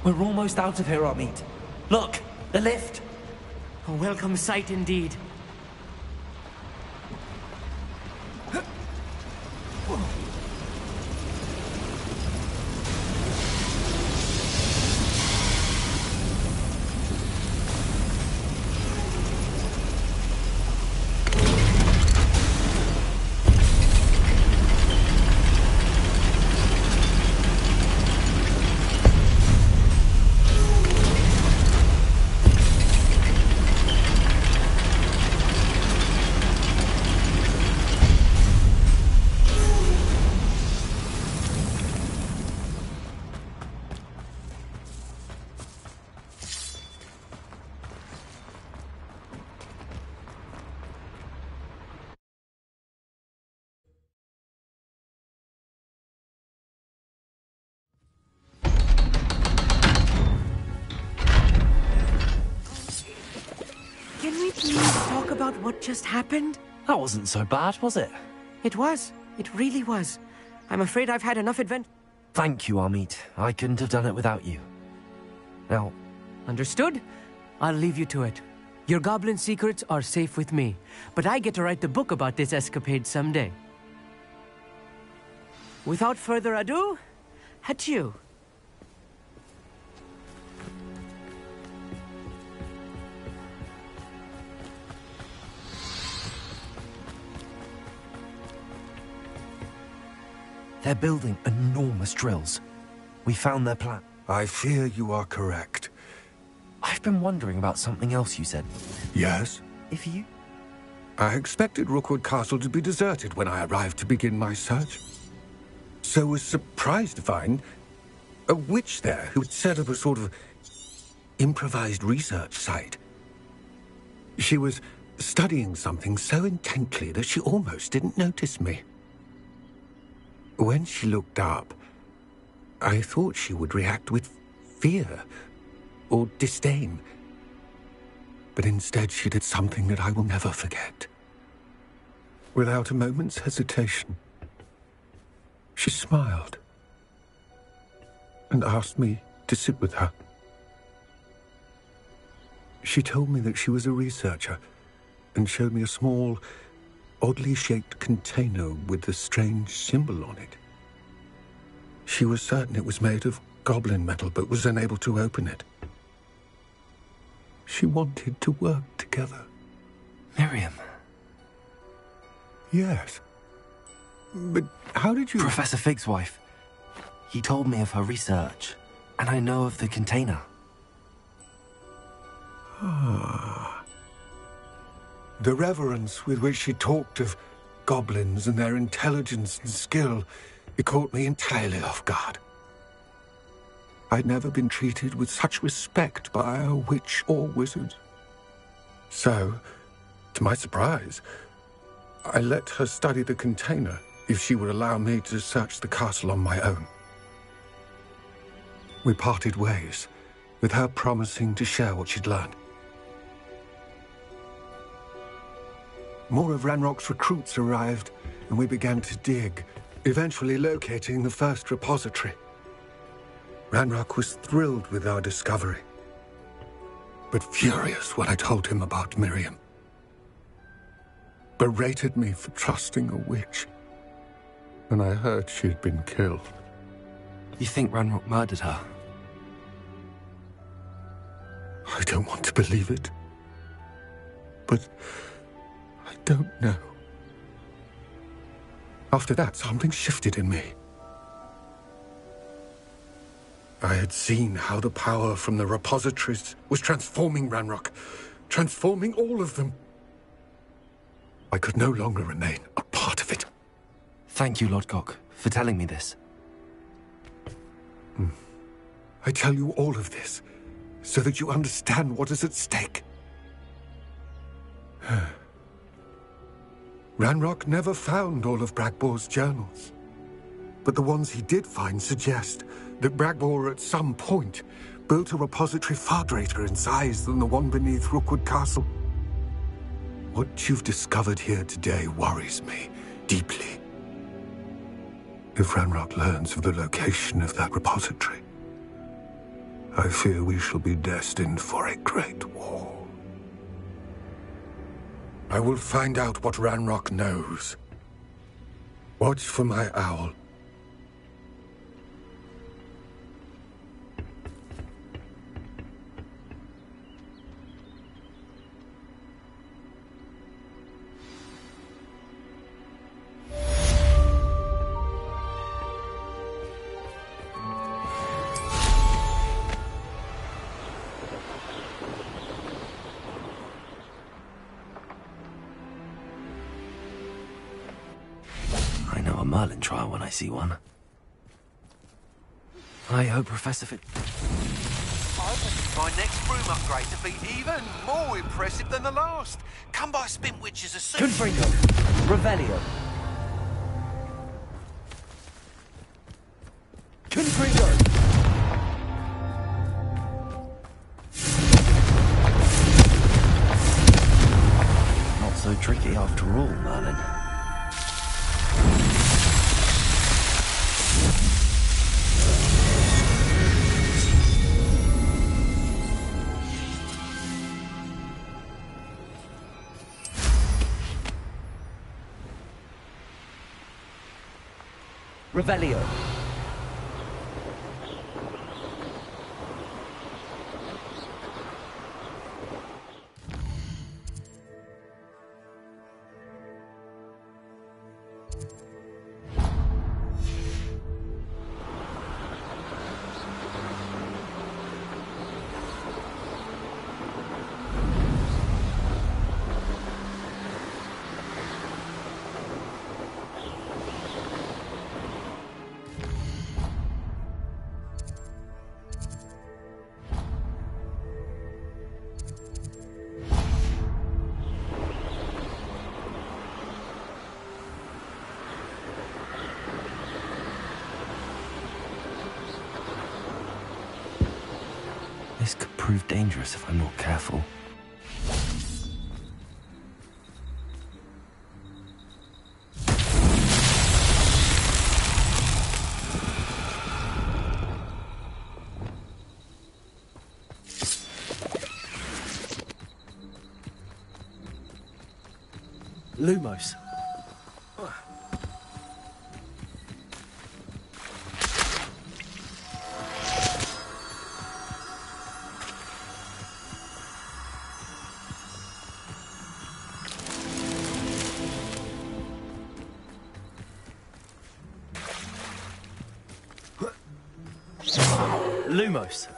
We're almost out of here, Amit. Look, the lift. A welcome sight indeed. Can we please talk about what just happened? That wasn't so bad, was it? It was. It really was. I'm afraid I've had enough adventure. Thank you, Amit. I couldn't have done it without you. Now... Understood? I'll leave you to it. Your goblin secrets are safe with me, but I get to write the book about this escapade someday. Without further ado, adieu. They're building enormous drills. We found their plan. I fear you are correct. I've been wondering about something else you said. Yes? If you... I expected Rookwood Castle to be deserted when I arrived to begin my search. So was surprised to find a witch there who had set up a sort of improvised research site. She was studying something so intently that she almost didn't notice me. When she looked up, I thought she would react with fear or disdain. But instead she did something that I will never forget. Without a moment's hesitation, she smiled and asked me to sit with her. She told me that she was a researcher and showed me a small, oddly shaped container with a strange symbol on it. She was certain it was made of goblin metal, but was unable to open it. She wanted to work together. Miriam? Yes. But how did you... Professor Fig's wife. He told me of her research, and I know of the container. Ah. The reverence with which she talked of goblins and their intelligence and skill, it caught me entirely off guard. I'd never been treated with such respect by a witch or wizard. So, to my surprise, I let her study the container if she would allow me to search the castle on my own. We parted ways, with her promising to share what she'd learned. More of Ranrock's recruits arrived, and we began to dig, eventually locating the first repository. Ranrock was thrilled with our discovery, but furious when I told him about Miriam. Berated me for trusting a witch, and I heard she'd been killed. You think Ranrock murdered her? I don't want to believe it, but I don't know. After that, something shifted in me. I had seen how the power from the repositories was transforming Ranrock, transforming all of them. I could no longer remain a part of it. Thank you, Lord Gok, for telling me this. I tell you all of this so that you understand what is at stake. Ranrock never found all of Bragbor's journals, but the ones he did find suggest that Bragbor at some point built a repository far greater in size than the one beneath Rookwood Castle. What you've discovered here today worries me deeply. If Ranrock learns of the location of that repository, I fear we shall be destined for a great war. I will find out what Ranrock knows. Watch for my owl. Merlin trial when I see one. I hope Professor Fig... I want my next broom upgrade to be even more impressive than the last. Come by Spin Witches as soon... Confringo. Revelio. Confringo. Not so tricky after all, Merlin. Revelio. This could prove dangerous if I'm not careful. Lumos. Lumos.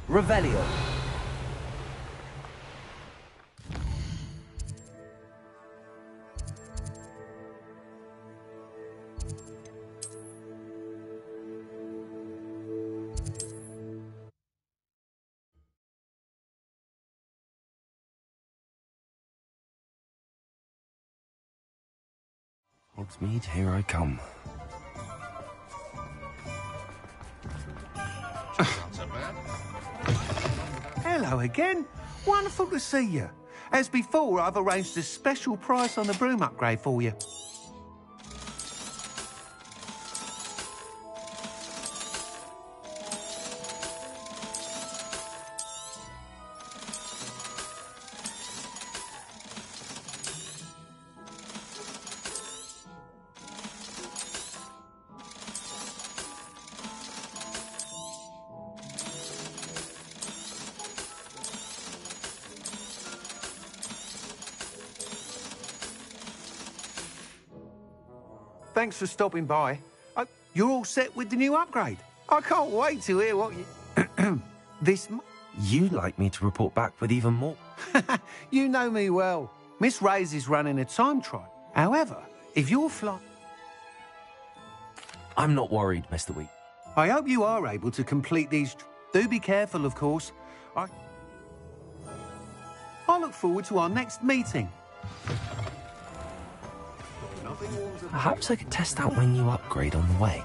Revelio. Hogsmeade, here I come. Hello again. Wonderful to see you. As before, I've arranged a special price on the broom upgrade for you. Thanks for stopping by. You're all set with the new upgrade. I can't wait to hear what you... You'd like me to report back with even more? You know me well. Miss Ray's is running a time trial. However, if you're flying... I'm not worried, Mr. Wheat. I hope you are able to complete these... Do be careful, of course. I look forward to our next meeting. Perhaps I could test out my new upgrade on the way.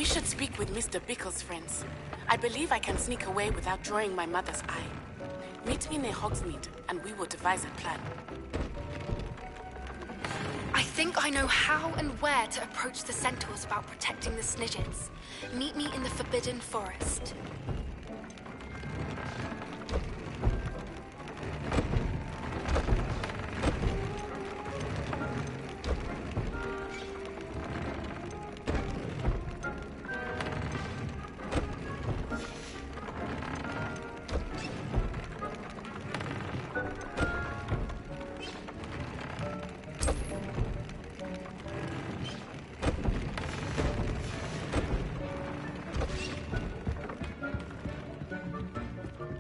We should speak with Mr. Bickle's friends. I believe I can sneak away without drawing my mother's eye. Meet me near Hogsmeade, and we will devise a plan. I think I know how and where to approach the centaurs about protecting the Snidgets. Meet me in the Forbidden Forest.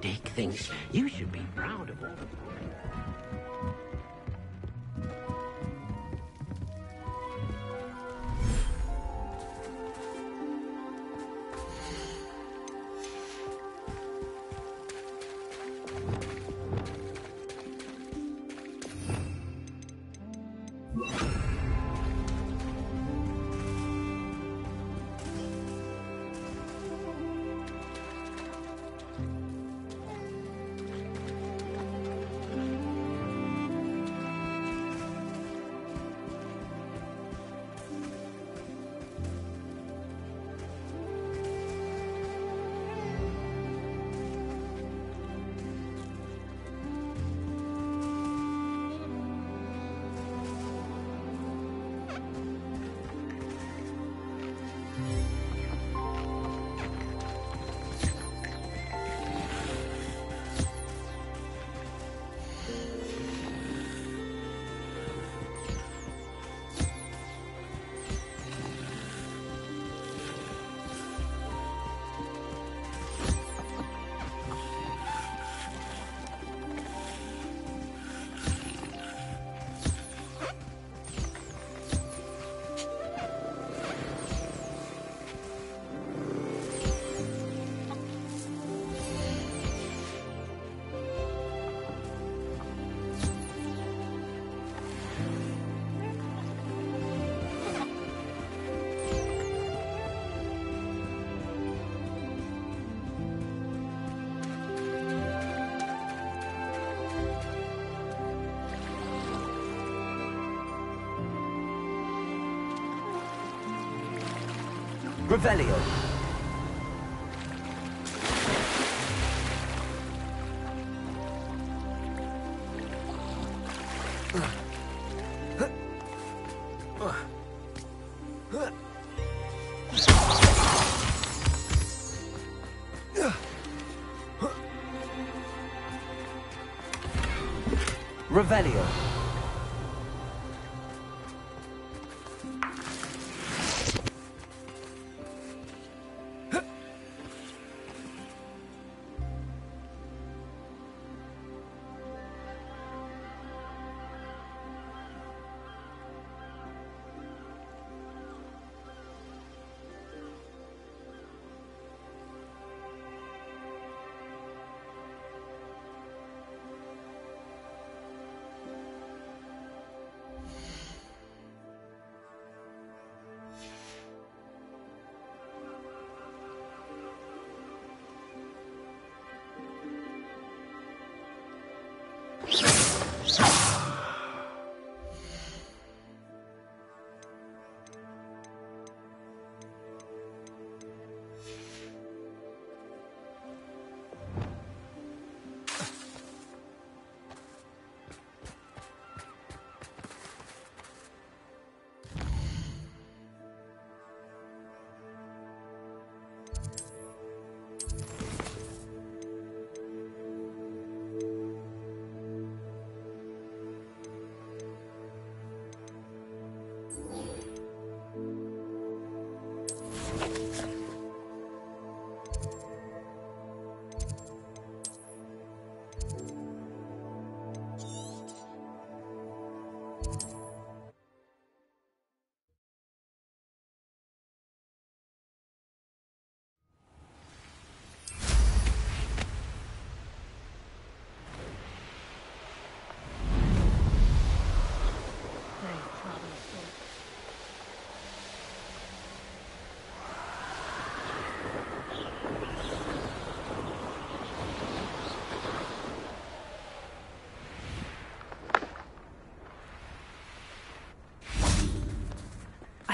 Dick thinks you should be proud of all. Revelio. Revelio.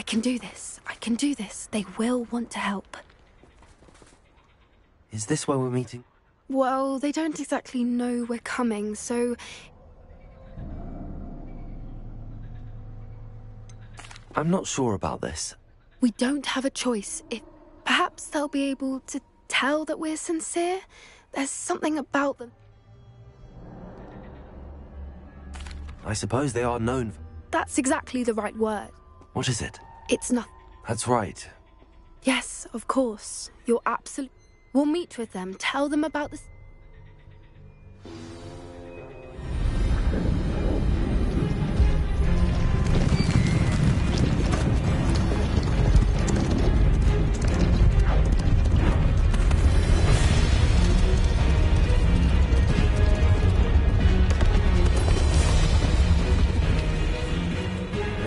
can do this. I can do this. They will want to help. Is this where we're meeting? Well, they don't exactly know we're coming, so... I'm not sure about this. We don't have a choice. Perhaps they'll be able to tell that we're sincere. There's something about them. I suppose they are known for... That's exactly the right word. What is it? It's nothing. That's right. Yes, of course. You're absolutely... We'll meet with them, tell them about this...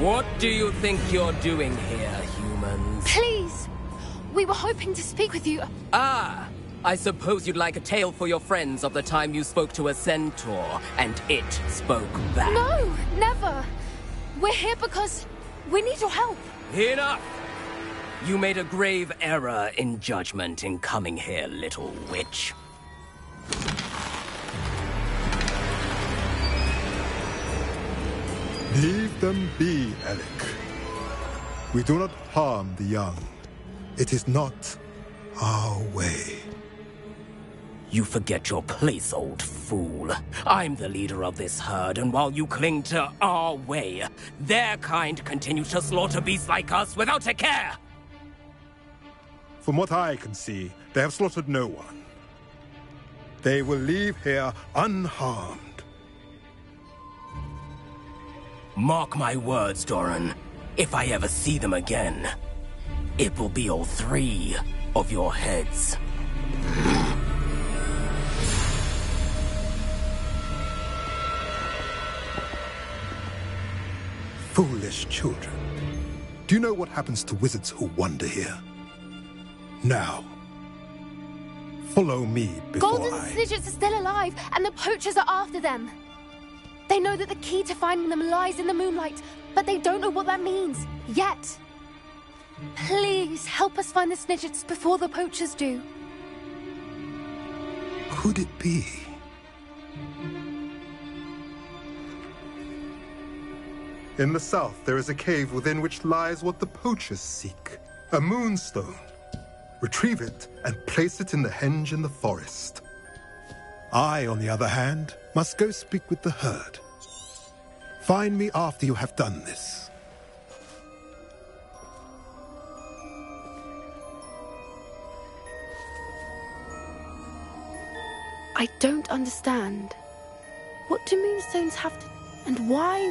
What do you think you're doing here, humans? Please! We were hoping to speak with you. Ah! I suppose you'd like a tale for your friends of the time you spoke to a centaur, and it spoke back. No! Never! We're here because we need your help. Enough! You made a grave error in judgment in coming here, little witch. Leave them be, Alec. We do not harm the young. It is not our way. You forget your place, old fool. I'm the leader of this herd, and while you cling to our way, their kind continue to slaughter beasts like us without a care! From what I can see, they have slaughtered no one. They will leave here unharmed. Mark my words, Doran. If I ever see them again, it will be all 3 of your heads. Foolish children. Do you know what happens to wizards who wander here? Now, follow me before Golden Snidgets are still alive, and the poachers are after them. They know that the key to finding them lies in the moonlight, but they don't know what that means, yet. Please, help us find the Snidgets before the poachers do. Could it be? In the south, there is a cave within which lies what the poachers seek. A moonstone. Retrieve it and place it in the henge in the forest. I, on the other hand, must go speak with the herd. Find me after you have done this. I don't understand. What do moonstones have to... and why...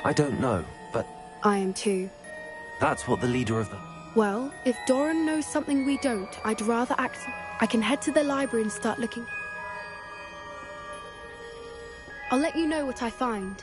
I don't know, but... I am too. That's what the leader of the... Well, if Doran knows something we don't, I'd rather act... I can head to the library and start looking. I'll let you know what I find.